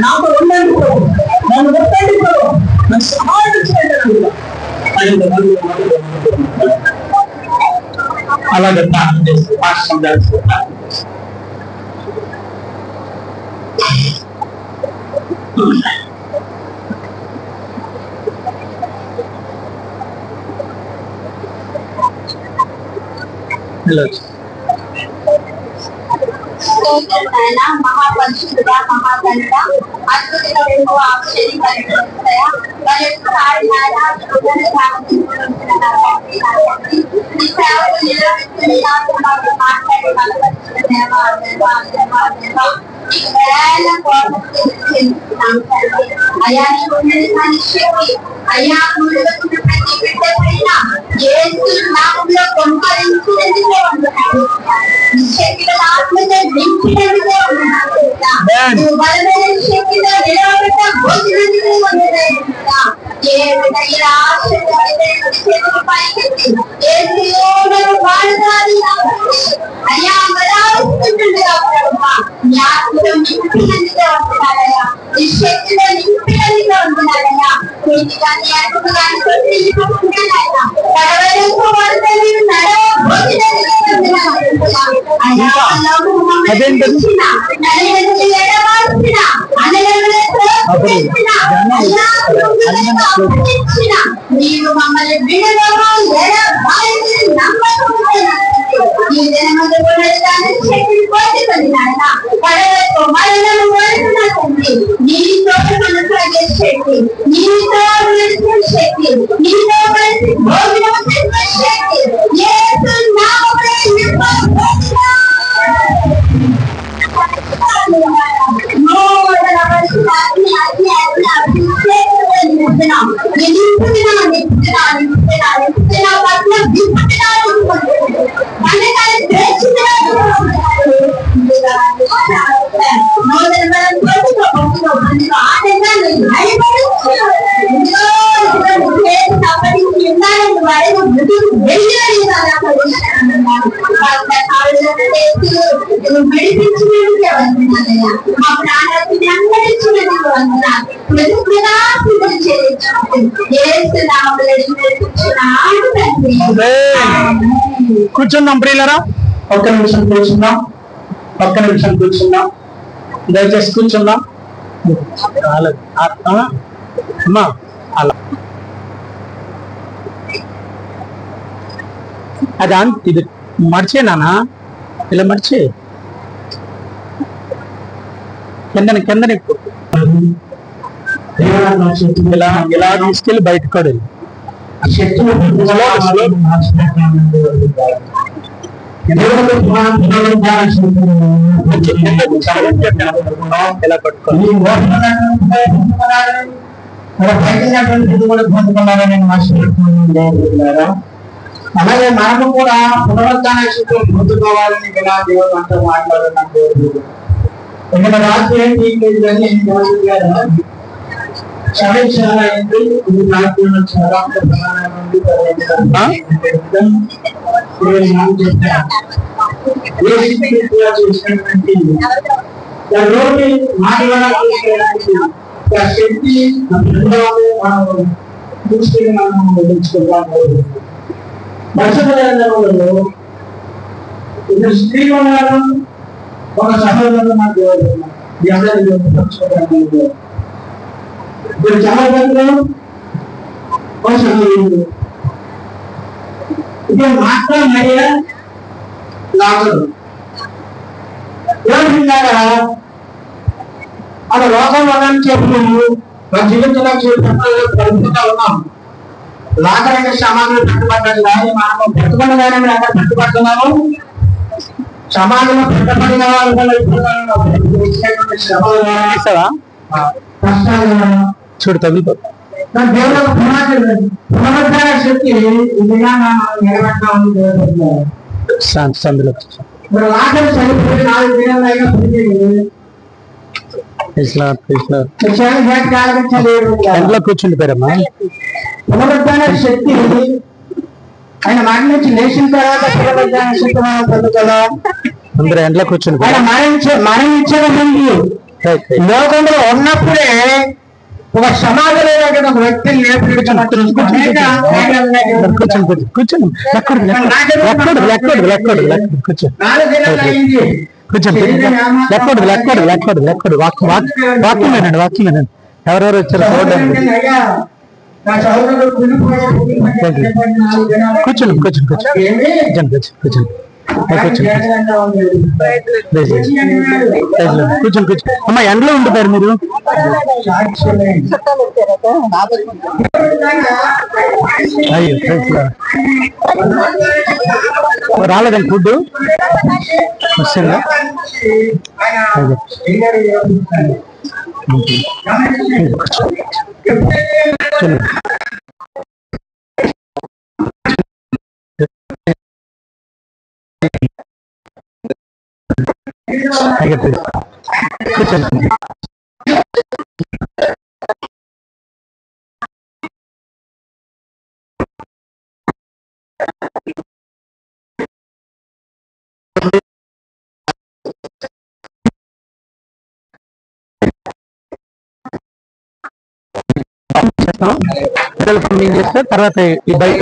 నాతో ఉండండి, నన్ను వద్దండి, నాకు సహాయం చేయండి. అలాగే ప్రార్థన చేస్తూ పాఠం చేస్తున్నారు. మహాపరిశుద్ధుడా, మహాగణుడా, అద్భుతంగా ఎక్కువ ఆశ్చర్యకరమైన అయ్యా అయ్యా ప్రతి బిడ్డ పైన యేసు నామములో కొంపరించినదిగా ఉంటున్నాడు. శక్తిగా ఆత్మతో నింపినదిగా ఉంటున్నాడు. బలమైన శక్తిగా నిలబెట్ట భోజనదిగా ఉంటున్నాడు. ఏ విధంగా అయ్యా బలాస్తుండగా నీ ఆత్మలో నింపినదిగా ఉంటున్నాడయ్యా. నీ శక్తిలో నింపినదిగా ఉంటున్నాడయ్యా. నీవు మమ్మల్ని నీతో కొనసాగే శక్తి, నీతో శక్తి, నీతో భోజనం శక్తి యేసు నామములో కూర్చుందాం ప్రియులరా, ఒక్క నిమిషం కూర్చుందాం, ఒక్క నిమిషం కూర్చుందాం, దయచేసి కూర్చుందాం. అమ్మా అలా అది ఇది మడిచే నాన్న, ఇలా మడిచే కిందని కిందని ఇలా ఇలా తీసుకెళ్ళి బయటకు కూడా అలాగే మనము కూడా పునరుద్ధాన శక్తిని పొందుకోవాలని ఇలా దేవుడు అంటూ మాట్లాడుతున్నాడు. ఇక్కడ రాత్రి ఏంటి క్షమించాలా ఏంటి ఇది రాత్రి శక్తి దృష్టిని మనం వదిలించుకుంటాము. దర్శకులలో ఇద్దరు స్త్రీలు ఉన్నారు, ఒక సహోదరుడు నాకు ఇద్దరు సహోదరులు, ఒక సహోదరుడు. ఇది మాత్రమే లాభం ఏమిటంటారా? అలా లోకంలో చెప్పు మన జీవితంలో పరిస్థితిగా ఉన్నాం. లాకరైన సమాజంలో పెట్టుబడ్డాడు కానీ మనం పెట్టుబడిగానే పెట్టుబడుతున్నాము. సమాజంలో పెట్టుబడిన వాళ్ళు చూడు తగ్గిపో దేవుడు పునరుద్ధార శక్తి ఇదిగా నెరవేర్చాలి. లాకర్ చనిపోయి 4 దినాలైనా ఎంట్లో కూర్చుండి పేరమ్మా. పునరుద్ధాన శక్తి ఆయన మాట నుంచి లేచిన తర్వాత పునరుద్ధాన శక్తి మనం పొందుతున్నాం. అందరూ ఎంట్లో కూర్చుండి ఆయన మరణించక ముందు లోకంలో ఉన్నప్పుడే ఒక సమాజంలో ఒక వ్యక్తిని వాక్యం ఎవరెవరు వచ్చారు చూడండి. కూర్చోండి కూర్చోండి కూర్చోండి కూర్చోండి కూర్చోండి కూర్చోండి అమ్మా. ఎండలో ఉండిపోయారు మీరు. అయ్యో రాలేదండి ఫుడ్ వస్తుందా? కూర్చోండి. చేస్తే తర్వాత ఈ బయట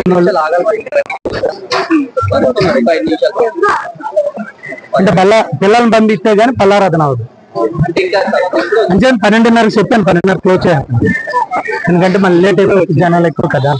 అంటే పిల్లల్ని పంపిస్తే గానీ పల్లారాధన అవదు. అంటే 12:30 చెప్పాను, 12:30 క్లోజ్ చేయాలి. ఎందుకంటే మళ్ళీ లేట్ అయిపోయి జనాలు ఎక్కువ కదా.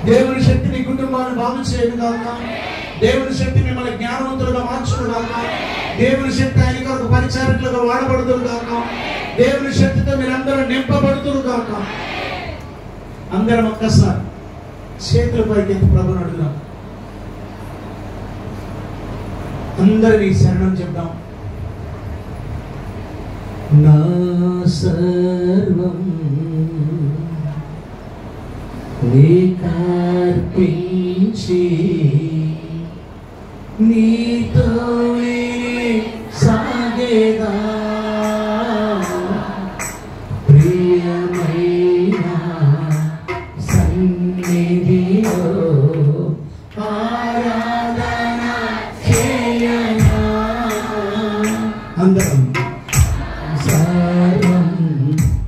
దేవుని శక్తి నీ కుటుంబాన్ని బాగు చేయను గాక. దేవుని శక్తి మిమ్మల్ని జ్ఞానవంతులుగా మార్చును గాక. దేవుని శక్తి ఆయన కొరకు పరిచారకులుగా వాడబడుతురు గాక. దేవుని శక్తితో మీరందరూ నింపబడుతురు గాక. అందరం ఒక్కసారి చేతుల పైకి ప్రభుని అడుగుదాం. అందరినీ శరణం చెప్దాం. నా సర్వం నీకర్పించి నీతోనే సాగేదా ప్రియమైన సన్నిధిలో ఆరాధన చేయనా. అందరం సర్వం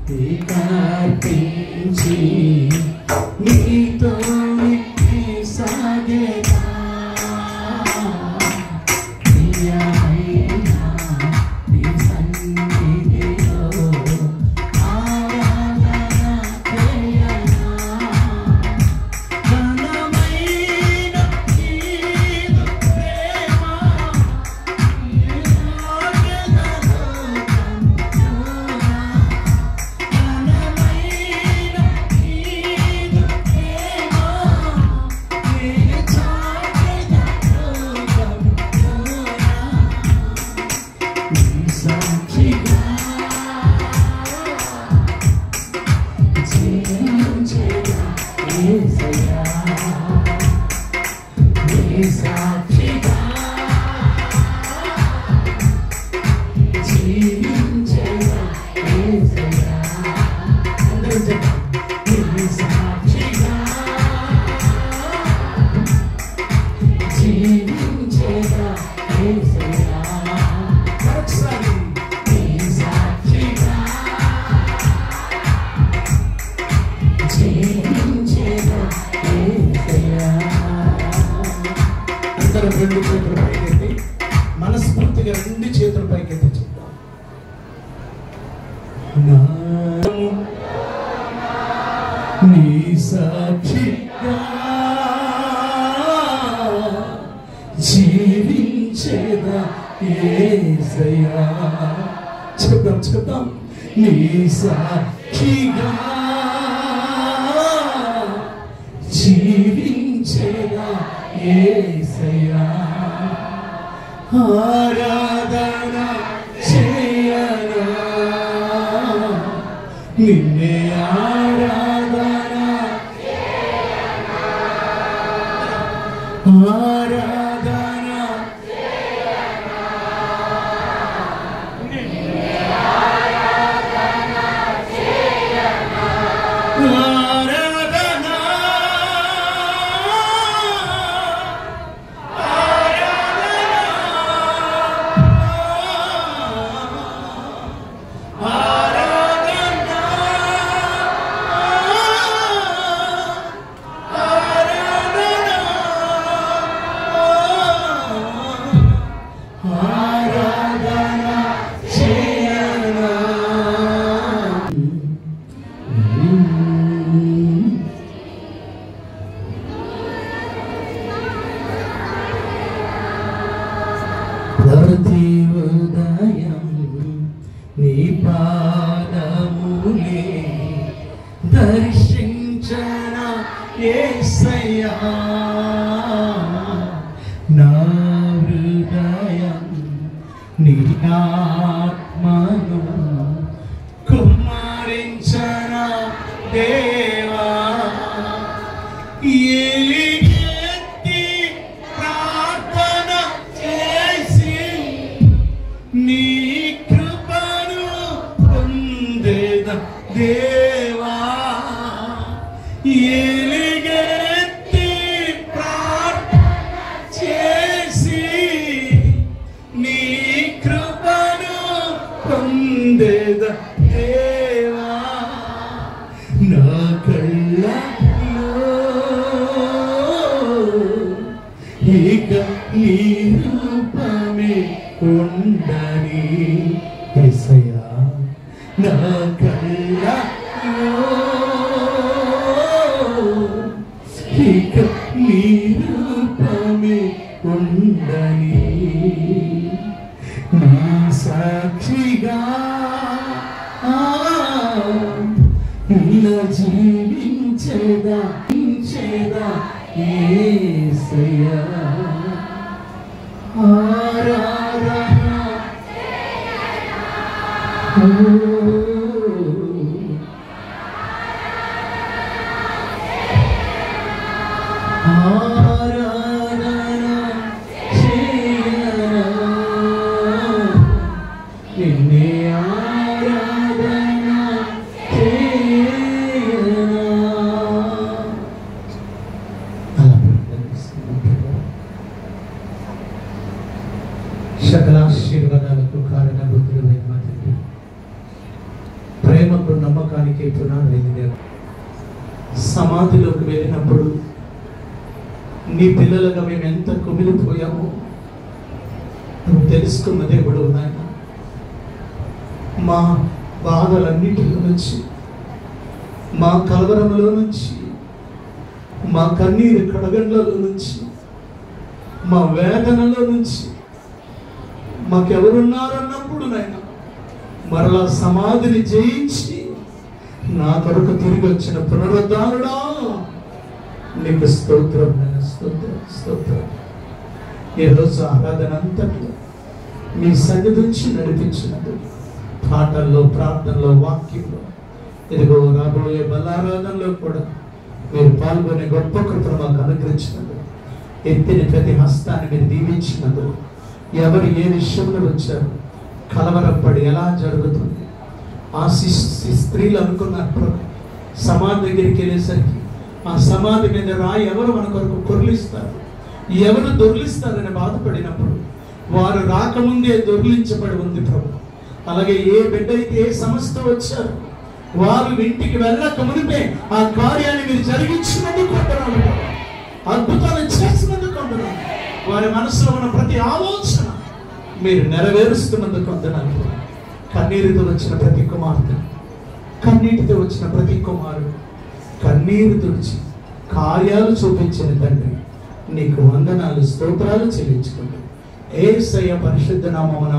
నీకర్పించి నీతో సాగే అందరం చెప్పండి. నీ సాక్షిగా జీవించేదా యేసయ్యా. మరొకసారి నీ సాక్షిగా జీవించేదా యేసయ్యా. అందరం రెండు చేతులు పైకెత్తి మనస్ఫూర్తిగా రెండు చేతులు పైకెత్తి చెప్తాం. నీ సాక్షిగా జీవించేదా యేసయ్యా. చెప్తాం. నీ సాక్షిగా జీవించేదా యేసయ్యా. ఆరాధన చేయనా నిన్నే ఆరాధన ఆరాధన ప్రతి ఉదయం నీ పాదములే దర్శించన యేసయ్యా. నా హృదయం నీ ఆత్మను కుమ్మరించన దేవా. ఎలుగెత్తి ప్రార్థన చేసి నీ కృపను పొందేద దేవా. ఎలుగెత్తి ప్రార్థన చేసి నీ కృపను పొందేద దేవా. నా కళ్ళలో ఇక నీ రూపమే ఉండని యేసయ్యా. నా కళ్ళలో ఇక నీ రూపమే ఉండని. నీ సాక్షిగా ఇలా జీవించేదా యేసయ్యా. ఆరాధన ఆరాధన చేయనా నిన్నే ఆరాధన చేయనా. సకలాశీర్వాదాలకు కారణభూతులైన మా తండ్రి, ప్రేమకు నమ్మకానికి పునాది సమాధిలోకి వెళ్ళినప్పుడు నీ పిల్లలుగా మేము ఎంత కుమిలిపోయామో నువ్వు తెలుసుకున్న దేవుడు నాయన. మా బాధలన్నిటిలో నుంచి, మా కలవరంలో నుంచి, మా కన్నీరు కడగండ్లలో నుంచి, మా వేదనలో నుంచి మాకెవరున్నారన్నప్పుడు నాయన మరలా సమాధిని జయించి నా కొరకు తిరిగి వచ్చిన పునరుద్ధారుడా నీకు స్తోత్రం నాయన. స్తోత్రం స్తోత్రం. ఈరోజు ఆరాధన అంతట్లో మీ సన్నిధి నుంచి నడిపించినది పాటల్లో, ప్రార్థనలో, వాక్యంలో, ఇదిగో రాబోయే బలారాధనలో కూడా మీరు పాల్గొనే గొప్ప కృపను మాకు అనుగ్రహించినది. ఎత్తిన ప్రతి హస్తాన్ని మీరు దీవించినందుకు, ఎవరు ఏ విషయంలో వచ్చారు, కలవరపడి ఎలా జరుగుతుంది, ఆ స్త్రీలు అనుకున్నారు ప్రభు, సమాధి దగ్గరికి వెళ్ళేసరికి ఆ సమాధి మీద రాయి ఎవరు మన కొరకు కొర్లిస్తారు, ఎవరు దొర్లిస్తారని బాధపడినప్పుడు వారు రాకముందే దొర్లించబడి ఉంది ప్రభు. అలాగే ఏ బిడ్డ అయితే ఏ సమస్య వచ్చారు వారు ఇంటికి వెళ్ళక మునిపే ఆ కార్యాన్ని మీరు జరిగించినందుకు కొంటున్నాను, అద్భుతాలు చేసినందుకు కొంటున్నాను, వారి మనసులో ఉన్న ప్రతి ఆలోచన మీరు నెరవేరుస్తున్నందుకు కొంటున్నాను. కన్నీరుతో వచ్చిన ప్రతి కుమార్తె, కన్నీటితో వచ్చిన ప్రతి కుమారుడు కన్నీరు తుడిచి కార్యాలు చూపించిన తండ్రి నీకు వందనాలు స్తోత్రాలు చెల్లించుకుంటూ యేసయ్య పరిశుద్ధ నామమున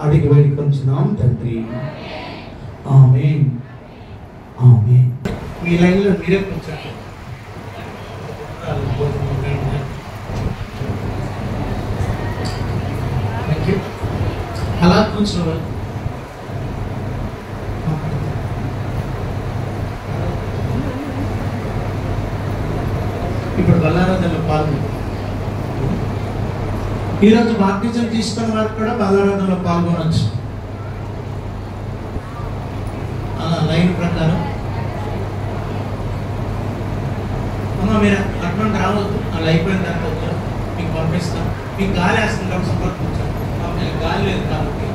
అడిగి వేడుకొంచున్నాం తండ్రి. ఆమేన్ ఆమేన్. మీ లైన్లో మీరే కూర్చోండి. అలా కూర్చోవాలి. ఇప్పుడు బల్లారాధనలో పాల్గొంది. ఈరోజు బాప్టిజం తీసుకున్న వారు కూడా బల్లారాధనలో పాల్గొనవచ్చు. అలా లైన్ ప్రకారం అమ్మ మీరు అటువంటి రావద్దు, అలా అయిపోయిన తర్వాత మీకు పంపిస్తాం. మీకు గాలి వేస్తుంది కాబట్టి సమర్పించాం, గాలి లేదు కాబట్టి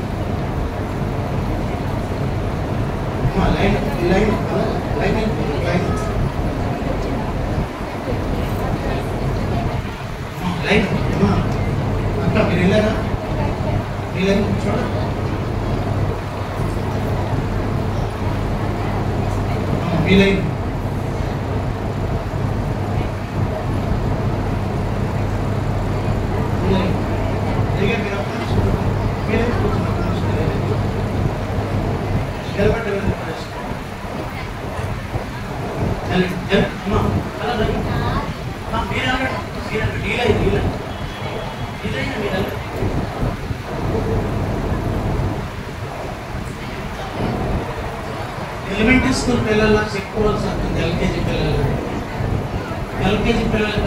line line line line line అక్క మీరు వెళ్ళారా? మీ లైన్ చూడండి. మీ లైన్ ఎలిమెంటరీ స్కూల్ పిల్లల చెప్పుకోవాల్సి ఉంటుంది. ఎల్కేజీ పిల్లలు కూడా మీ పిల్లలు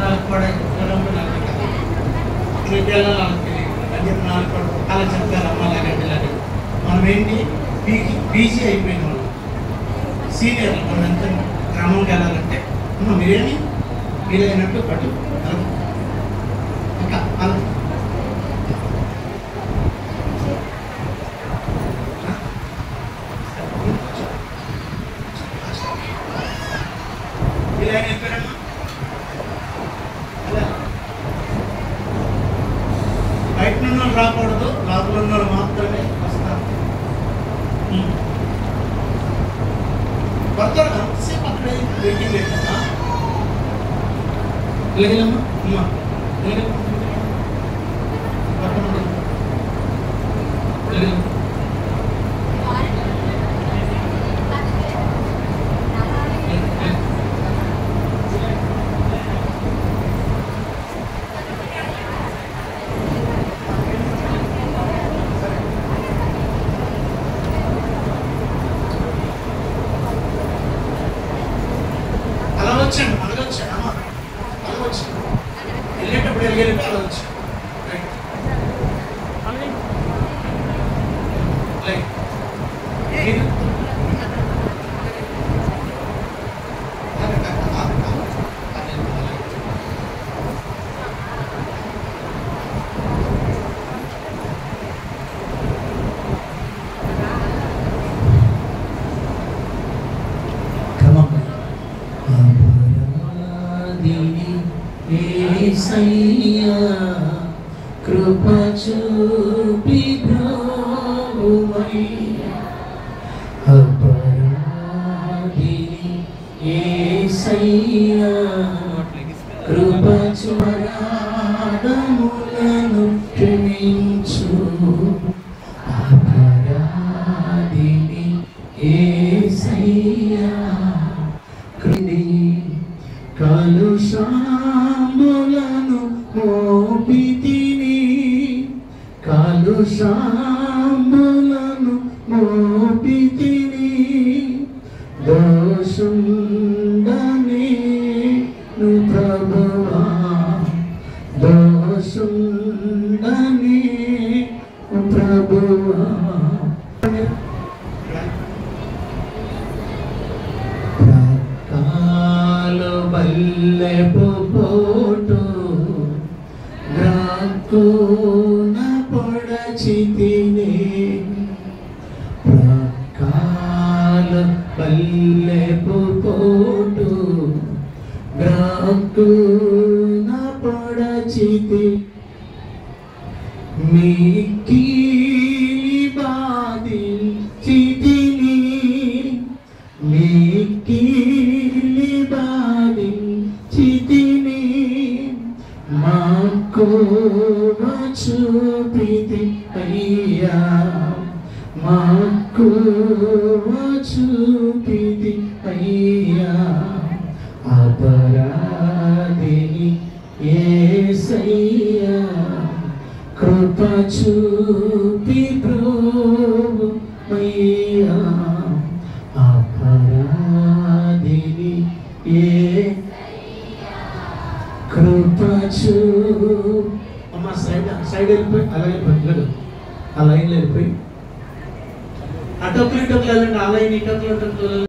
అలా చెప్తారు అమ్మాలంటే మనం ఏంటి పీజీ అయిపోయిన వాళ్ళు సీనియర్లు మనం ఎంత క్రమంగా వెళ్ళాలంటే మీరేమి వీలైనట్టు పట్టు బయట ఉన్న రాకూడదు, లోపల ఉన్న మాత్రమే వస్తారు. పడతారు అంతసేపు అక్కడే వెయిటింగ్ లేకుండా లేదమ్మా అమ్మా అడగొచ్చాను అమ్మా అడగొచ్చాను వెళ్ళేటప్పుడు వెళ్ళేటప్పుడు అడగొచ్చు. కృప చూపి బ్రోవుమయ్యా అపరాధిని యేసయ్యా కృప చూపరాధములను క్షమించు అపరాధిని యేసయ్యా కలుషాములను మోపితిని కలుషాములను మోపితిని దోషుండనే ను ప్రభువా దోషుండనే ప్రభువా బల్లెపు పోటు గ్రాక్కున పొడచితిని ప్రకాల బల్లెపు పోటు గ్రాక్కున పొడచితి మిక్కిలి బాధించితిని మిక్కిలి బాధించితిని మక్కువ చూపితి అయ్యా మక్కువ చూపితి అయ్యా అపరాధిని యేసయ్యా కృప చూపి బ్రోవయ్యా అపరాధిని కృప చూ అమ్మ సైడ్ వెళ్ళిపోయి అలాగే వెళ్ళదు ఆ లైన్లో వెళ్ళిపోయి అటొక్కలు ఇటొక్కలు వెళ్ళండి ఆ లైన్ ఇటొక్కలు